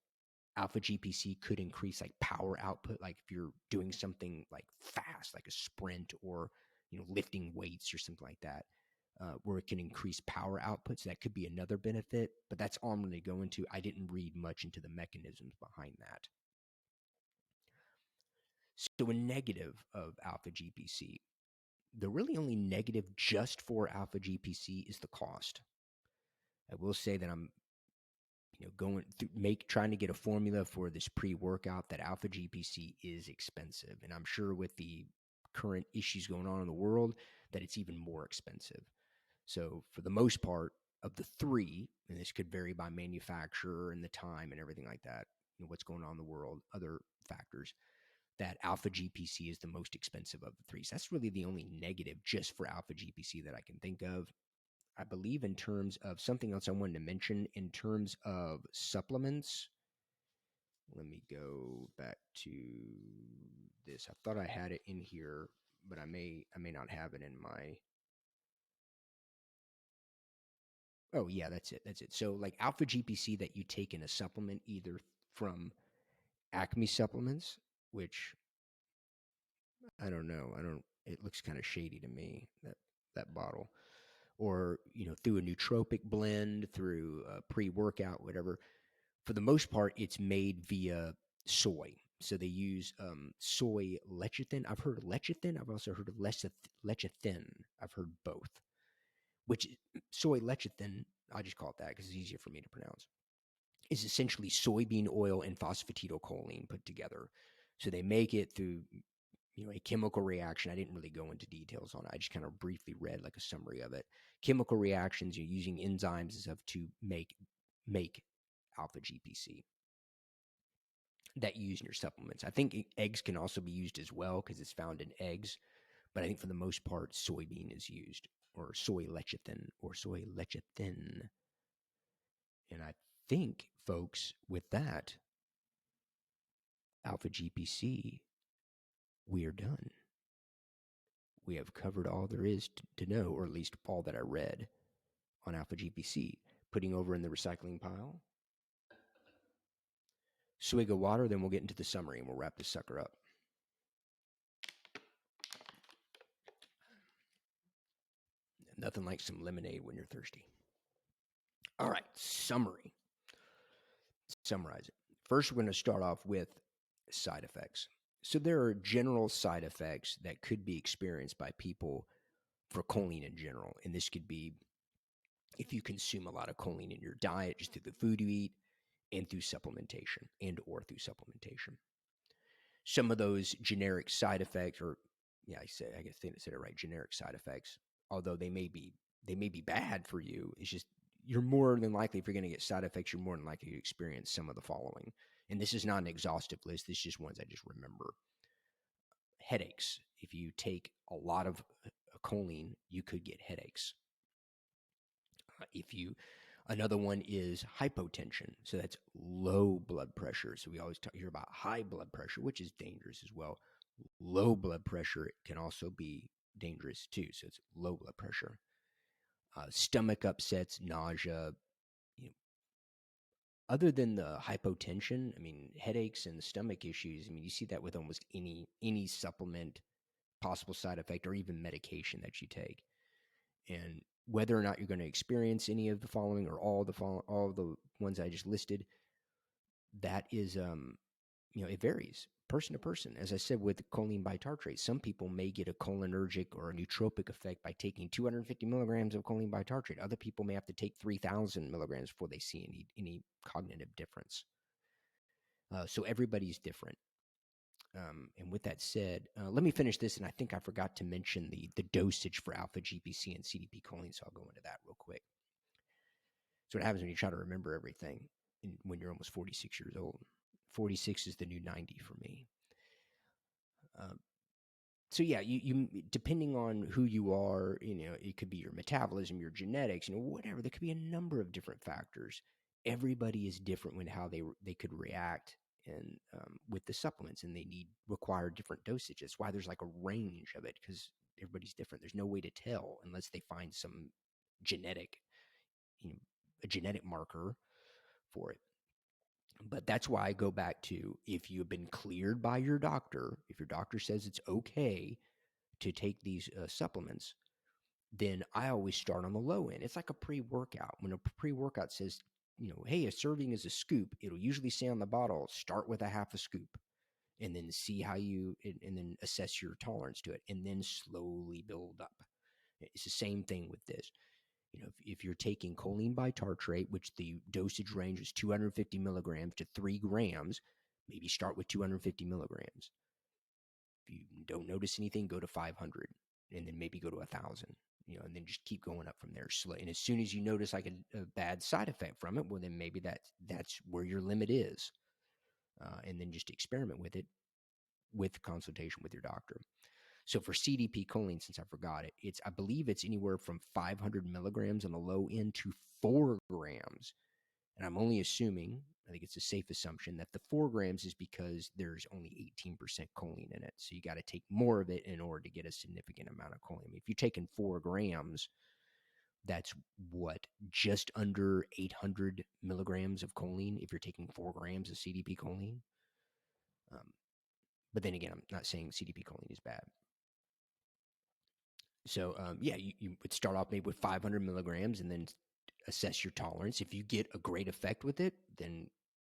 alpha GPC could increase like power output, like if you're doing something like fast, like a sprint, or lifting weights or something like that, where it can increase power output. So that could be another benefit, but that's all I'm going to go into. I didn't read much into the mechanisms behind that. So a negative of alpha GPC, the really only negative just for alpha GPC is the cost. I will say that I'm going through trying to get a formula for this pre-workout. That alpha GPC is expensive, and I'm sure with the current issues going on in the world that it's even more expensive. So for the most part of the three, and this could vary by manufacturer and the time and everything like that, what's going on in the world, other factors, that alpha GPC is the most expensive of the three. So that's really the only negative just for alpha GPC that I can think of. I believe in terms of something else I wanted to mention, in terms of supplements. Let me go back to this. I thought I had it in here, but I may not have it in my. Oh yeah, that's it. That's it. So like alpha GPC that you take in a supplement, either from Acme Supplements, which I don't know. It looks kind of shady to me, that bottle, or through a nootropic blend, through a pre-workout, whatever. For the most part, it's made via soy. So they use soy lecithin. I've heard of lecithin. I've also heard of lecithin. I've heard both. Which soy lecithin, I just call it that because it's easier for me to pronounce, is essentially soybean oil and phosphatidylcholine put together. So they make it through a chemical reaction. I didn't really go into details on it. I just kind of briefly read like a summary of it. Chemical reactions, you're using enzymes and stuff to make alpha GPC that you use in your supplements. I think eggs can also be used as well because it's found in eggs, but I think for the most part, soybean is used, or soy lecithin, or soy lecithin. And I think, folks, with that, alpha GPC, we are done. We have covered all there is to know, or at least all that I read on alpha GPC. Putting over in the recycling pile. Swig of water, then we'll get into the summary and we'll wrap this sucker up. Nothing like some lemonade when you're thirsty. All right, summary. Summarize it. First, we're going to start off with side effects. So there are general side effects that could be experienced by people for choline in general. And this could be if you consume a lot of choline in your diet, just through the food you eat, and through supplementation, Some of those generic side effects, or I guess they said it right, generic side effects, although they may be bad for you. It's just you're more than likely, if you're going to get side effects, you're more than likely to experience some of the following. And this is not an exhaustive list. This is just ones I just remember. Headaches. If you take a lot of choline, you could get headaches. Another one is hypotension. So that's low blood pressure. So we always hear about high blood pressure, which is dangerous as well. Low blood pressure can also be dangerous too. So it's low blood pressure. Stomach upsets, nausea. Other than the hypotension, headaches and stomach issues, you see that with almost any supplement, possible side effect, or even medication that you take. And whether or not you're going to experience any of the following, or all the ones I just listed, that is, it varies person to person. As I said with choline bitartrate, some people may get a cholinergic or a nootropic effect by taking 250 milligrams of choline bitartrate. Other people may have to take 3,000 milligrams before they see any cognitive difference. So everybody's different. And with that said, let me finish this. And I think I forgot to mention the dosage for alpha GPC and CDP-Choline, so I'll go into that real quick. So what happens when you try to remember everything when you're almost 46 years old? 46 is the new 90 for me. So yeah, you depending on who you are, it could be your metabolism, your genetics, whatever. There could be a number of different factors. Everybody is different when how they could react and with the supplements, and they require different dosages. That's why there's like a range of it, because everybody's different. There's no way to tell unless they find some genetic, a genetic marker for it. But that's why I go back to, if you've been cleared by your doctor, if your doctor says it's okay to take these supplements, then I always start on the low end. It's like a pre-workout. When a pre-workout says, hey, a serving is a scoop, it'll usually say on the bottle, start with a half a scoop and then see how and then assess your tolerance to it, and then slowly build up. It's the same thing with this. If you're taking choline bitartrate, which the dosage range is 250 milligrams to 3 grams, maybe start with 250 milligrams. If you don't notice anything, go to 500, and then maybe go to 1,000, and then just keep going up from there. And as soon as you notice like a bad side effect from it, well, then maybe that's where your limit is, and then just experiment with it with consultation with your doctor. So for CDP choline, since I forgot it, I believe it's anywhere from 500 milligrams on the low end to 4 grams. And I'm only assuming, I think it's a safe assumption, that the 4 grams is because there's only 18% choline in it. So you got to take more of it in order to get a significant amount of choline. I mean, if you're taking 4 grams, that's just under 800 milligrams of choline if you're taking 4 grams of CDP choline. But then again, I'm not saying CDP choline is bad. So yeah, you would start off maybe with 500 milligrams and then assess your tolerance. If you get a great effect with it, then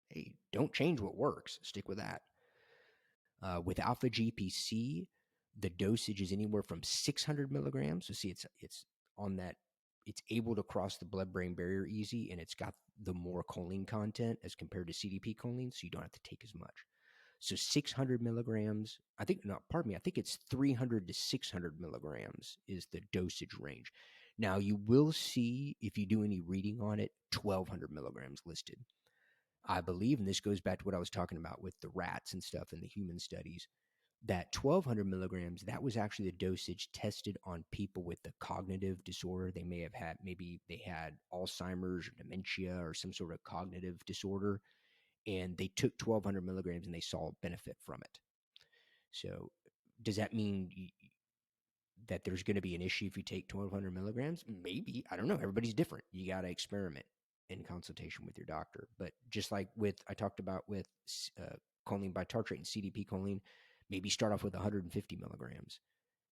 hey, don't change what works. Stick with that. With alpha-GPC, the dosage is anywhere from 600 milligrams. So see, it's on that. It's able to cross the blood-brain barrier easy, and it's got the more choline content as compared to CDP choline, so you don't have to take as much. So 600 milligrams, I think it's 300 to 600 milligrams is the dosage range. Now, you will see, if you do any reading on it, 1,200 milligrams listed. I believe, and this goes back to what I was talking about with the rats and stuff in the human studies, that 1,200 milligrams, that was actually the dosage tested on people with a cognitive disorder. Maybe they had Alzheimer's or dementia or some sort of cognitive disorder, and they took 1,200 milligrams and they saw benefit from it. So does that mean that there's going to be an issue if you take 1,200 milligrams? Maybe. I don't know. Everybody's different. You got to experiment in consultation with your doctor. But just like I talked about with choline bitartrate and CDP choline, maybe start off with 150 milligrams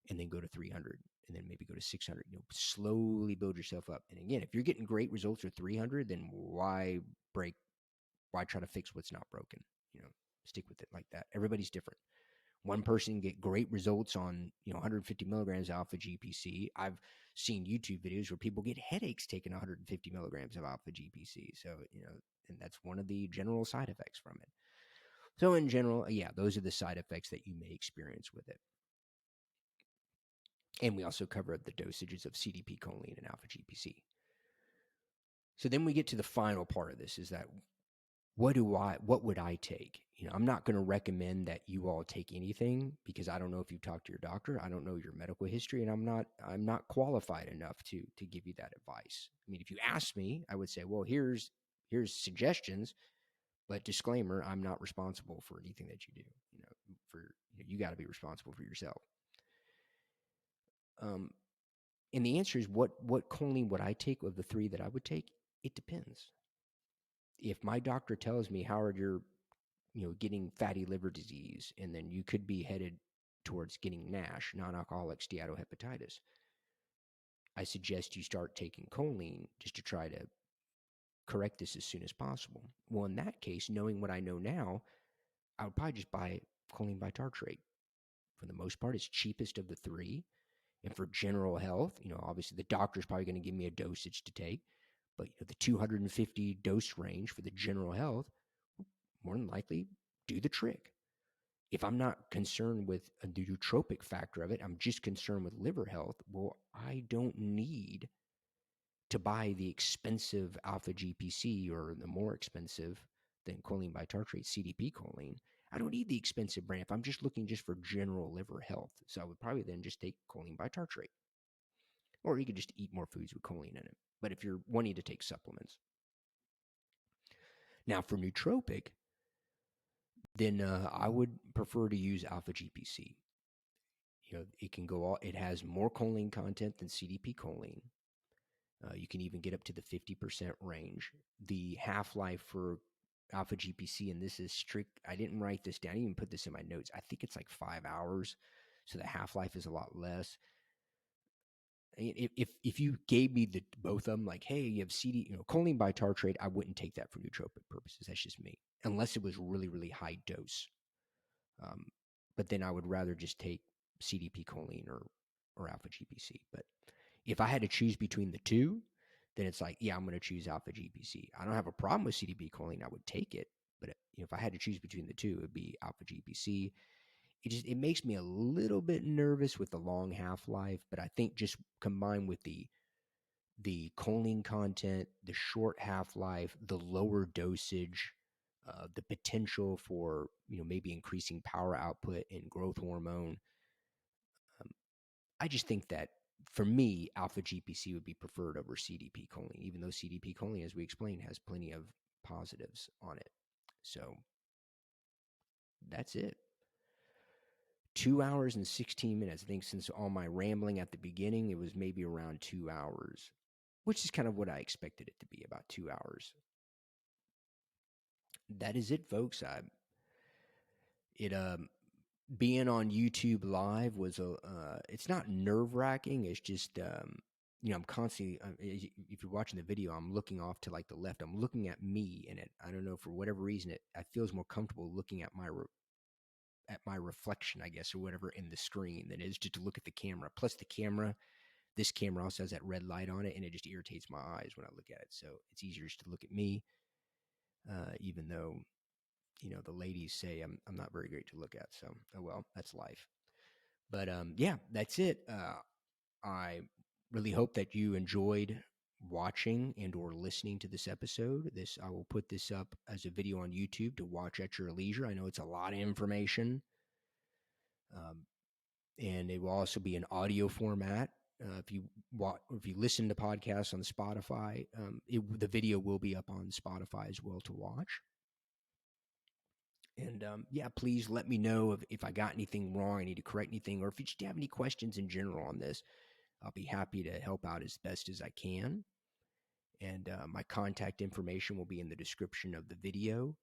and then go to 300 and then maybe go to 600. Slowly build yourself up. And again, if you're getting great results with 300, then why try to fix what's not broken? Stick with it like that. Everybody's different. One person get great results on 150 milligrams alpha-GPC. I've seen YouTube videos where people get headaches taking 150 milligrams of alpha-GPC. So and that's one of the general side effects from it. So in general, yeah, those are the side effects that you may experience with it. And we also cover the dosages of CDP-Choline and alpha-GPC. So then we get to the final part of this, is that what would I take? I'm not going to recommend that you all take anything, because I don't know if you've talked to your doctor. I don't know your medical history, and I'm not qualified enough to give you that advice. I mean, if you ask me, I would say, well, here's suggestions, but disclaimer, I'm not responsible for anything that you do. You got to be responsible for yourself. And the answer is, what choline would I take of the 3 that I would take? It depends. If my doctor tells me, Howard, you're getting fatty liver disease, and then you could be headed towards getting NASH, non-alcoholic steatohepatitis, I suggest you start taking choline just to try to correct this as soon as possible. Well, in that case, knowing what I know now, I would probably just buy choline bitartrate. For the most part, it's cheapest of the 3. And for general health, obviously the doctor's probably going to give me a dosage to take, but the 250 dose range for the general health, more than likely, do the trick. If I'm not concerned with a nootropic factor of it, I'm just concerned with liver health, well, I don't need to buy the expensive alpha-GPC or the more expensive than choline bitartrate, CDP-Choline, I don't need the expensive brand if I'm just looking just for general liver health. So I would probably then just take choline bitartrate. Or you could just eat more foods with choline in it. But if you're wanting to take supplements. Now for nootropic, then I would prefer to use alpha-GPC. It can go all. It has more choline content than CDP-Choline. You can even get up to the 50% range. The half-life for alpha-GPC, and this is strict. I didn't write this down. I didn't even put this in my notes. I think it's like 5 hours, so the half-life is a lot less. If you gave me the both of them, like, hey, you have choline bitartrate, I wouldn't take that for nootropic purposes. That's just me, unless it was really, really high dose. But then I would rather just take CDP-Choline or alpha-GPC. But if I had to choose between the two, then it's like, yeah, I'm going to choose alpha-GPC. I don't have a problem with CDP-Choline. I would take it. But if I had to choose between the two, it would be alpha-GPC. It makes me a little bit nervous with the long half-life, but I think just combined with the choline content, the short half-life, the lower dosage, the potential for maybe increasing power output and growth hormone, I just think that for me, alpha-GPC would be preferred over CDP-Choline, even though CDP-Choline, as we explained, has plenty of positives on it. So that's it. 2 hours and 16 minutes. I think since all my rambling at the beginning, it was maybe around 2 hours, which is kind of what I expected it to be, about 2 hours. That is it, folks. Being on YouTube Live was it's not nerve-wracking. It's just I'm constantly if you're watching the video, I'm looking off to like the left. I'm looking at me, and I don't know, for whatever reason, it feels more comfortable looking at my reflection, I guess, or whatever in the screen than it is just to look at the camera. Plus this camera also has that red light on it, and it just irritates my eyes when I look at it. So it's easier just to look at me, even though the ladies say I'm not very great to look at. So oh well, that's life. But yeah, that's it. I really hope that you enjoyed watching and or listening to this episode. I will put this up as a video on YouTube to watch at your leisure. I know it's a lot of information, and it will also be an audio format. If you listen to podcasts on Spotify, the video will be up on Spotify as well to watch. And yeah, please let me know if I got anything wrong, I need to correct anything, or if you just have any questions in general on this. I'll be happy to help out as best as I can. And my contact information will be in the description of the video,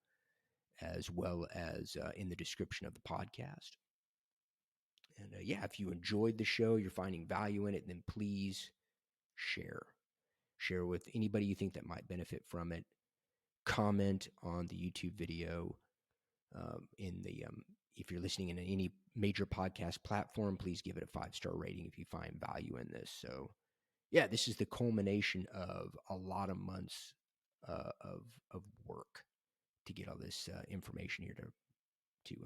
as well as in the description of the podcast. And yeah, if you enjoyed the show, you're finding value in it, then please share. Share with anybody you think that might benefit from it. Comment on the YouTube video. If you're listening in any major podcast platform, please give it a 5-star rating if you find value in this. So yeah, this is the culmination of a lot of months of work to get all this information here to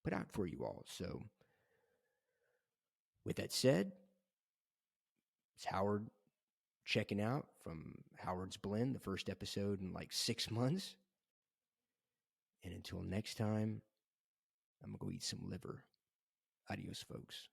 put out for you all. So with that said, it's Howard checking out from Howard's Blend, the first episode in like 6 months. And until next time, I'm going to go eat some liver. Adios, folks.